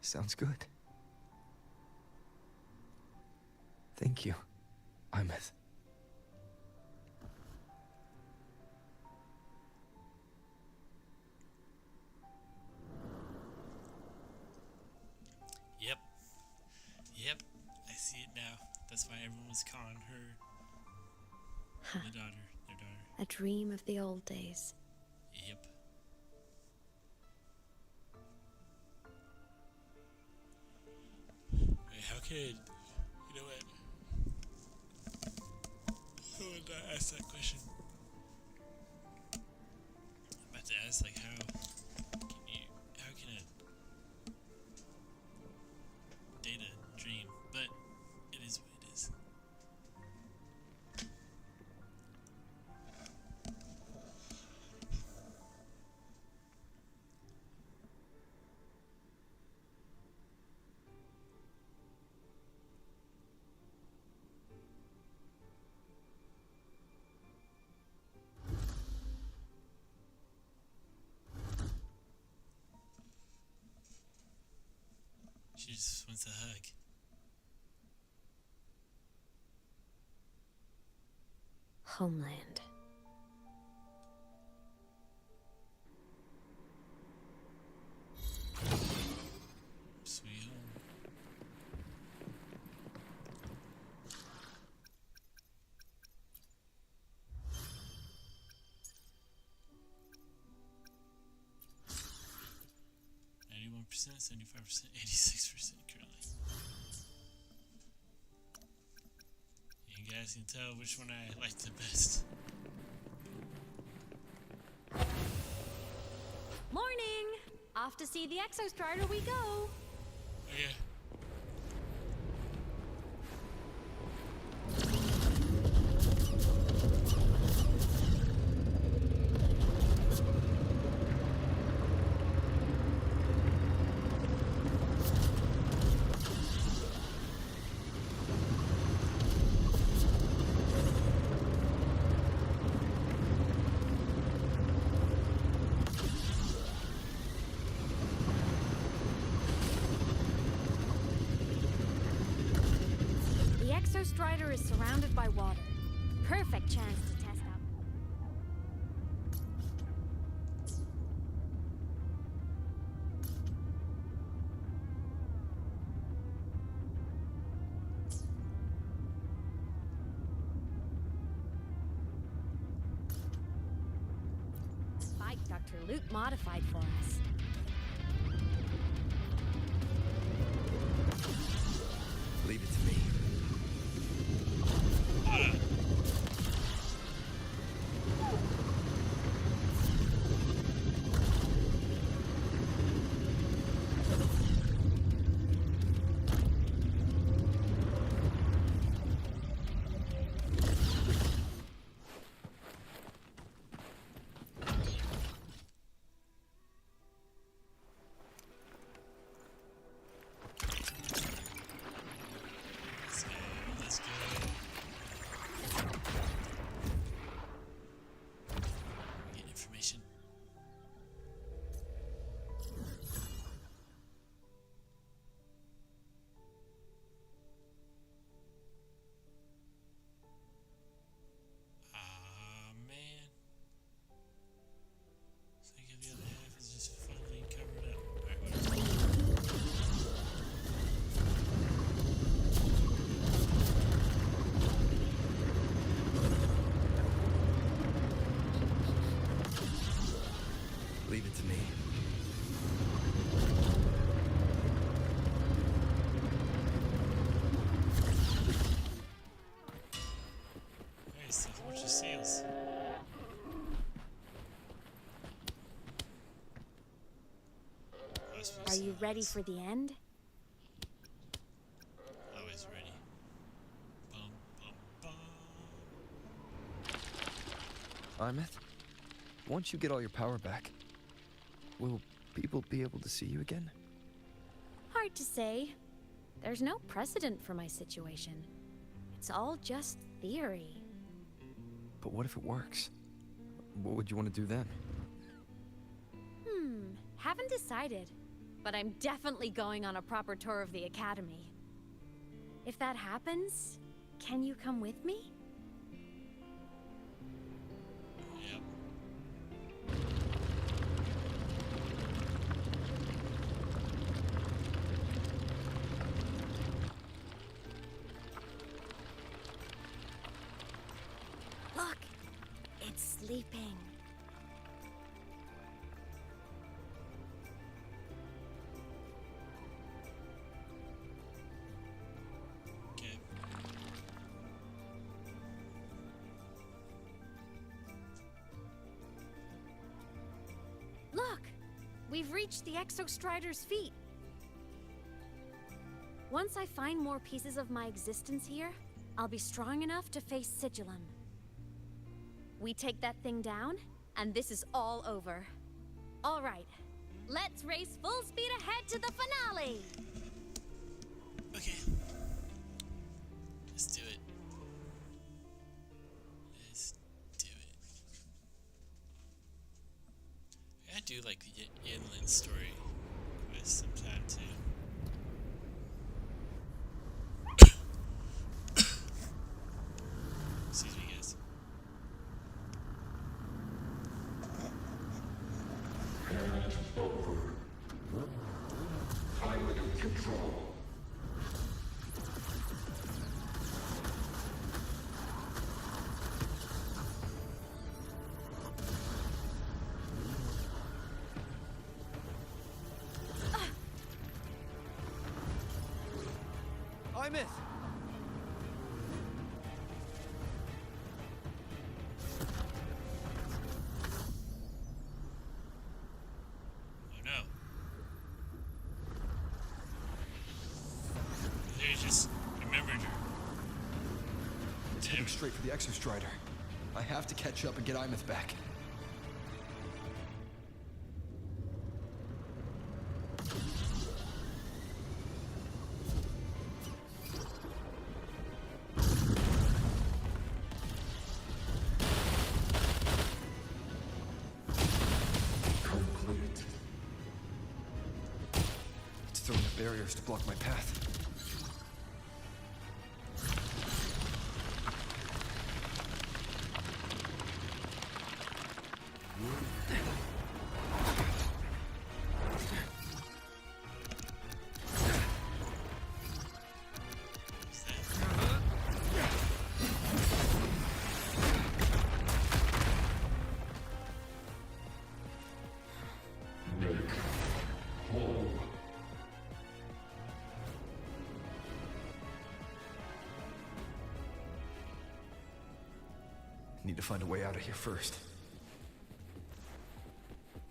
Sounds good. Thank you, Imeth. Yep. Yep. I see it now. That's why everyone was calling her their daughter. A dream of the old days. Yep. Wait, how could... You know what? I wanted to ask that question. I'm about to ask, like, how can a data dream? But it is what it is. She just wants a hug. Homeland. Sweet home. 75%, 86% currently. You guys can tell which one I like the best. Morning! Off to see the Exostrider we go! Oh, yeah. The Exostrider is surrounded by water. Perfect chance to test out. Bike Dr. Luke modified for us. Leave it to me. Let's go. Get information. Man. I think the other half is just fully covered up. Alright, whatever. Leave it to me. Nice, a bunch of seals. Are you ready for the end? Always ready. Bum, bum, bum. Imeth, once you get all your power back, will people be able to see you again? Hard to say. There's no precedent for my situation. It's all just theory. But what if it works? What would you want to do then? Haven't decided. But I'm definitely going on a proper tour of the Academy. If that happens, can you come with me? Yep. Look! It's sleeping. Okay. Look! We've reached the Exostrider's feet. Once I find more pieces of my existence here, I'll be strong enough to face Sigillum. We take that thing down, and this is all over. All right, let's race full speed ahead to the finale! Okay. Let's do it. Let's do it. I do like the inland story quest sometime too. Excuse me, guys. Pilot control. Imeth! Oh no. They just remembered her. It's heading straight for the Exostrider. I have to catch up and get Imeth back. It's throwing up barriers to block my path. Need to find a way out of here first.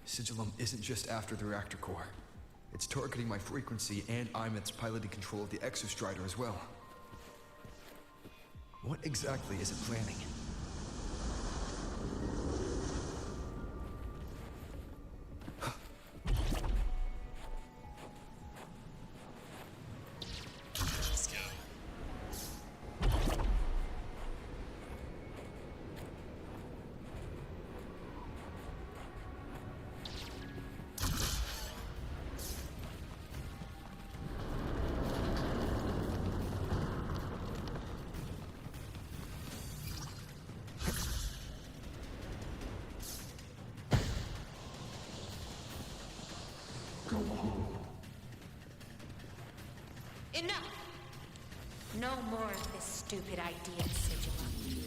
Sigillum isn't just after the reactor core. It's targeting my frequency and Imeth's piloting control of the Exostrider as well. What exactly is it planning? Let's go. Enough! No more of this stupid idea, Sigillum.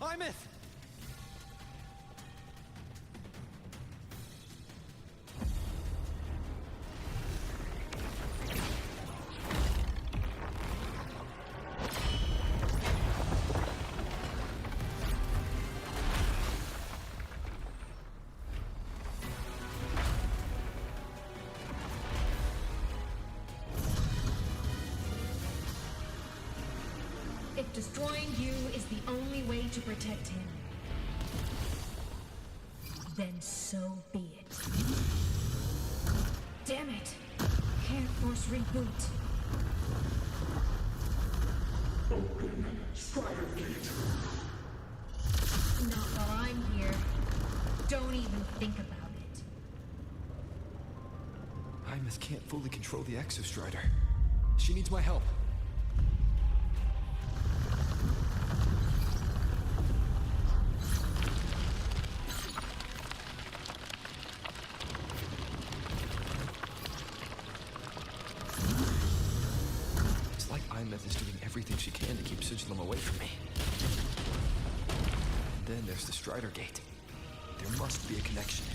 Imeth! If destroying you is the only way to protect him, then so be it. Damn it! Can't force reboot. Open Strider Gate. Not while I'm here. Don't even think about it. Imeth can't fully control the Exostrider. She needs my help. It's like Imeth is doing everything she can to keep Sigillum away from me. And then there's the Strider Gate. There must be a connection.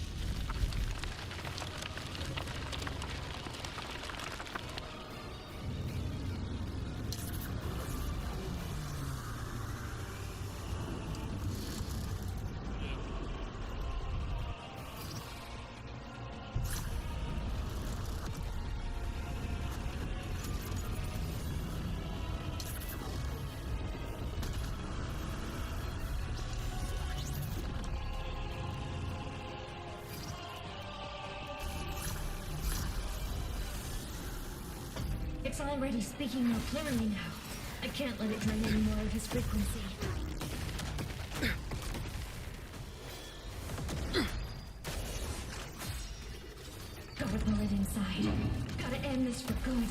It's already speaking more clearly now. I can't let it drain any more of his frequency. Gotta pull it inside. Gotta end this for good.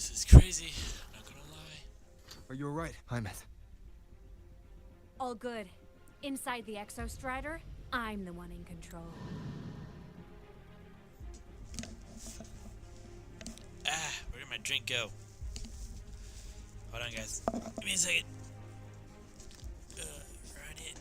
This is crazy. I'm not gonna lie. Are you alright, Hymet? All good. Inside the Exostrider, I'm the one in control. Where did my drink go? Hold on, guys. Give me a second. Run it.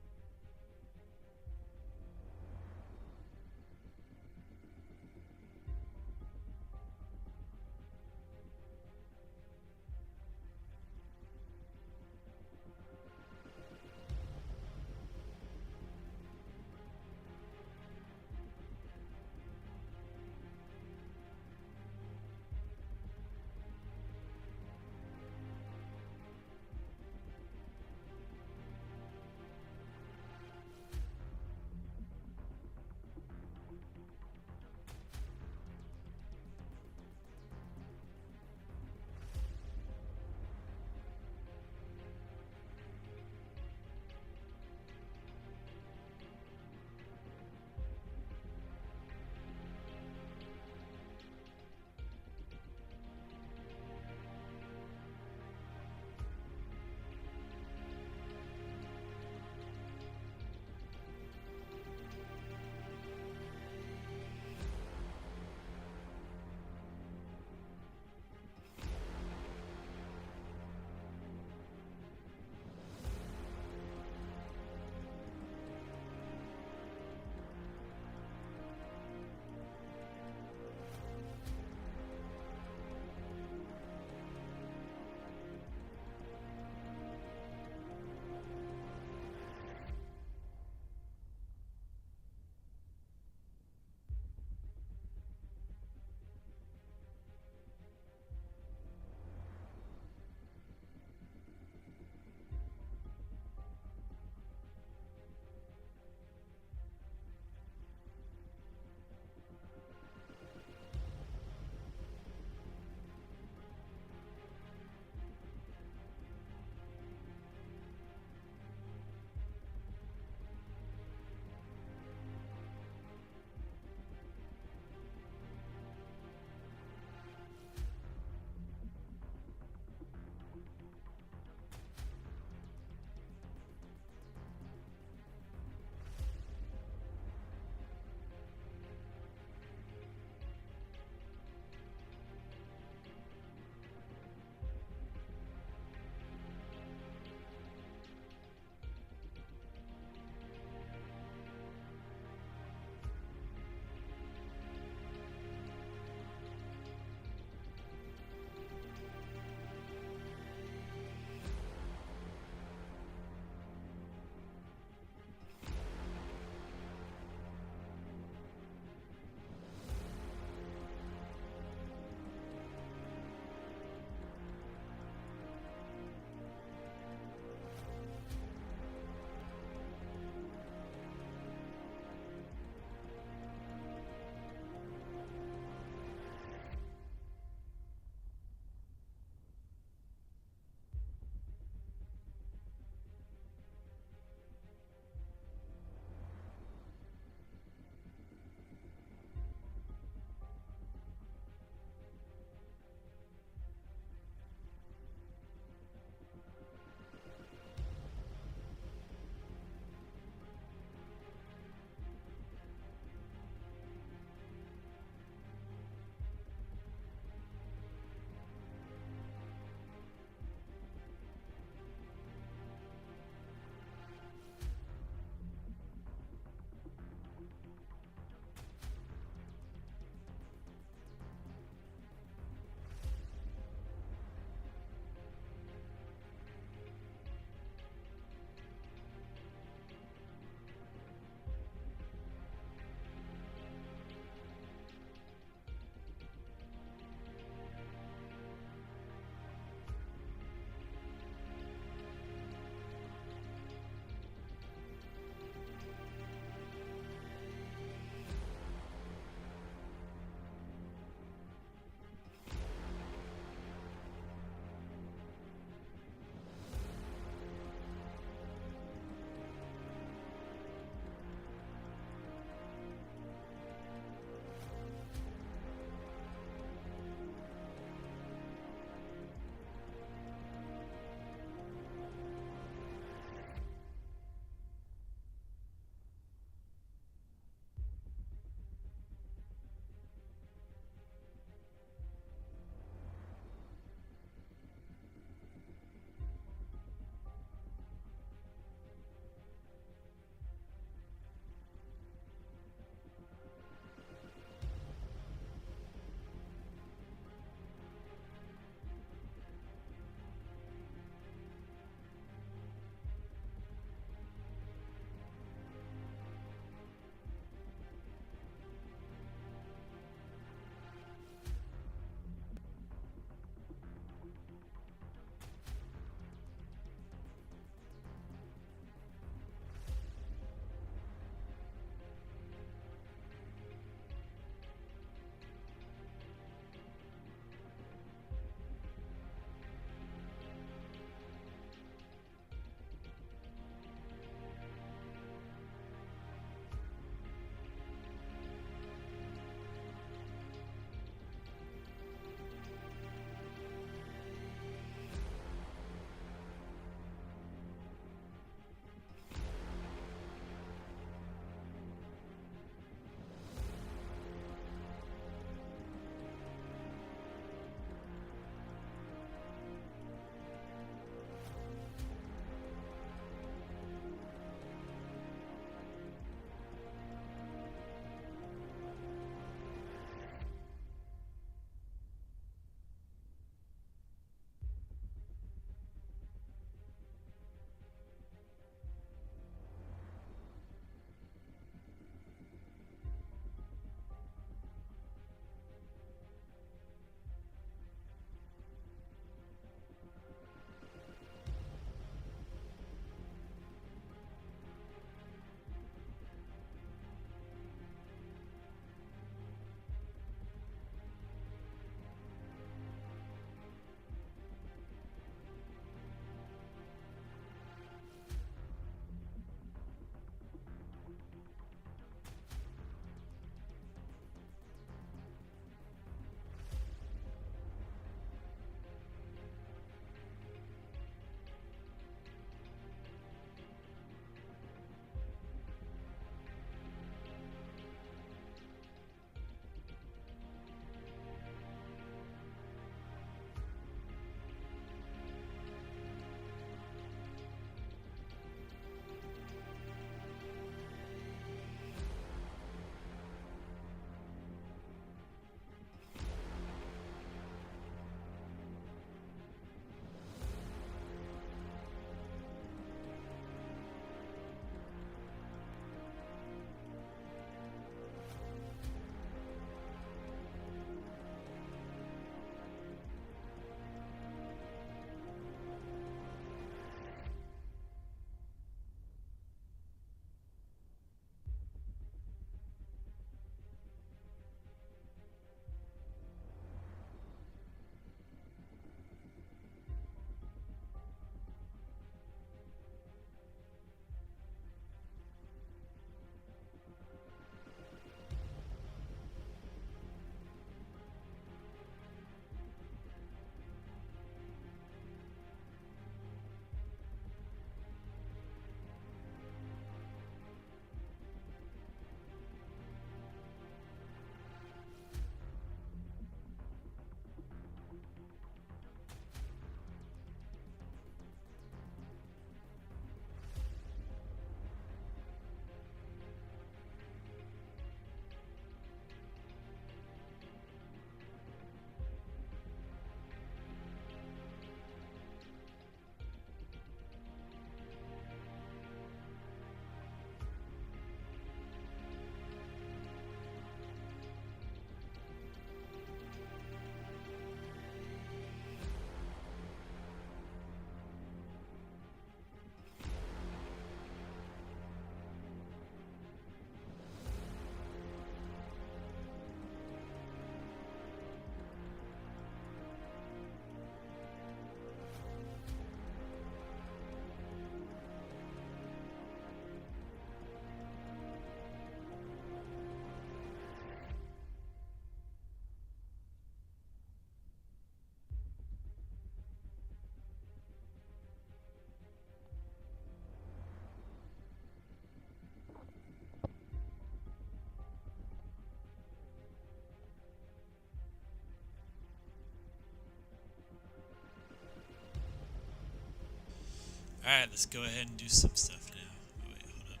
Alright, let's go ahead and do some stuff now. Oh, wait, hold up.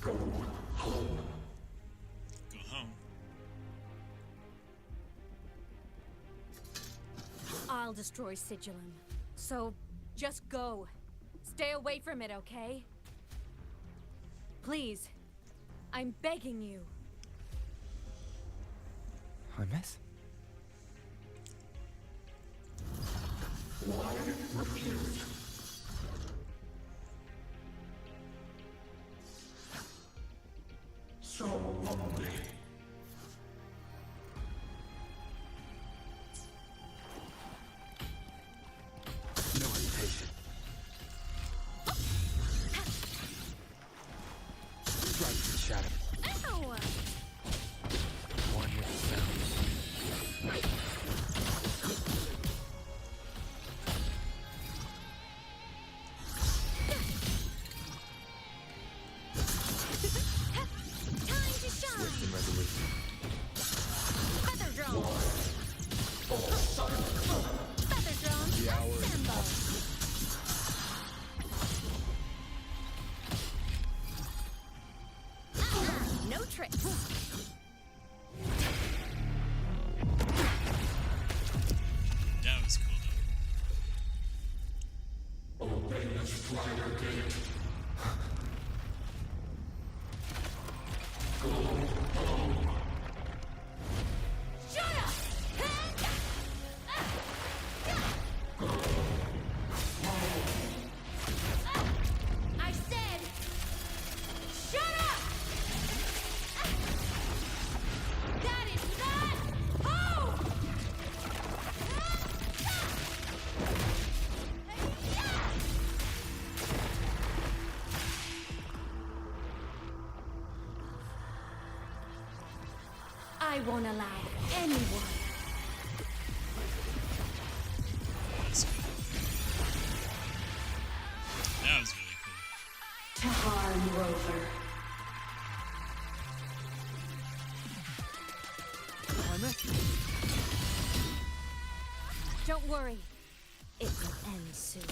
Go home. Go home. I'll destroy Sigilum. So, just go. Stay away from it, okay? Please. I'm begging you. Hymet? Why refuse? So lonely. No hesitation. Strike the shadow. Ow! One with the sounds. Time to shine! Swift and resolute. Feather drone! Feather drone, The hour is assemble! No tricks! That was cool though. Obey the Strider Gate. Go home. Shut up! I said, shut up! That is not home! I won't allow anyone. That was really cool. Tahar Rover. Don't worry. It will end soon.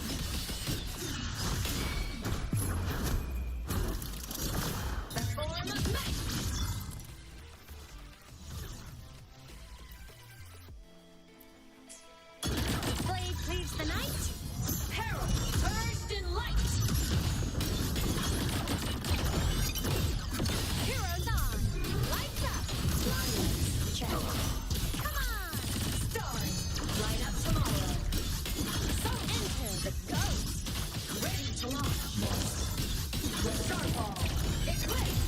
Blade cleaves the night. Herald burst in light. Heroes on. Lights up. Blindness. Check. Come on. Stars. Light up tomorrow. So enter the ghost. Ready to launch. The Starfall. Eclipse.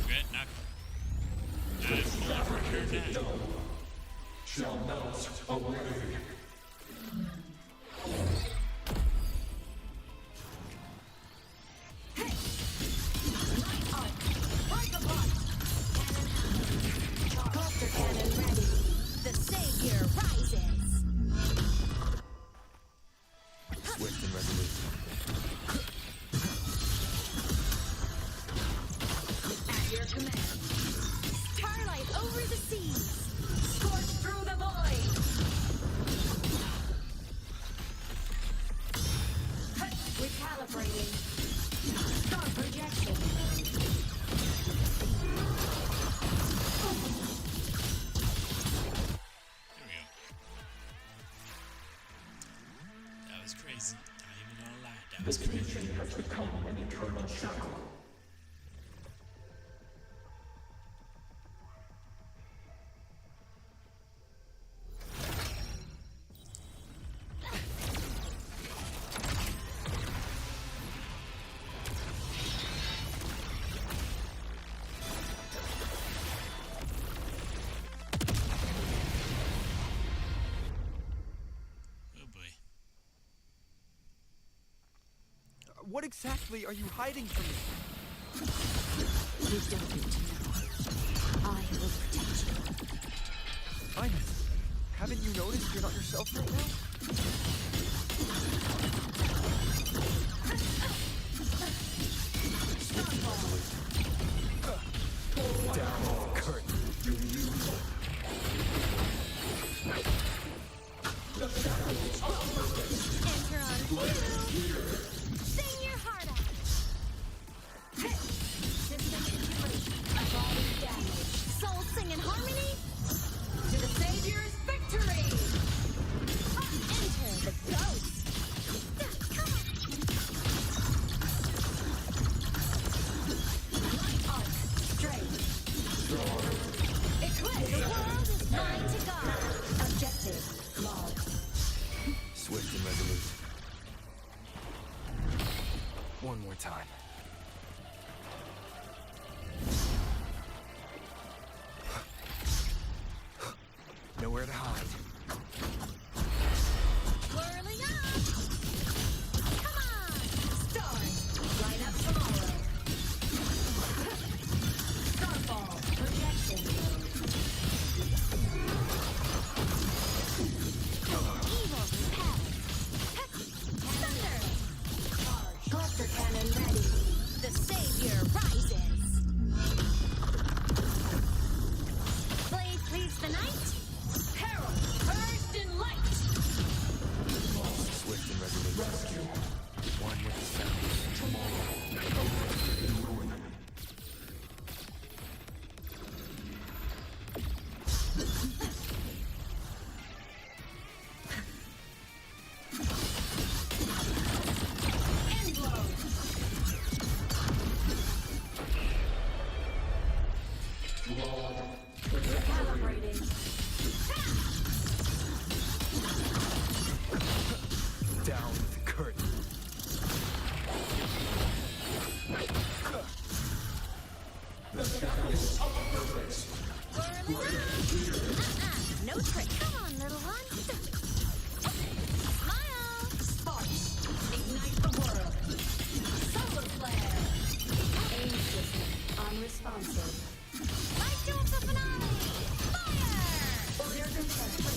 Regret not. Not if you ever heard that. Shall melt away. Light arc. Break apart. Cannon out. Cluster cannon ready. The savior rises. Swift and resolute. At your command. Starlight over the seas. Scorch through the void. Recalibrating. Star projection. There we go. That was crazy. Not even gonna lie. That was The crazy. teaching has become an eternal shackle. Oh boy. What exactly are you hiding from me? You don't need to know. I will protect you. Hymet, haven't you noticed you're not yourself right now? Down, curtain. The one more time. Nowhere to hide. Whirling up! Come on! Stars, light up tomorrow. Starfall, projection. Evil repelled. Thunder! Cluster cannon ready. The savior rises. Blade cleaves the night. Herald, first in light. Swift and resolute. Rescue. One with the sound. End blow. Recalibrating. Down with the curtain. No trick. Come on, little one. Smile. Sparks. Ignite the world. Solar flare. Aim system unresponsive. Light to the finale. Fire. Order confirmed.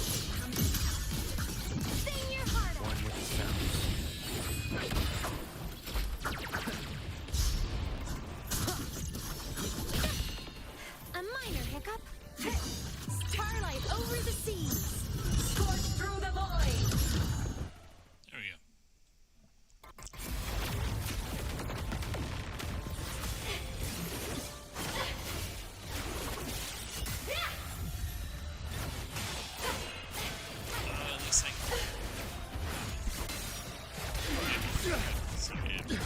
Sing your heart out. One with the sound. A minor hiccup. Starlight over the seas. Scorch through the void. There we go. Looks like. So good.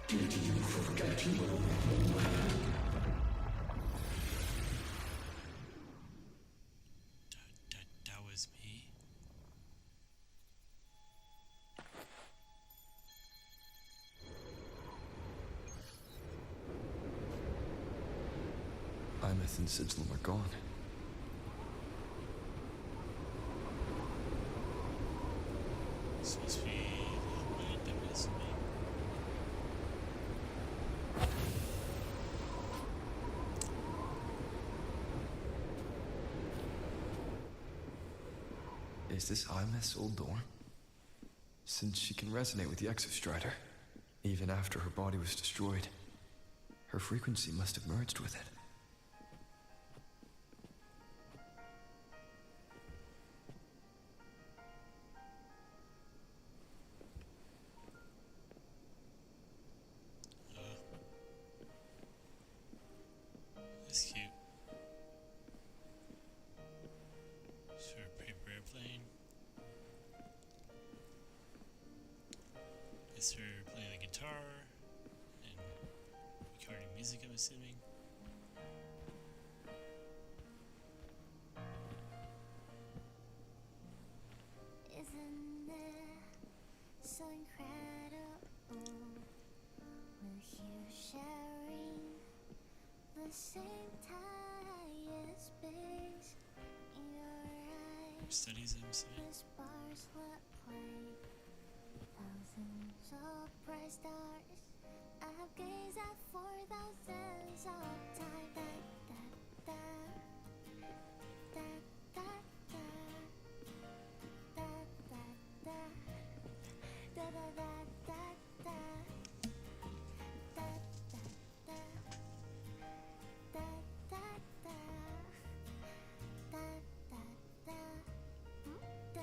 Did you forget you were That was me. Imeth and Sigilum are gone. Supposed to be that was me. Is this Imeth's old door? Since she can resonate with the Exostrider, even after her body was destroyed, her frequency must have merged with it. That's cute. Sure, paper airplane. It's her playing the guitar and recording music, I'm assuming. Isn't it so incredible? We're here sharing the same time as space. In your eyes, Studies, I'm assuming. the sparks what play. Thousands of bright stars I've gazed at for thousands of time. Da, da, da, da, da, da, da, da, da, da, da, da, da, da, da, da, da, da, da.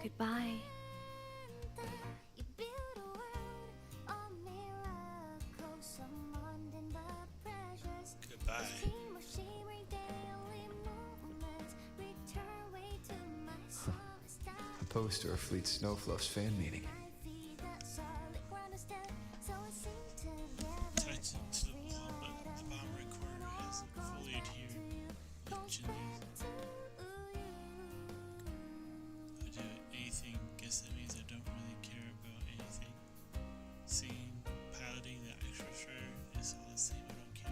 Goodbye. You build a world of miracles, surrounding the precious. Goodbye. Shimmering daily moments, return way to my soul. A poster of Fleet Snowfluff's fan meeting. I feed that solid ground instead, so it seems Gently. I do anything, guess that means I don't really care about anything. Seeing, piloting the extra shredder is all the same, I don't care.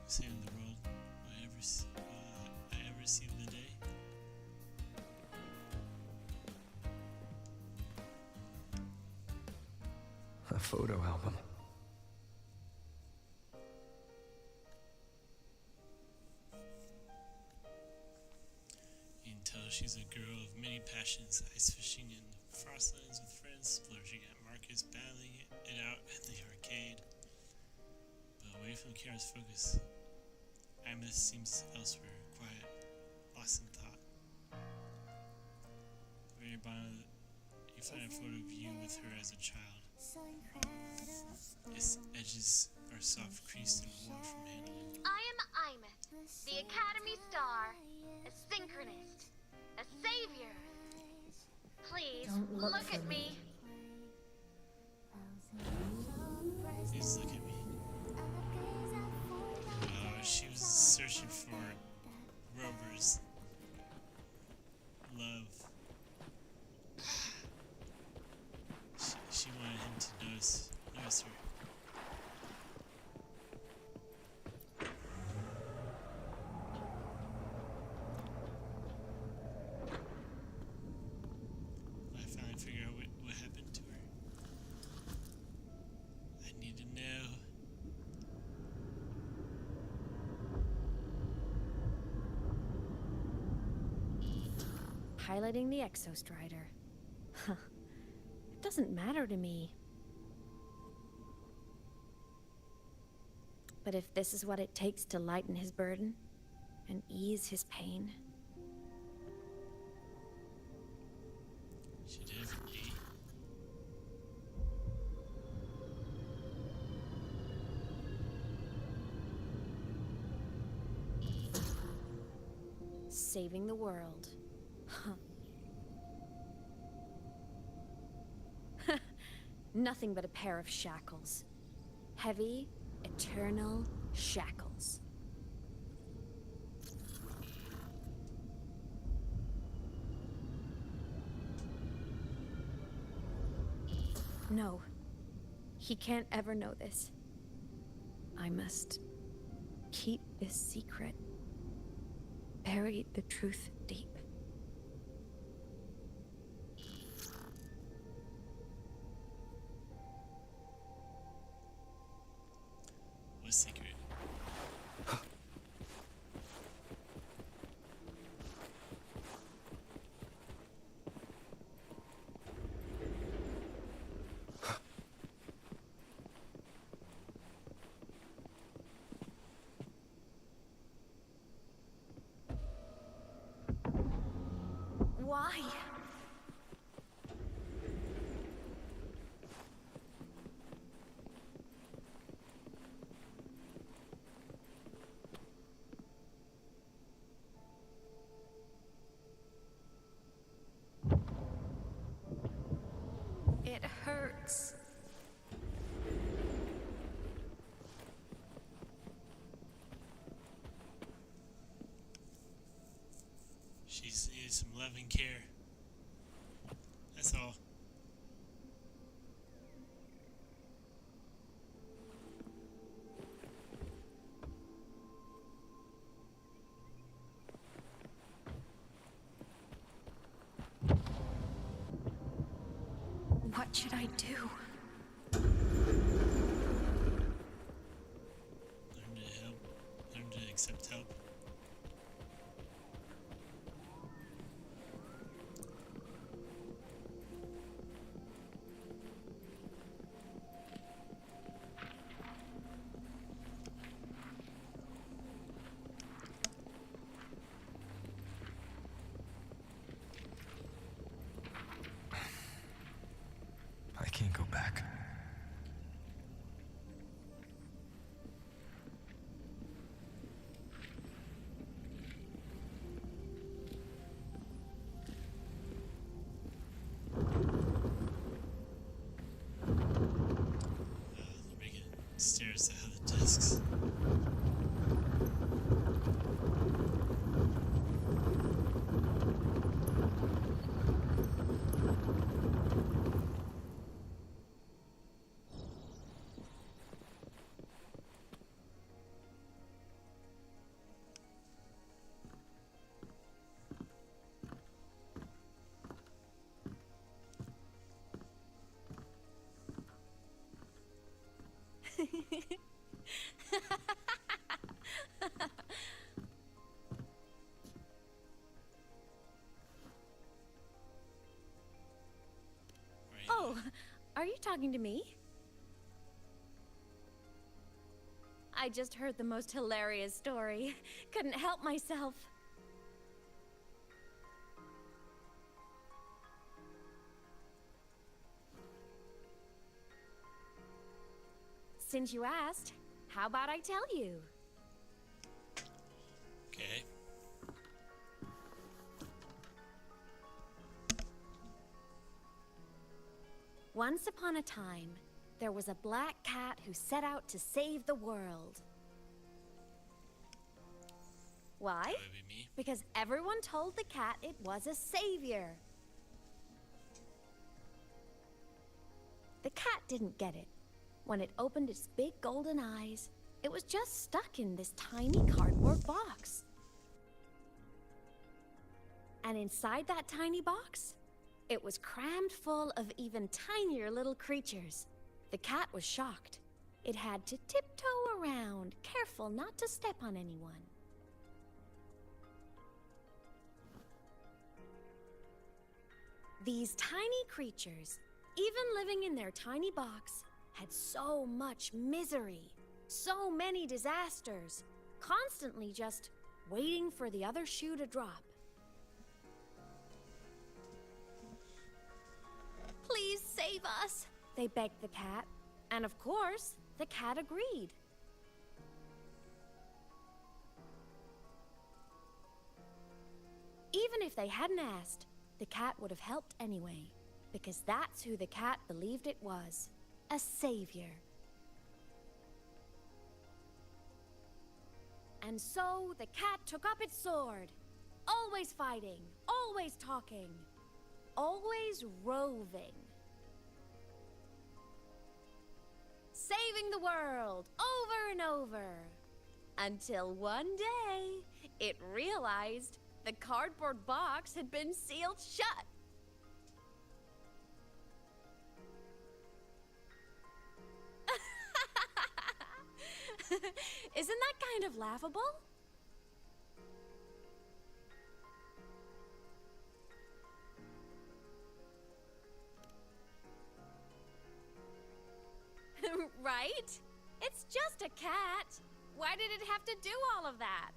Saving the world, I ever see the day. A photo album. You can tell she's a girl of many passions, ice fishing in Frostlands with friends, splurging at Marcus, battling it out at the arcade. But away from the camera's focus, Amethyst seems elsewhere, quiet, lost in thought. Very bottom, you find a photo of you with her as a child. Its edges are soft, creased, and worn from handling. I am Imeth, the Academy Star, a synchronist, a savior. Please Don't look at me. Please look at me. She was searching for Rover's love. She wanted him to notice her. I finally figured out what happened to her. I need to know. Piloting the Exostrider. Huh. It doesn't matter to me. But if this is what it takes to lighten his burden and ease his pain. She did it for me. Saving the world. Huh. Nothing but a pair of shackles. Heavy, eternal shackles. No. He can't ever know this. I must keep this secret. Bury the truth deep. What secret? Why? It hurts. She's needed some love and care. That's all. What should I do? Learn to help. Learn to accept help. I can't go back. They're making stairs out of the desks. Are you talking to me? I just heard the most hilarious story. Couldn't help myself. Since you asked, how about I tell you? Okay. Once upon a time, there was a black cat who set out to save the world. Why? That would be me. Because everyone told the cat it was a savior. The cat didn't get it. When it opened its big golden eyes, it was just stuck in this tiny cardboard box. And inside that tiny box, it was crammed full of even tinier little creatures. The cat was shocked. It had to tiptoe around, careful not to step on anyone. These tiny creatures, even living in their tiny box, had so much misery, so many disasters, constantly just waiting for the other shoe to drop. Please save us, they begged the cat. And of course, the cat agreed. Even if they hadn't asked, the cat would have helped anyway, because that's who the cat believed it was, a savior. And so the cat took up its sword, always fighting, always talking, always roving. Saving the world over and over. Until one day, it realized the cardboard box had been sealed shut. Isn't that kind of laughable? Right? It's just a cat. Why did it have to do all of that?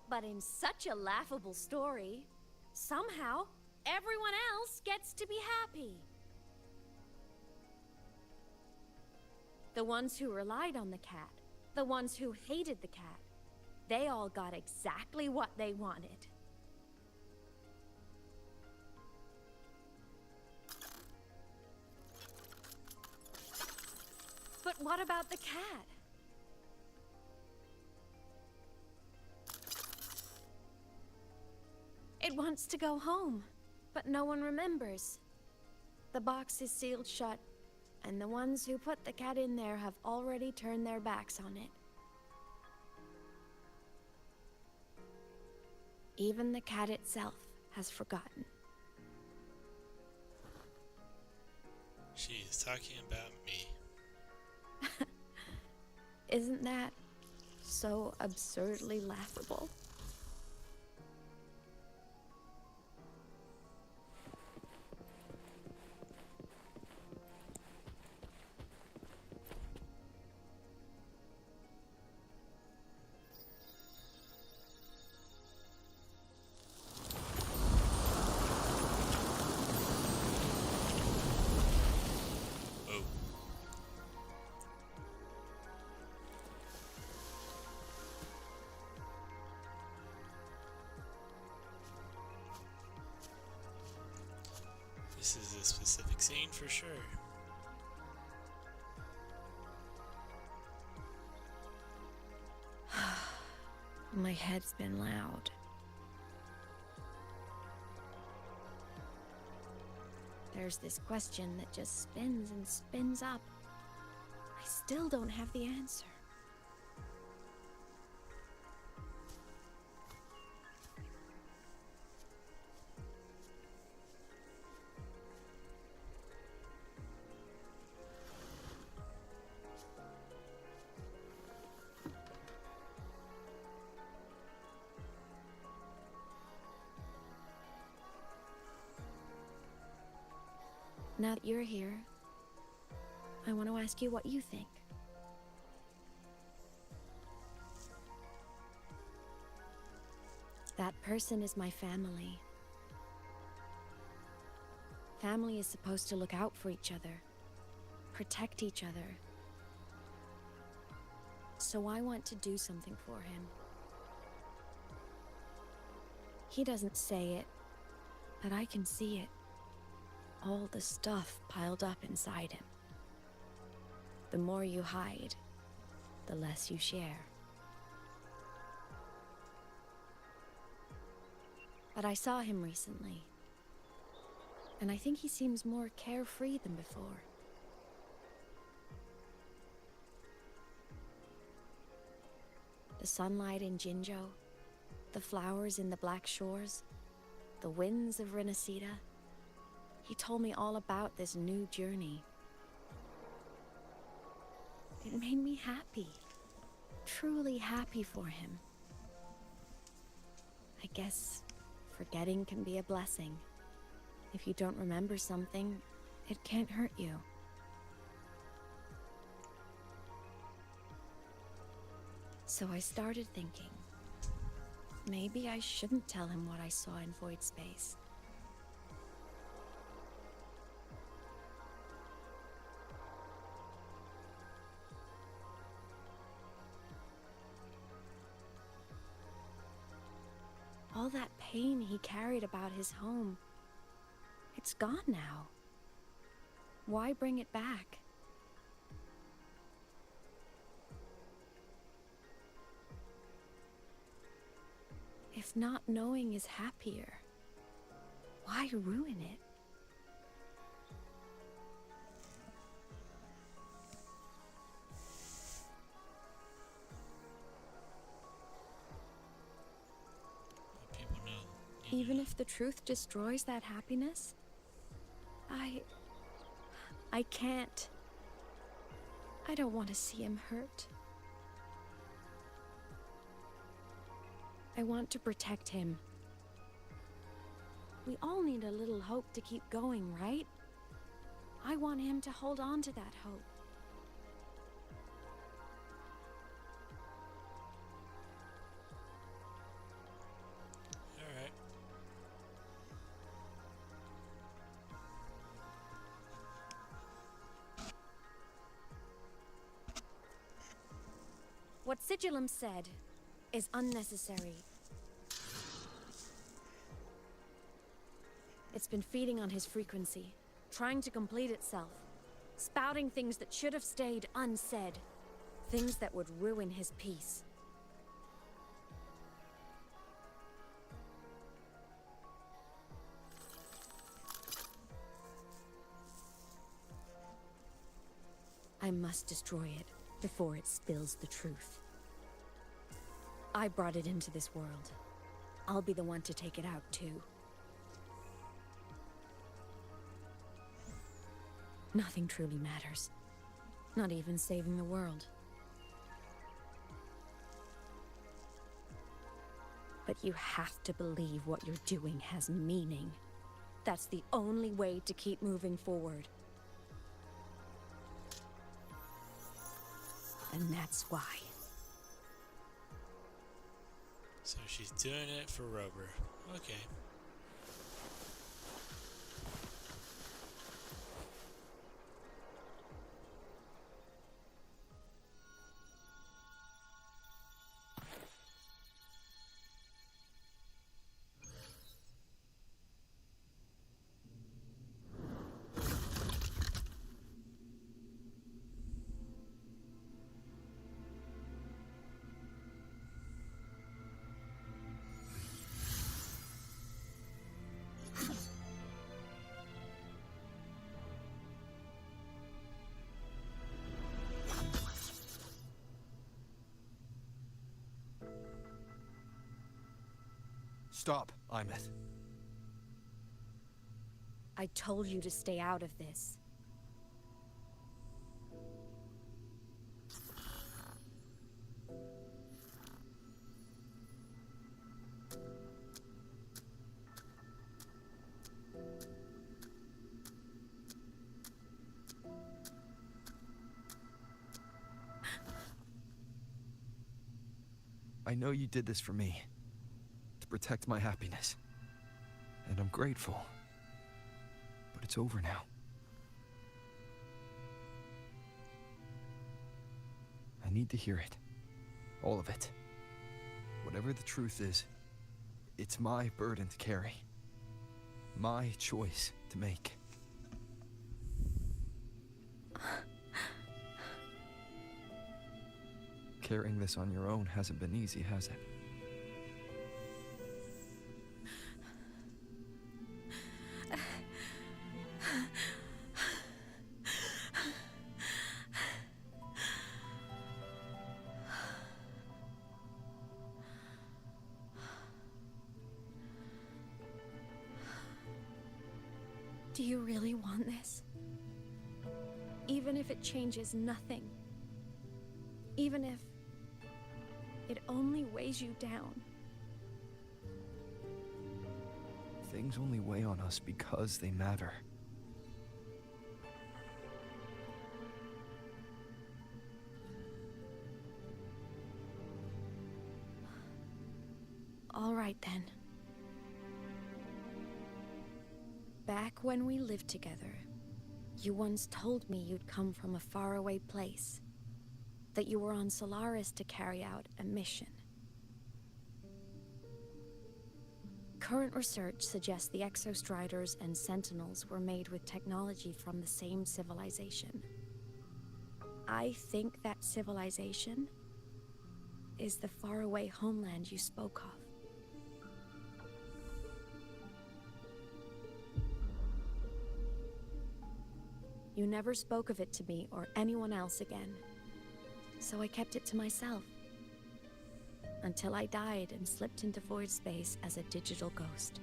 But in such a laughable story, somehow everyone else gets to be happy. The ones who relied on the cat, the ones who hated the cat, they all got exactly what they wanted. But what about the cat? It wants to go home, but no one remembers. The box is sealed shut, and the ones who put the cat in there have already turned their backs on it. Even the cat itself has forgotten. She is talking about me. Isn't that so absurdly laughable? This is a specific scene for sure. My head's been loud. There's this question that just spins and spins up. I still don't have the answer. Now that you're here, I want to ask you what you think. That person is my family. Family is supposed to look out for each other, protect each other. So I want to do something for him. He doesn't say it, but I can see it. All the stuff piled up inside him. The more you hide, the less you share. But I saw him recently, and I think he seems more carefree than before. The sunlight in Jinzhou, the flowers in the Black Shores, the winds of Renacida. He told me all about this new journey. It made me happy, truly happy for him. I guess forgetting can be a blessing. If you don't remember something, it can't hurt you. So I started thinking, maybe I shouldn't tell him what I saw in void space. All that pain he carried about his home, it's gone now. Why bring it back? If not knowing is happier, why ruin it? Even if the truth destroys that happiness, I can't. I don't want to see him hurt. I want to protect him. We all need a little hope to keep going, right? I want him to hold on to that hope. Alright. What Sigillum said is unnecessary. It's been feeding on his frequency, trying to complete itself, spouting things that should have stayed unsaid, things that would ruin his peace. I must destroy it before it spills the truth. I brought it into this world. I'll be the one to take it out, too. Nothing truly matters. Not even saving the world. But you have to believe what you're doing has meaning. That's the only way to keep moving forward. And that's why. So she's doing it for Rover. Okay. Stop, Imeth. I told you to stay out of this. I know you did this for me, to protect my happiness. And I'm grateful. But it's over now. I need to hear it. All of it. Whatever the truth is, it's my burden to carry. My choice to make. Carrying this on your own hasn't been easy, has it? Do you really want this? Even if it changes nothing? Even if it only weighs you down? Things only weigh on us because they matter. All right then. Back when we lived together, you once told me you'd come from a faraway place. That you were on Solaris to carry out a mission. Current research suggests the Exostriders and Sentinels were made with technology from the same civilization. I think that civilization is the faraway homeland you spoke of. You never spoke of it to me or anyone else again. So I kept it to myself. Until I died and slipped into void space as a digital ghost.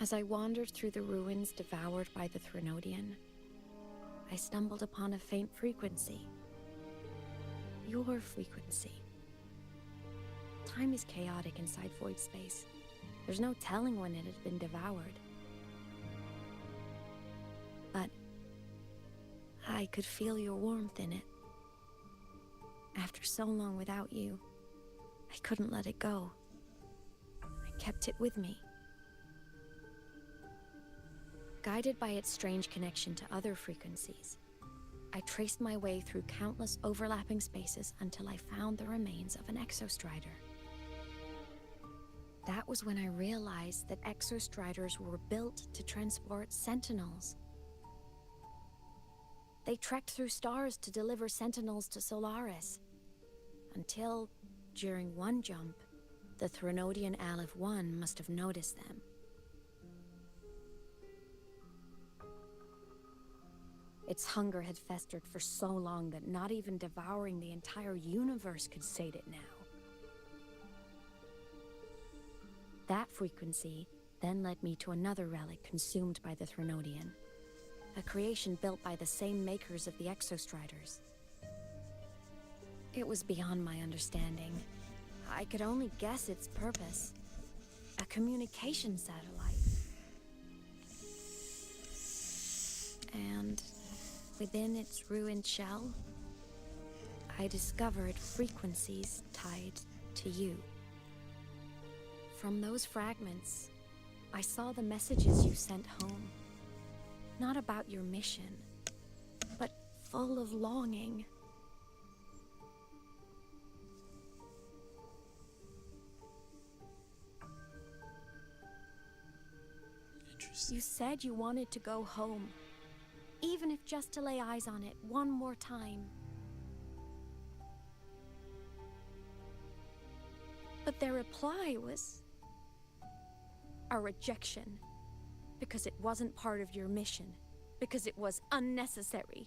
As I wandered through the ruins devoured by the Threnodian, I stumbled upon a faint frequency. Your frequency. Time is chaotic inside void space. There's no telling when it had been devoured. But I could feel your warmth in it. After so long without you, I couldn't let it go. I kept it with me. Guided by its strange connection to other frequencies, I traced my way through countless overlapping spaces until I found the remains of an Exostrider. That was when I realized that Exostriders were built to transport Sentinels. They trekked through stars to deliver Sentinels to Solaris. Until, during one jump, the Threnodian Aleph 1 must have noticed them. Its hunger had festered for so long that not even devouring the entire universe could sate it now. That frequency then led me to another relic consumed by the Threnodian. A creation built by the same makers of the Exostriders. It was beyond my understanding. I could only guess its purpose. A communication satellite. And within its ruined shell, I discovered frequencies tied to you. From those fragments, I saw the messages you sent home. Not about your mission, but full of longing. Interesting. You said you wanted to go home, even if just to lay eyes on it one more time. But their reply was a rejection. Because it wasn't part of your mission. Because it was unnecessary.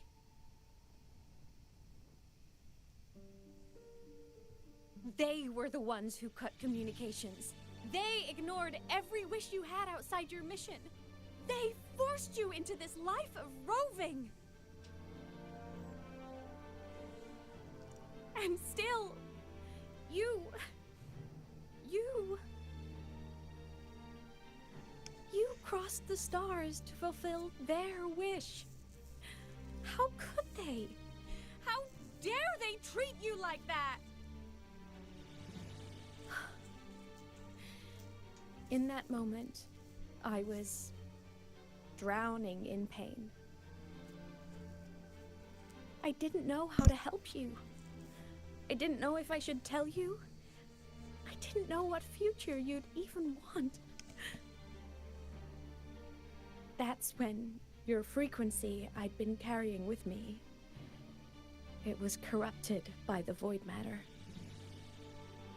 They were the ones who cut communications. They ignored every wish you had outside your mission. They forced you into this life of roving. And still, you crossed the stars to fulfill their wish. How could they? How dare they treat you like that? In that moment, I was drowning in pain. I didn't know how to help you. I didn't know if I should tell you. I didn't know what future you'd even want. That's when your frequency I'd been carrying with me, it was corrupted by the void matter.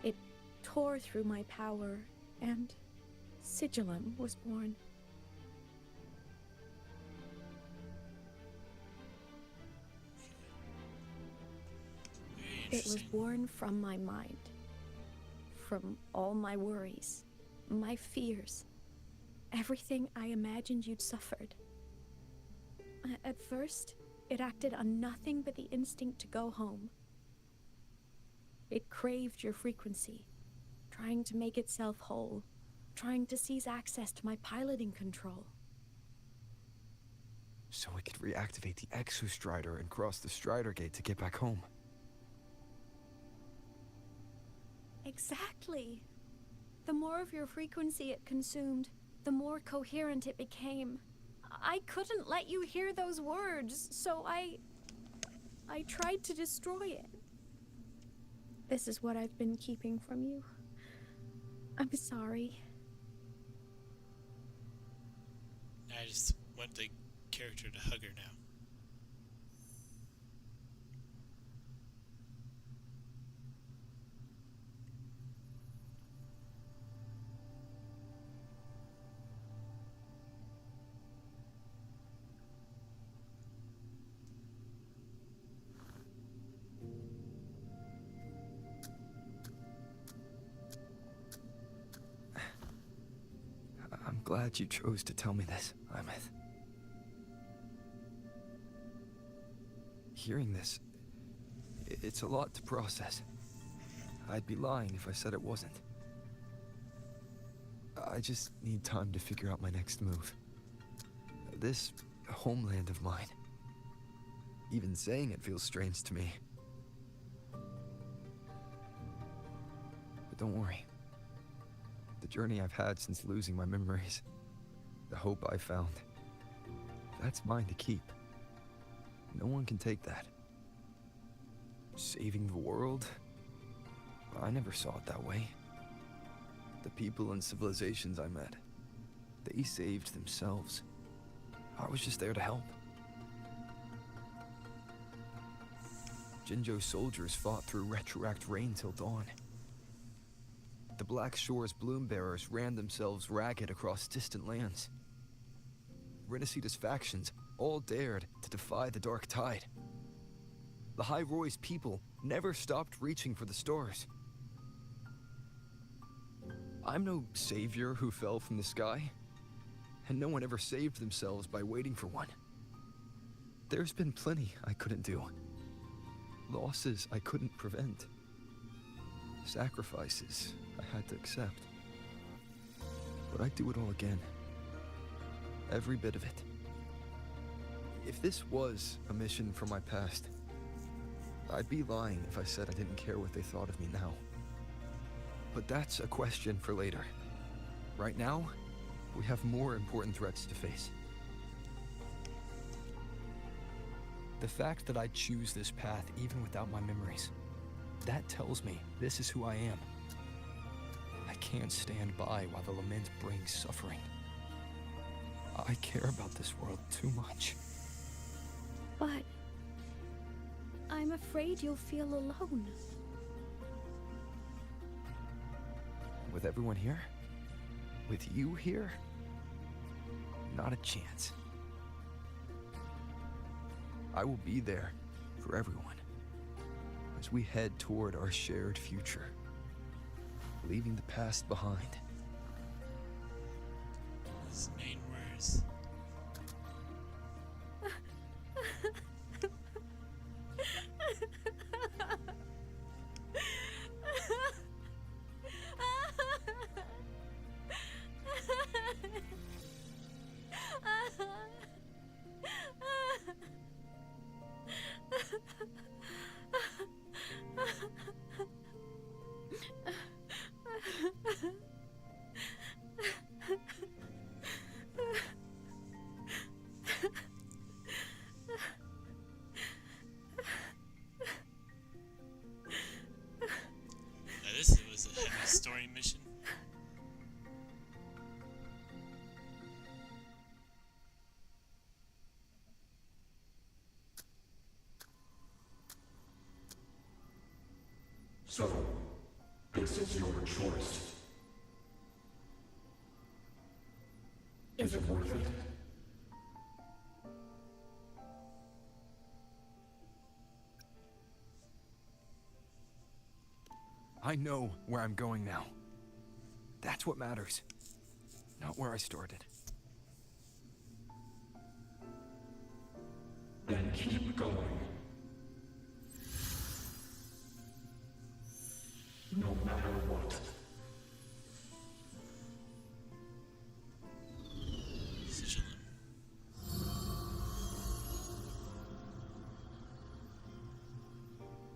It tore through my power, and Sigillum was born. It was born from my mind, from all my worries, my fears, everything I imagined you'd suffered. At first, it acted on nothing but the instinct to go home. It craved your frequency, trying to make itself whole, trying to seize access to my piloting control. So we could reactivate the Exostrider and cross the Strider Gate to get back home. Exactly. The more of your frequency it consumed, the more coherent it became. I couldn't let you hear those words, so I tried to destroy it. This is what I've been keeping from you. I'm sorry. I just want the character to hug her now. I'm glad you chose to tell me this, Imeth. Hearing this, it's a lot to process. I'd be lying if I said it wasn't. I just need time to figure out my next move. This homeland of mine, even saying it feels strange to me. But don't worry. The journey I've had since losing my memories, the hope I found, that's mine to keep. No one can take that. Saving the world? I never saw it that way. The people and civilizations I met, they saved themselves. I was just there to help. Jinjo's soldiers fought through retroact rain till dawn. The Black Shore's bloom bearers ran themselves ragged across distant lands. Renacita's factions all dared to defy the dark tide. Lahai-Roi's people never stopped reaching for the stars. I'm no savior who fell from the sky, and no one ever saved themselves by waiting for one. There's been plenty I couldn't do. Losses I couldn't prevent. Sacrifices I had to accept. But I'd do it all again. Every bit of it. If this was a mission from my past, I'd be lying if I said I didn't care what they thought of me now. But that's a question for later. Right now, we have more important threats to face. The fact that I choose this path even without my memories, that tells me this is who I am. I can't stand by while the lament brings suffering. I care about this world too much. But I'm afraid you'll feel alone. With everyone here? With you here? Not a chance. I will be there for everyone as we head toward our shared future, leaving the past behind. His main words. So, this is your choice. Is it worth it? I know where I'm going now. That's what matters. Not where I started. Then keep going. No matter what.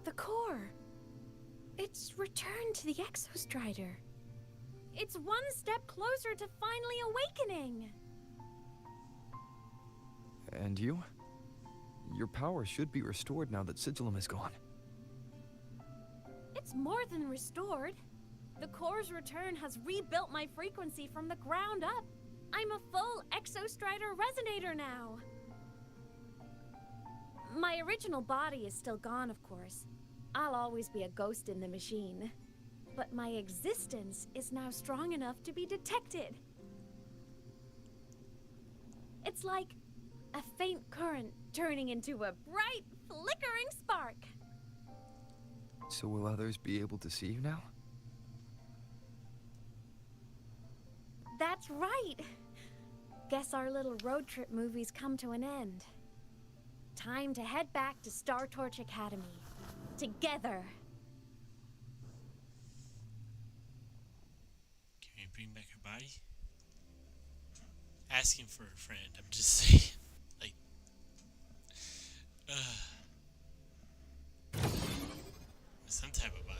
The core. It's returned to the Exostrider. It's one step closer to finally awakening. And you? Your power should be restored now that Sigillum is gone. It's more than restored. The core's return has rebuilt my frequency from the ground up. I'm a full Exostrider resonator now. My original body is still gone, of course. I'll always be a ghost in the machine. But my existence is now strong enough to be detected. It's like a faint current turning into a bright, flickering spark. So will others be able to see you now? That's right. Guess our little road trip movie's come to an end. Time to head back to Star Torch Academy. Together. Can we bring back her body? Asking for a friend, I'm just saying. Like, some type of body.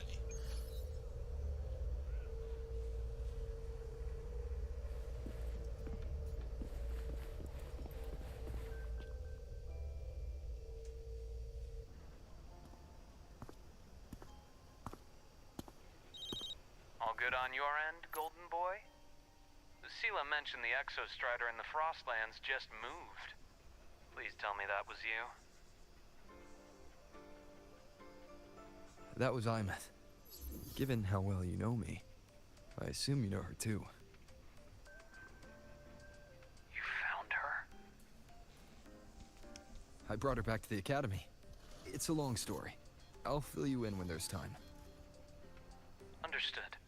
All good on your end, Golden Boy? Lucilla mentioned the Exostrider in the Frostlands just moved. Please tell me that was you. That was Imeth. Given how well you know me, I assume you know her too. You found her? I brought her back to the academy. It's a long story. I'll fill you in when there's time. Understood.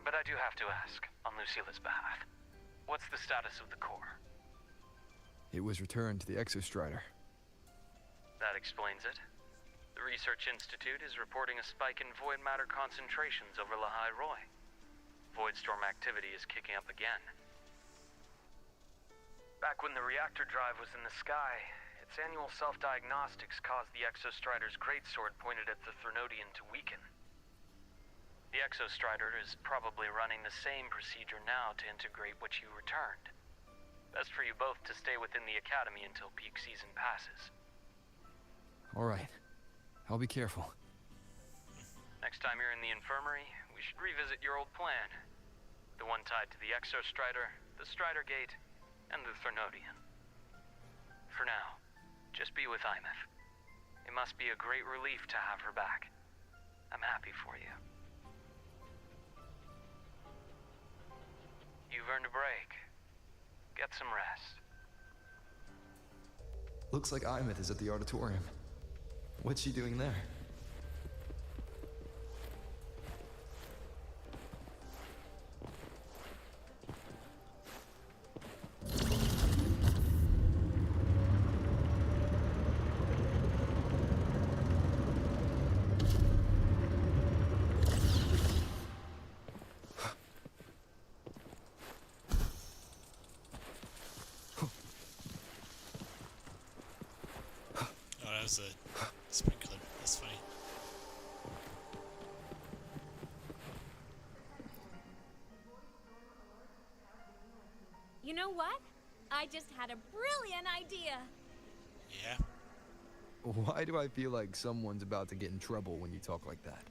But I do have to ask, on Lucilla's behalf, what's the status of the core? It was returned to the Exostrider. That explains it. The Research Institute is reporting a spike in void matter concentrations over Lahai-Roi. Voidstorm activity is kicking up again. Back when the reactor drive was in the sky, its annual self-diagnostics caused the Exostrider's greatsword pointed at the Threnodian to weaken. The Exostrider is probably running the same procedure now to integrate what you returned. Best for you both to stay within the Academy until peak season passes. All right. I'll be careful. Next time you're in the infirmary, we should revisit your old plan. The one tied to the Exostrider, the Strider Gate, and the Threnodian. For now, just be with Imeth. It must be a great relief to have her back. I'm happy for you. You've earned a break. Get some rest. Looks like Imeth is at the auditorium. What's she doing there? Oh, that was a sprinkler. That's funny. You know what? I just had a brilliant idea. Yeah? Why do I feel like someone's about to get in trouble when you talk like that?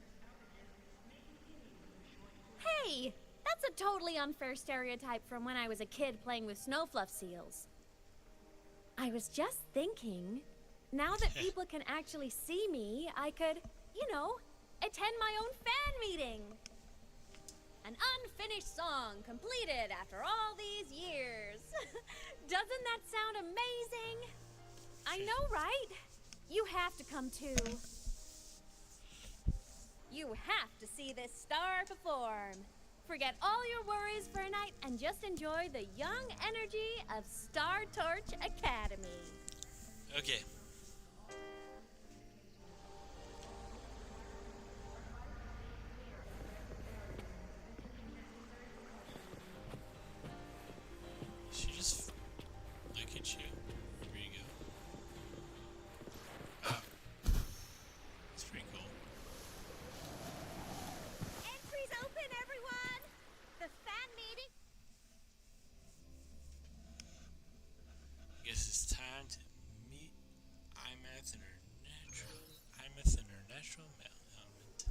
Hey, that's a totally unfair stereotype from when I was a kid playing with snowfluff seals. I was just thinking, now that people can actually see me, I could, you know, attend my own fan meeting. An unfinished song completed after all these years. Doesn't that sound amazing? I know, right? You have to come too. You have to see this star perform. Forget all your worries for a night and just enjoy the young energy of Star Torch Academy. Okay. She just look at you. Here you go. Oh. It's pretty cool. Entries open, everyone! The fan meeting. I guess it's time to meet Imeth in her natural element.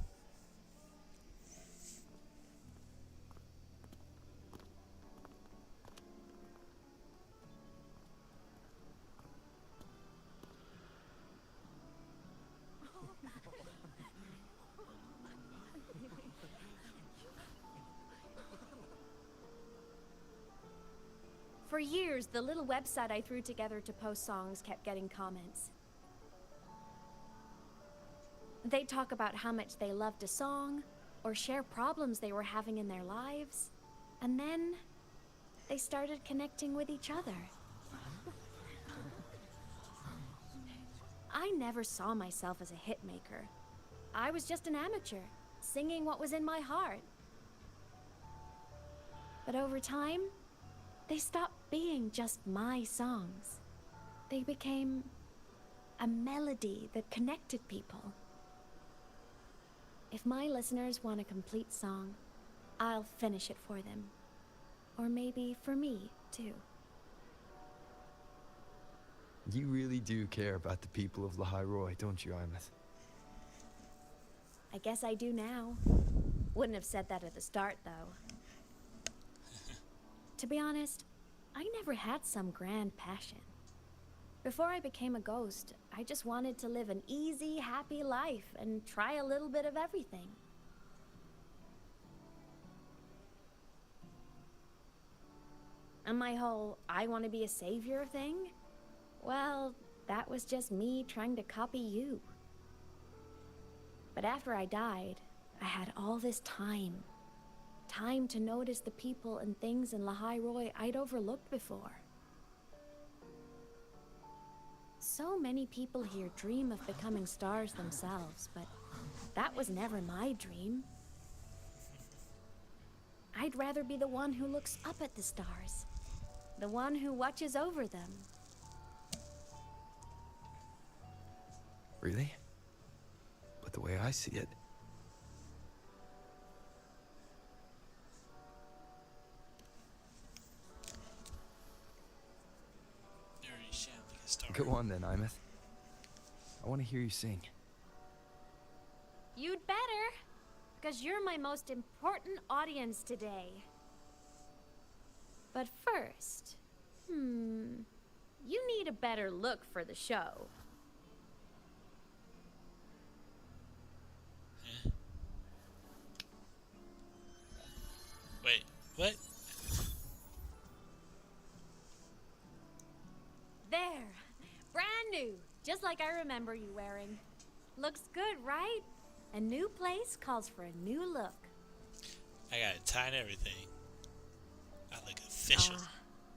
For years, the little website I threw together to post songs kept getting comments. They'd talk about how much they loved a song, or share problems they were having in their lives, and then they started connecting with each other. I never saw myself as a hit maker. I was just an amateur, singing what was in my heart. But over time, they stopped being just my songs. They became a melody that connected people. If my listeners want a complete song, I'll finish it for them. Or maybe for me, too. You really do care about the people of Lahai-Roi, don't you, Imeth? I guess I do now. Wouldn't have said that at the start, though. To be honest, I never had some grand passion. Before I became a ghost, I just wanted to live an easy, happy life and try a little bit of everything. And my whole I want to be a savior thing? Well, that was just me trying to copy you. But after I died, I had all this time. Time to notice the people and things in Lahai-Roi I'd overlooked before. So many people here dream of becoming stars themselves, but that was never my dream. I'd rather be the one who looks up at the stars, the one who watches over them. Really? But the way I see it, go on then, Imeth. I want to hear you sing. You'd better, because you're my most important audience today. But first, you need a better look for the show. Huh? Wait, what? There. Brand new, just like I remember you wearing. Looks good, right? A new place calls for a new look. I got a tie and everything. I look official.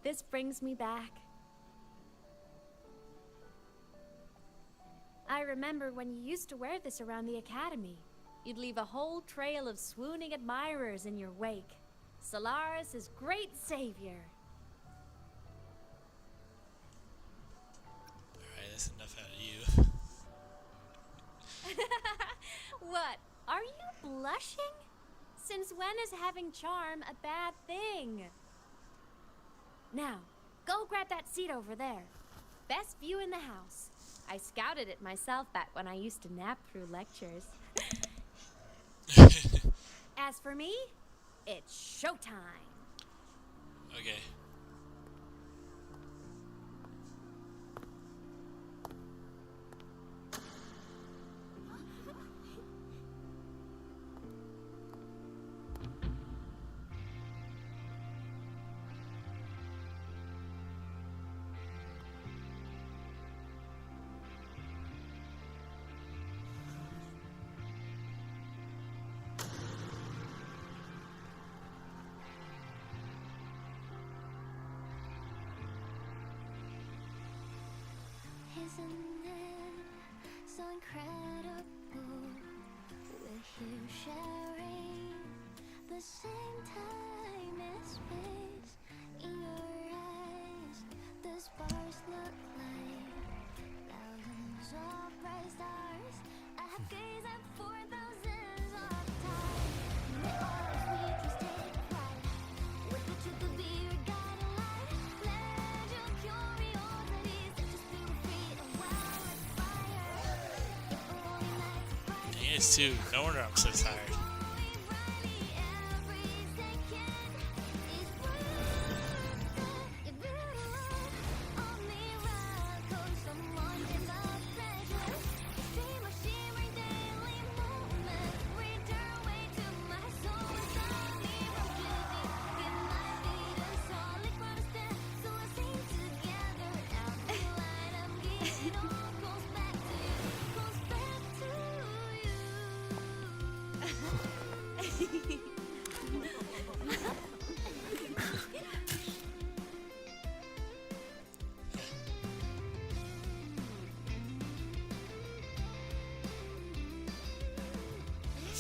This brings me back. I remember when you used to wear this around the academy. You'd leave a whole trail of swooning admirers in your wake. Solaris' great savior. That's enough out of you. What? Are you blushing? Since when is having charm a bad thing? Now, go grab that seat over there. Best view in the house. I scouted it myself back when I used to nap through lectures. As for me, it's showtime. Okay. isn't it so incredible? We're here sharing the same time and space. In your eyes, the sparks look like thousands of bright stars. I have gazed at for thousands of times. May always we just take flight with the truth to be your guiding light. Let your curiosity set your spirit free and wild like fire. If only nights are bright. Dang, it's too. No wonder I'm so tired.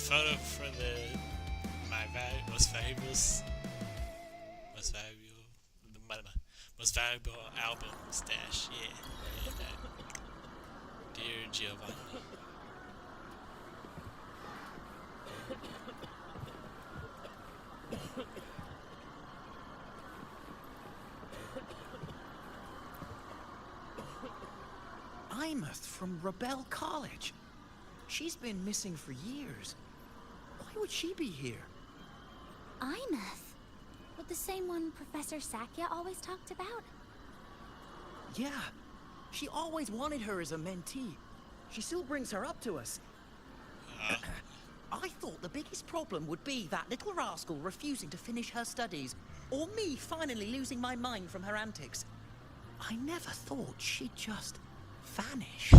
Photo for my most valuable album stash. Yeah, that. Dear Giovanni. Imeth from Rebel College. She's been missing for years. Why would she be here? Imeth? With the same one Professor Sakya always talked about? Yeah. She always wanted her as a mentee. She still brings her up to us. I thought the biggest problem would be that little rascal refusing to finish her studies, or me finally losing my mind from her antics. I never thought she'd just vanish.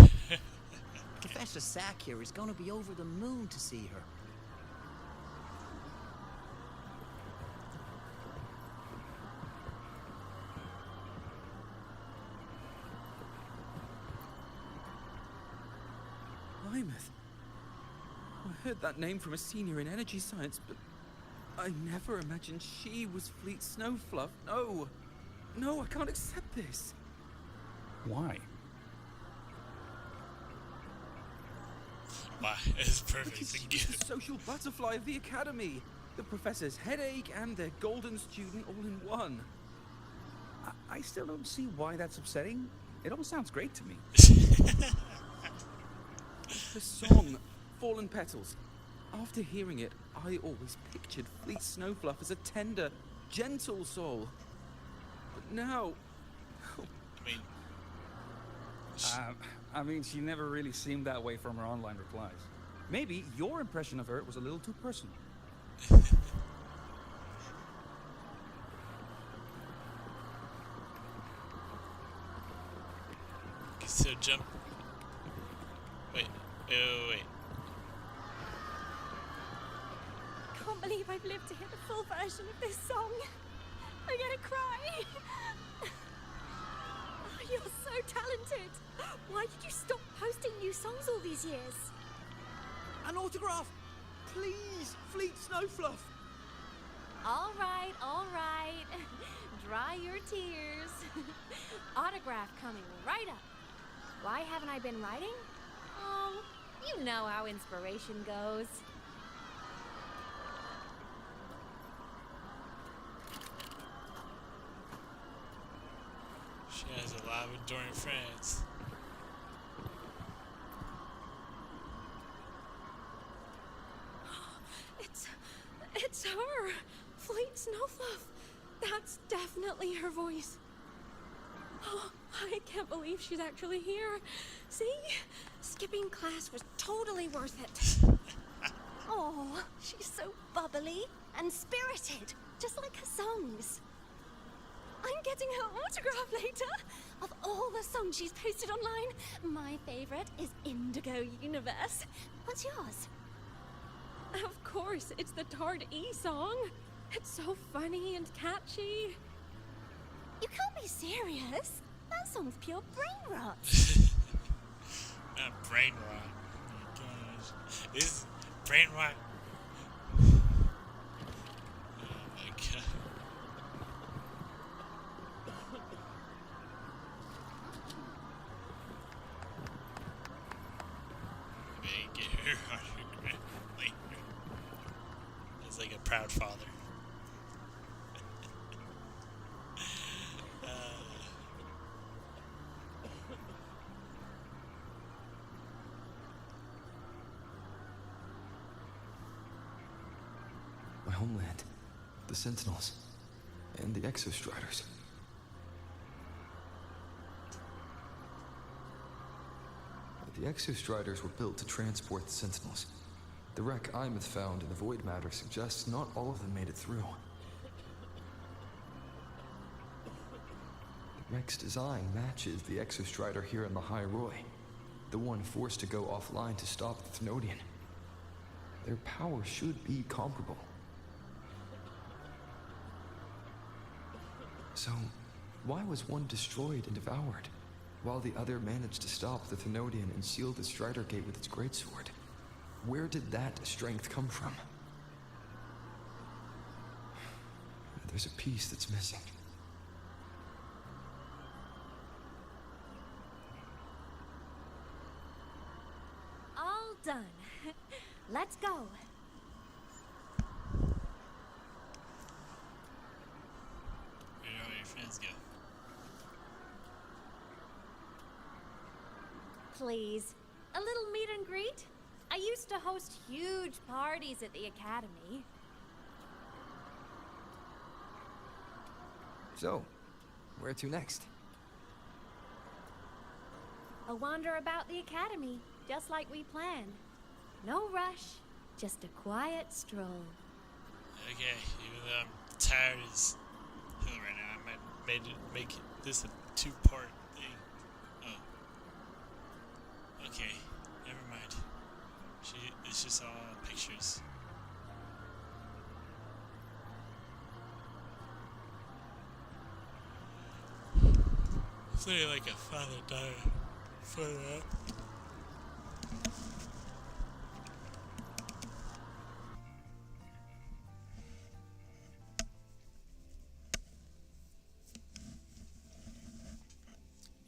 Professor Sakya is going to be over the moon to see her. Imeth. I heard that name from a senior in energy science, but I never imagined she was Fleet Snowfluff. No. No, I can't accept this. Why? Wow, it's perfect. Because she's the social butterfly of the academy. The professor's headache and their golden student all in one. I still don't see why that's upsetting. It all sounds great to me. The song, Fallen Petals. After hearing it, I always pictured Fleet Snowfluff as a tender, gentle soul. But now... I mean... she never really seemed that way from her online replies. Maybe your impression of her was a little too personal. So jump... Wait. Can't believe I've lived to hear the full version of this song. I'm gonna cry. Oh, you're so talented. Why did you stop posting new songs all these years? An autograph! Please, Fleet Snowfluff! All right. Dry your tears. Autograph coming right up. Why haven't I been writing? Oh, you know how inspiration goes. She has a lot of adoring friends. It's her! Fleet Snowfluff! That's definitely her voice. Oh, I can't believe she's actually here. See? Skipping class was totally worth it. Oh, she's so bubbly and spirited, just like her songs. I'm getting her autograph later. Of all the songs she's posted online, my favorite is Indigo Universe. What's yours? Of course, it's the Tard E song. It's so funny and catchy. You can't be serious. That song's pure brain rot. Brain rot. Oh my gosh. This brain rot. Oh my god. Make her autograph later. It's like a proud father. My homeland, the Sentinels, and the Exostriders. The Exostriders were built to transport the Sentinels. The wreck Imeth found in the Void Matter suggests not all of them made it through. The wreck's design matches the Exostrider here in Lahai-Roi, the one forced to go offline to stop the Thenodian. Their power should be comparable. So, why was one destroyed and devoured, while the other managed to stop the Thenodian and seal the Strider Gate with its greatsword? Where did that strength come from? There's a piece that's missing. All done. Let's go. Where do all your friends go? Please. A little meet and greet? I used to host huge parties at the academy. So, where to next? A wander about the academy, just like we planned. No rush, just a quiet stroll. Okay, even though I'm tired as hell right now, I might make this a two-part thing. Oh. Okay, never mind. It's just all pictures. It's literally like a father-daughter photo up.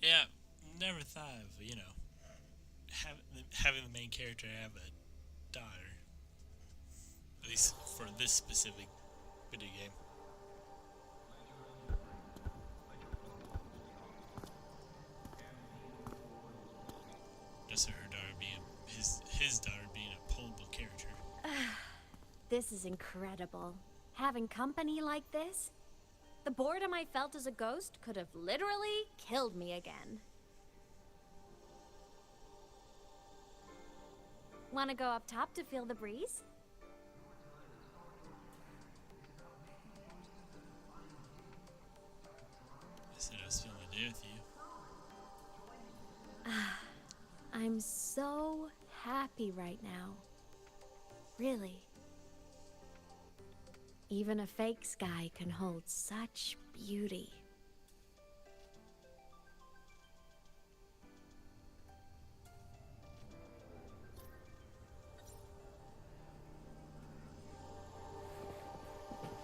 Yeah, never thought of, having the main character have a daughter. At least for this specific video game. Just her daughter being his daughter being a playable character. This is incredible. Having company like this? The boredom I felt as a ghost could have literally killed me again. Wanna go up top to feel the breeze? I said I was feeling the day with you. I'm so happy right now. Really. Even a fake sky can hold such beauty.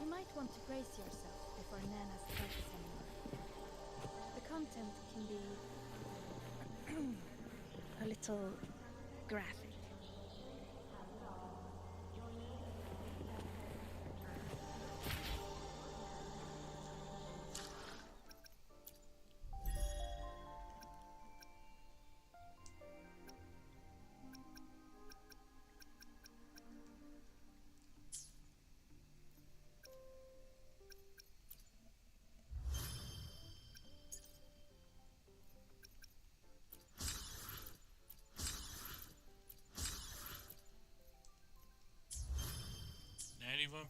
You might want to brace yourself before Nana's touch some more. The content can be a little graphic.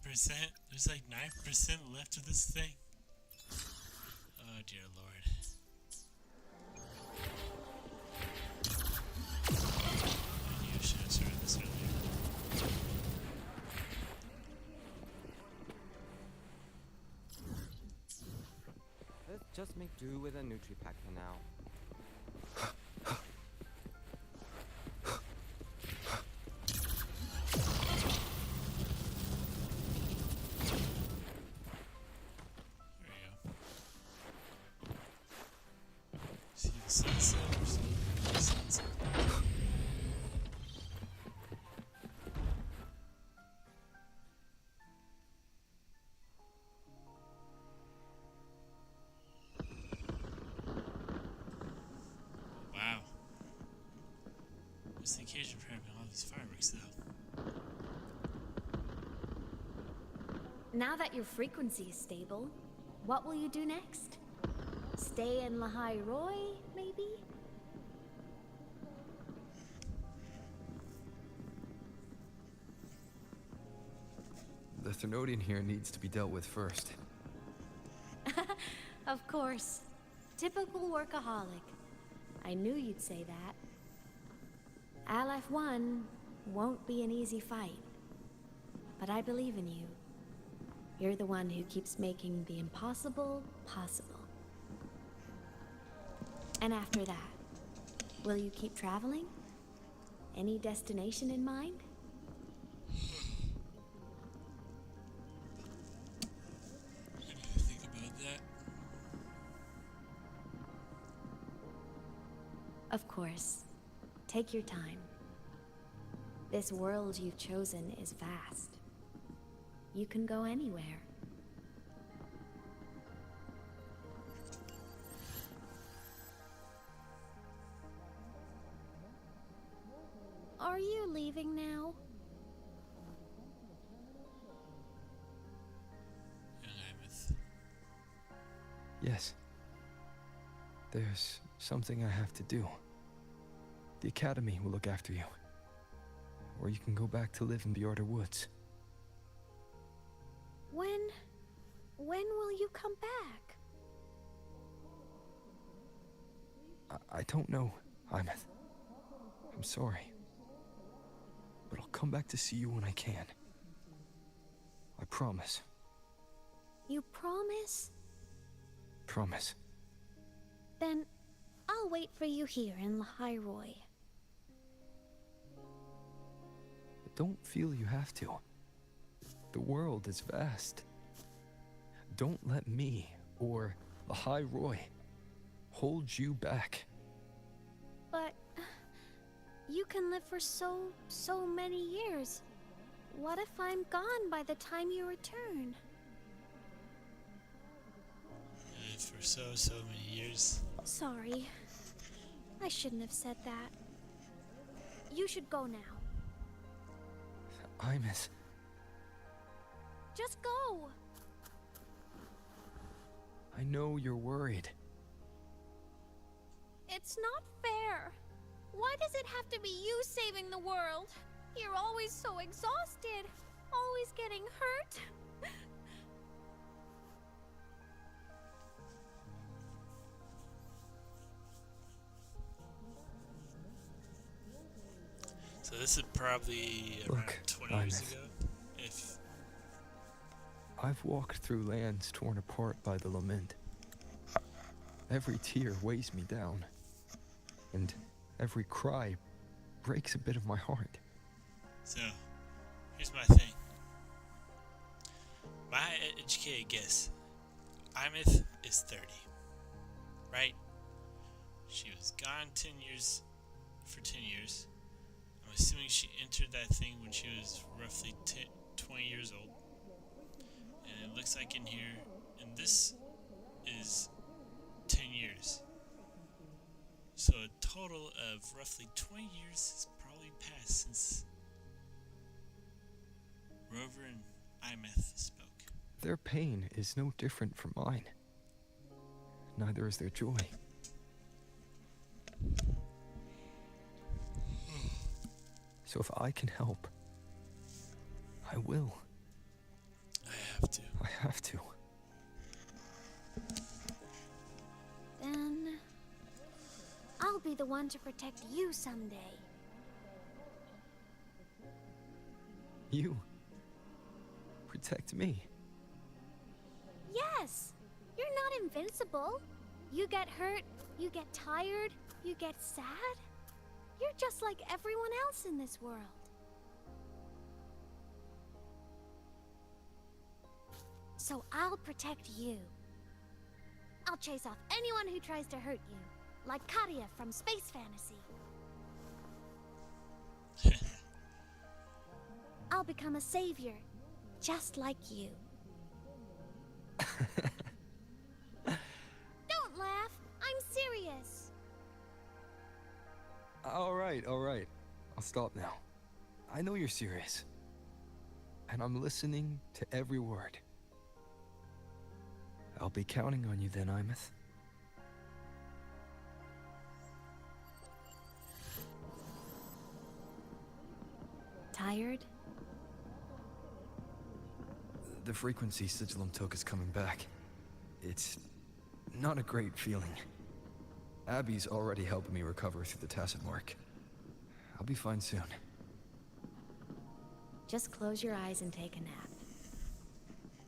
%. There's like 9% left of this thing. Oh dear lord. I knew I should have started this earlier. Let's just make do with a Nutri-Pack for now. What's the occasion for having all these fireworks, though? Now that your frequency is stable, what will you do next? Stay in Lahai-Roi, maybe? The Thermodian here needs to be dealt with first. Of course. Typical workaholic. I knew you'd say that. LF1 won't be an easy fight. But I believe in you. You're the one who keeps making the impossible possible. And after that, will you keep traveling? Any destination in mind? I need to think about that. Of course. Take your time. This world you've chosen is vast. You can go anywhere. Are you leaving now? Young Imeth. Yes. There's something I have to do. The Academy will look after you. Or you can go back to live in Bjorder Woods. When will you come back? I don't know, Imeth. I'm sorry. But I'll come back to see you when I can. I promise. You promise? Promise. Then I'll wait for you here in Lahai-Roi. Don't feel you have to. The world is vast. Don't let me or Lahai-Roi hold you back. But you can live for so many years. What if I'm gone by the time you return? For so many years. Sorry. I shouldn't have said that. You should go now. Imeth. Just go! I know you're worried. It's not fair. Why does it have to be you saving the world? You're always so exhausted. Always getting hurt. So this is probably around 20 years ago, if... I've walked through lands torn apart by the lament. Every tear weighs me down, and every cry breaks a bit of my heart. So, here's my thing. My educated guess, Imeth is 30, right? She was gone 10 years, for 10 years. I'm assuming she entered that thing when she was roughly 20 years old. And it looks like in here, and this is 10 years. So a total of roughly 20 years has probably passed since Rover and Imeth spoke. Their pain is no different from mine. Neither is their joy. So if I can help, I will. I have to. I have to. Then I'll be the one to protect you someday. You protect me. Yes! You're not invincible. You get hurt, you get tired, you get sad. You're just like everyone else in this world. So I'll protect you. I'll chase off anyone who tries to hurt you, like Katia from Space Fantasy. I'll become a savior, just like you. Don't laugh. I'm serious. All right, all right. stop now. I know you're serious. And I'm listening to every word. I'll be counting on you then, Imeth. Tired? The frequency Sigilum took is coming back. It's not a great feeling. Abby's already helping me recover through the tacit mark. I'll be fine soon. Just close your eyes and take a nap.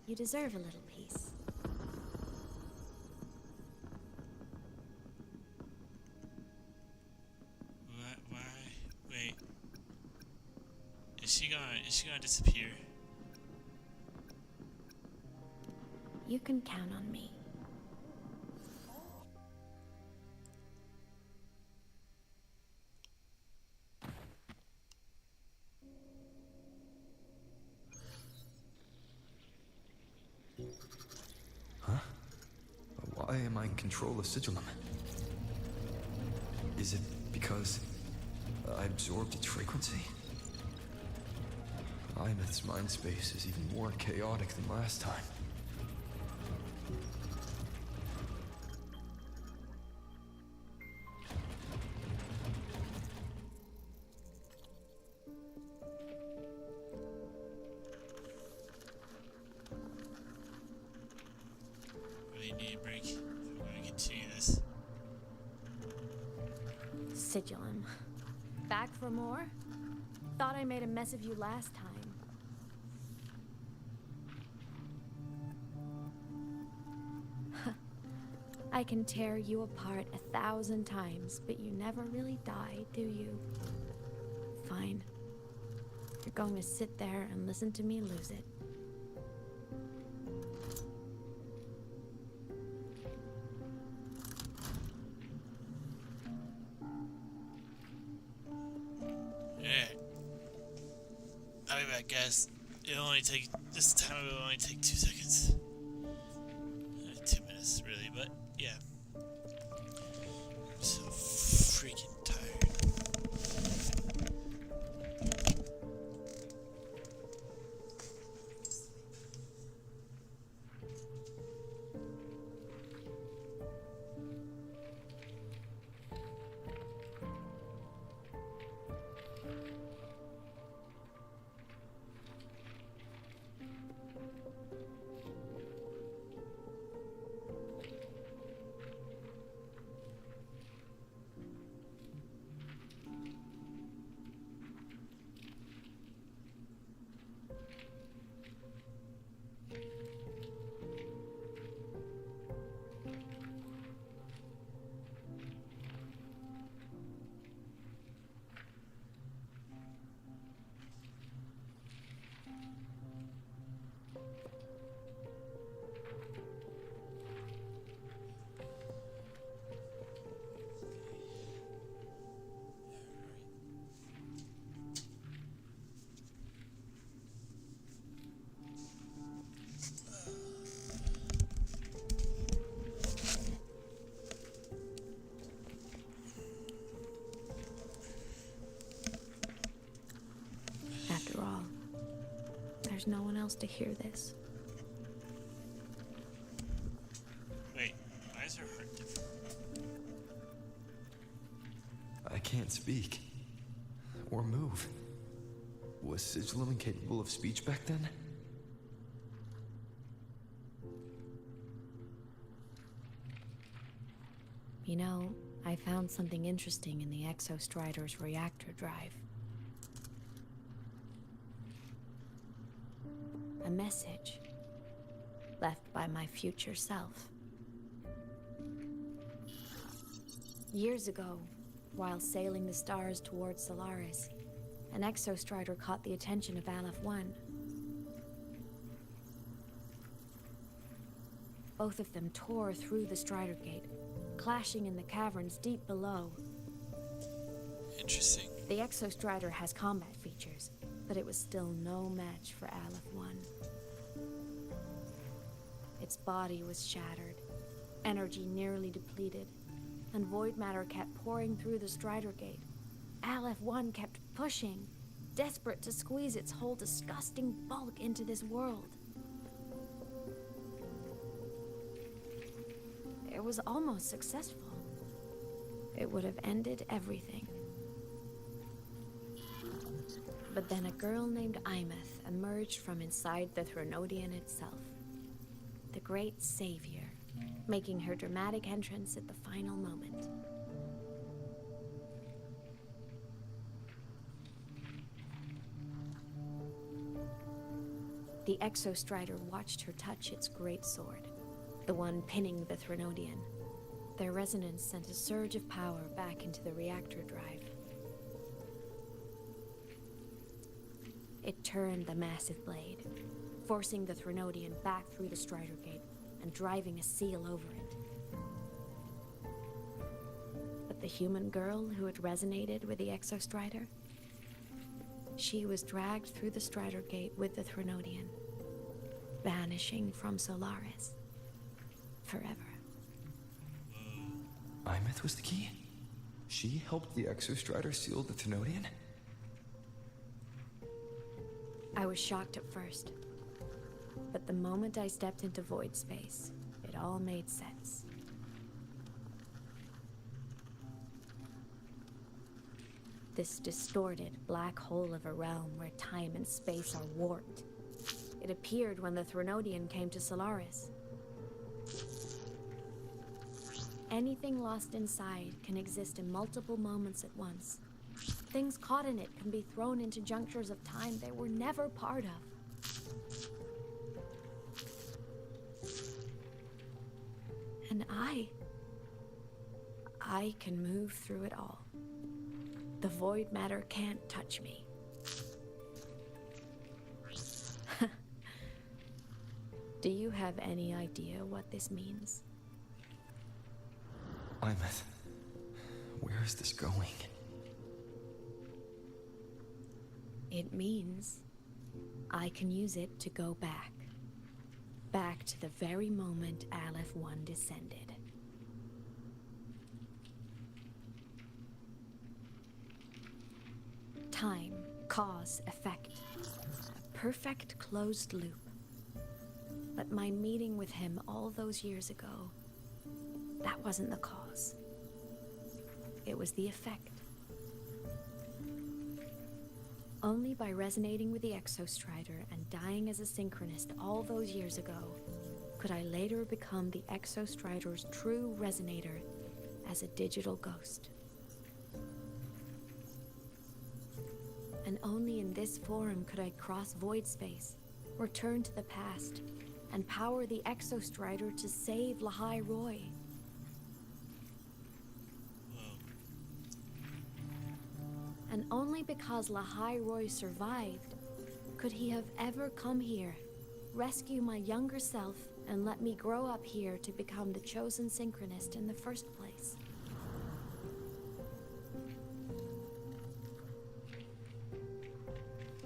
You deserve a little peace. Why? Wait. Is she gonna disappear? You can count on me. Huh? Why am I in control of Sigilum? Is it because I absorbed its frequency? Imeth's mind space is even more chaotic than last time. Really need a break if we're gonna continue this. Sigilum. Back for more? Thought I made a mess of you last time. I can tear you apart 1,000 times, but you never really die, do you? Fine. You're going to sit there and listen to me lose it. Yeah. I'll be back, guys. This time it'll only take 2 seconds. 2 minutes, really, but yeah. I'm so freaking tired. After all, there's no one else to hear this. Wait, why is her heart different? I can't speak. Or move. Was Sigilum incapable of speech back then? You know, I found something interesting in the Exostrider's reactor drive. A message left by my future self. Years ago, while sailing the stars towards Solaris, an Exostrider caught the attention of Aleph-1. Both of them tore through the Strider Gate, clashing in the caverns deep below. Interesting. The Exostrider has combat features, but it was still no match for Aleph-1. Its body was shattered, energy nearly depleted, and void matter kept pouring through the Strider Gate. Aleph-1 kept pushing, desperate to squeeze its whole disgusting bulk into this world. It was almost successful. It would have ended everything. But then a girl named Imeth emerged from inside the Threnodian itself. The great savior, making her dramatic entrance at the final moment. The Exostrider watched her touch its great sword, the one pinning the Threnodian. Their resonance sent a surge of power back into the reactor drive. It turned the massive blade, forcing the Threnodian back through the Strider Gate and driving a seal over it. But the human girl who had resonated with the Exostrider, she was dragged through the Strider Gate with the Threnodian, vanishing from Solaris forever. Imeth was the key? She helped the Exostrider seal the Thenodian? I was shocked at first, but the moment I stepped into void space, it all made sense. This distorted black hole of a realm where time and space are warped. It appeared when the Threnodian came to Solaris. Anything lost inside can exist in multiple moments at once. Things caught in it can be thrown into junctures of time they were never part of. And I can move through it all. The void matter can't touch me. Do you have any idea what this means? Imeth, where is this going? It means I can use it to go back. Back to the very moment Aleph 1 descended. Time, cause, effect. A perfect closed loop. But my meeting with him all those years ago, that wasn't the cause. It was the effect. Only by resonating with the Exostrider and dying as a synchronist all those years ago could I later become the Exostrider's true resonator as a digital ghost. And only in this form could I cross void space, return to the past, and power the Exostrider to save Lahai-Roi. And only because Lahai-Roi survived could he have ever come here, rescue my younger self, and let me grow up here to become the chosen synchronist in the first place.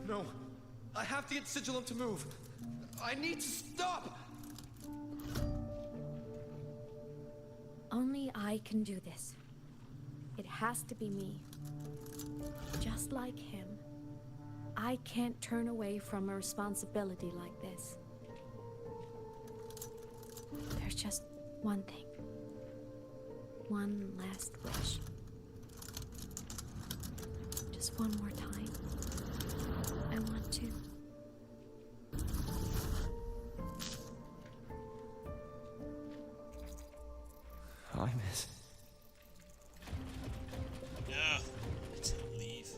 No, I have to get Sigillum to move. I need to stop! Only I can do this. It has to be me. Just like him, I can't turn away from a responsibility like this. There's just one thing. One last wish. Just one more time. I want to. Imeth. No, to leave.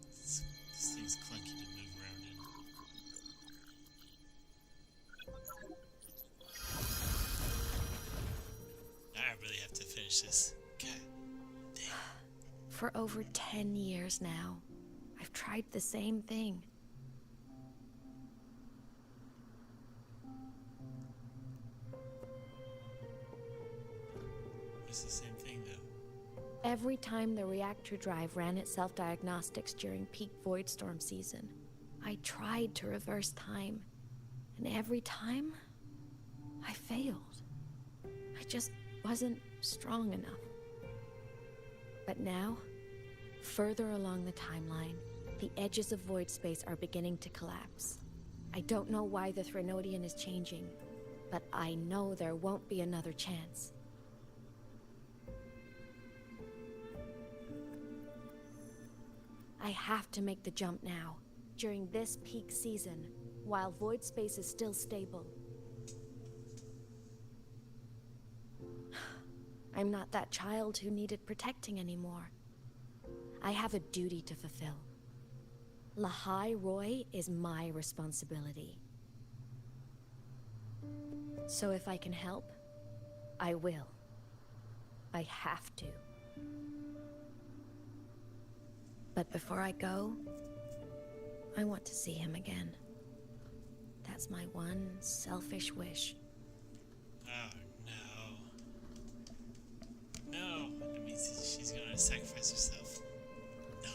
This thing's clunky to move around in. Now I really have to finish this. God damn. For over 10 years now, I've tried the same thing. It's the same thing, though. Every time the reactor drive ran its self-diagnostics during peak Voidstorm season, I tried to reverse time. And every time, I failed. I just wasn't strong enough. But now, further along the timeline, the edges of void space are beginning to collapse. I don't know why the Threnodian is changing, but I know there won't be another chance. I have to make the jump now, during this peak season, while void space is still stable. I'm not that child who needed protecting anymore. I have a duty to fulfill. Lahai-Roi is my responsibility. So if I can help, I will. I have to. But before I go, I want to see him again. That's my one selfish wish. Oh, no. No, that means she's gonna sacrifice herself. No.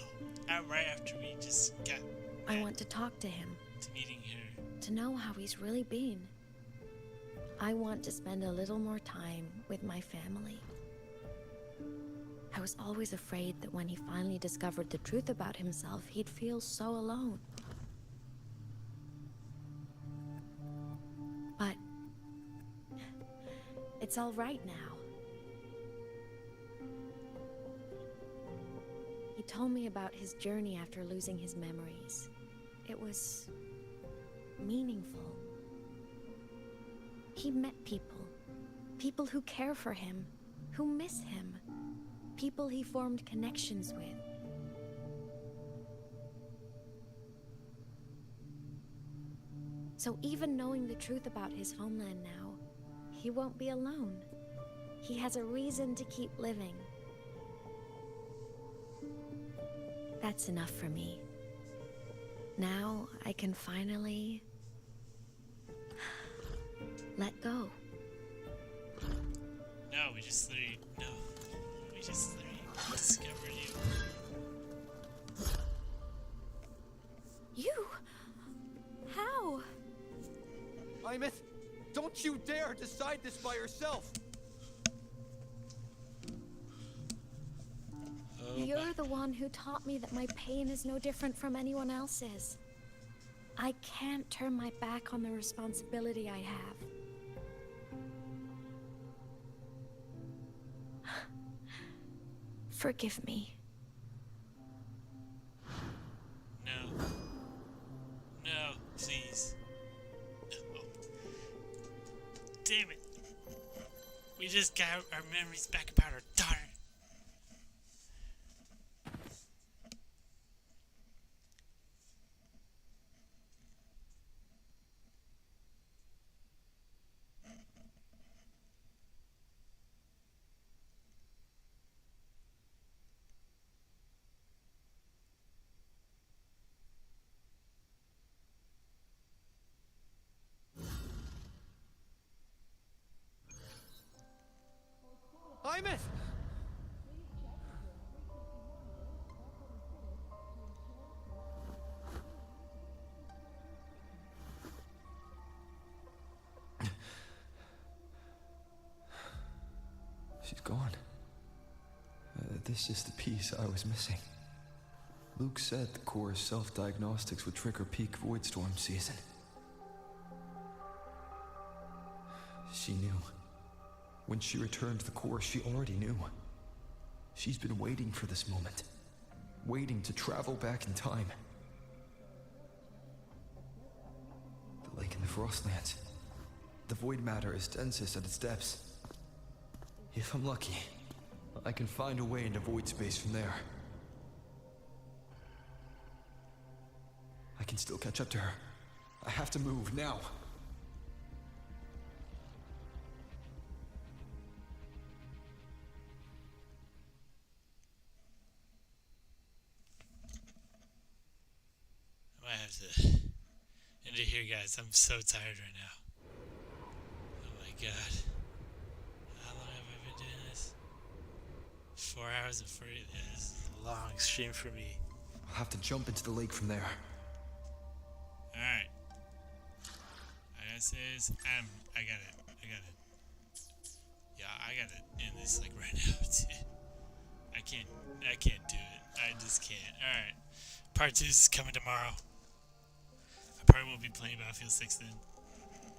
Right after we just got I want to talk to him. to meeting her. To know how he's really been. I want to spend a little more time with my family. I was always afraid that when he finally discovered the truth about himself, he'd feel so alone. But it's all right now. He told me about his journey after losing his memories. It was meaningful. He met people. People who care for him, who miss him. People he formed connections with. So even knowing the truth about his homeland now, he won't be alone. He has a reason to keep living. That's enough for me. Now I can finally let go. No, we just literally discovered you. You? How? Imeth, don't you dare decide this by yourself! You're the one who taught me that my pain is no different from anyone else's. I can't turn my back on the responsibility I have. Forgive me. No. No, please. No. Damn it. We just got our memories back about our daughter. Imeth! She's gone. This is the piece I was missing. Luke said the core's self-diagnostics would trigger peak void storm season. She knew. When she returned to the core, she already knew. She's been waiting for this moment. Waiting to travel back in time. The lake in the Frostlands. The void matter is densest at its depths. If I'm lucky, I can find a way into void space from there. I can still catch up to her. I have to move now. I might have to end it here, guys. I'm so tired right now. Oh my god. How long have I been doing this? 4 hours and 40. This is a long stream for me. I'll have to jump into the lake from there. Alright. This is I got it. Yeah, I gotta end this like right now, dude. I can't do it. I just can't. Alright. Part 2 is coming tomorrow. I probably won't be playing Battlefield 6 then.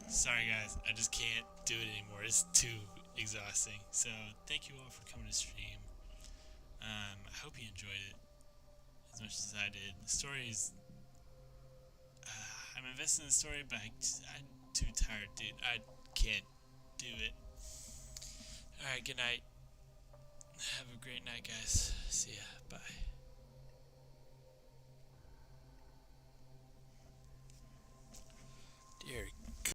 Sorry guys, I just can't do it anymore. It's too exhausting. So thank you all for coming to stream. I hope you enjoyed it as much as I did. The story is I'm invested in the story, but I'm too tired, dude. I can't do it. Alright, good night. Have a great night, guys. See ya. Bye.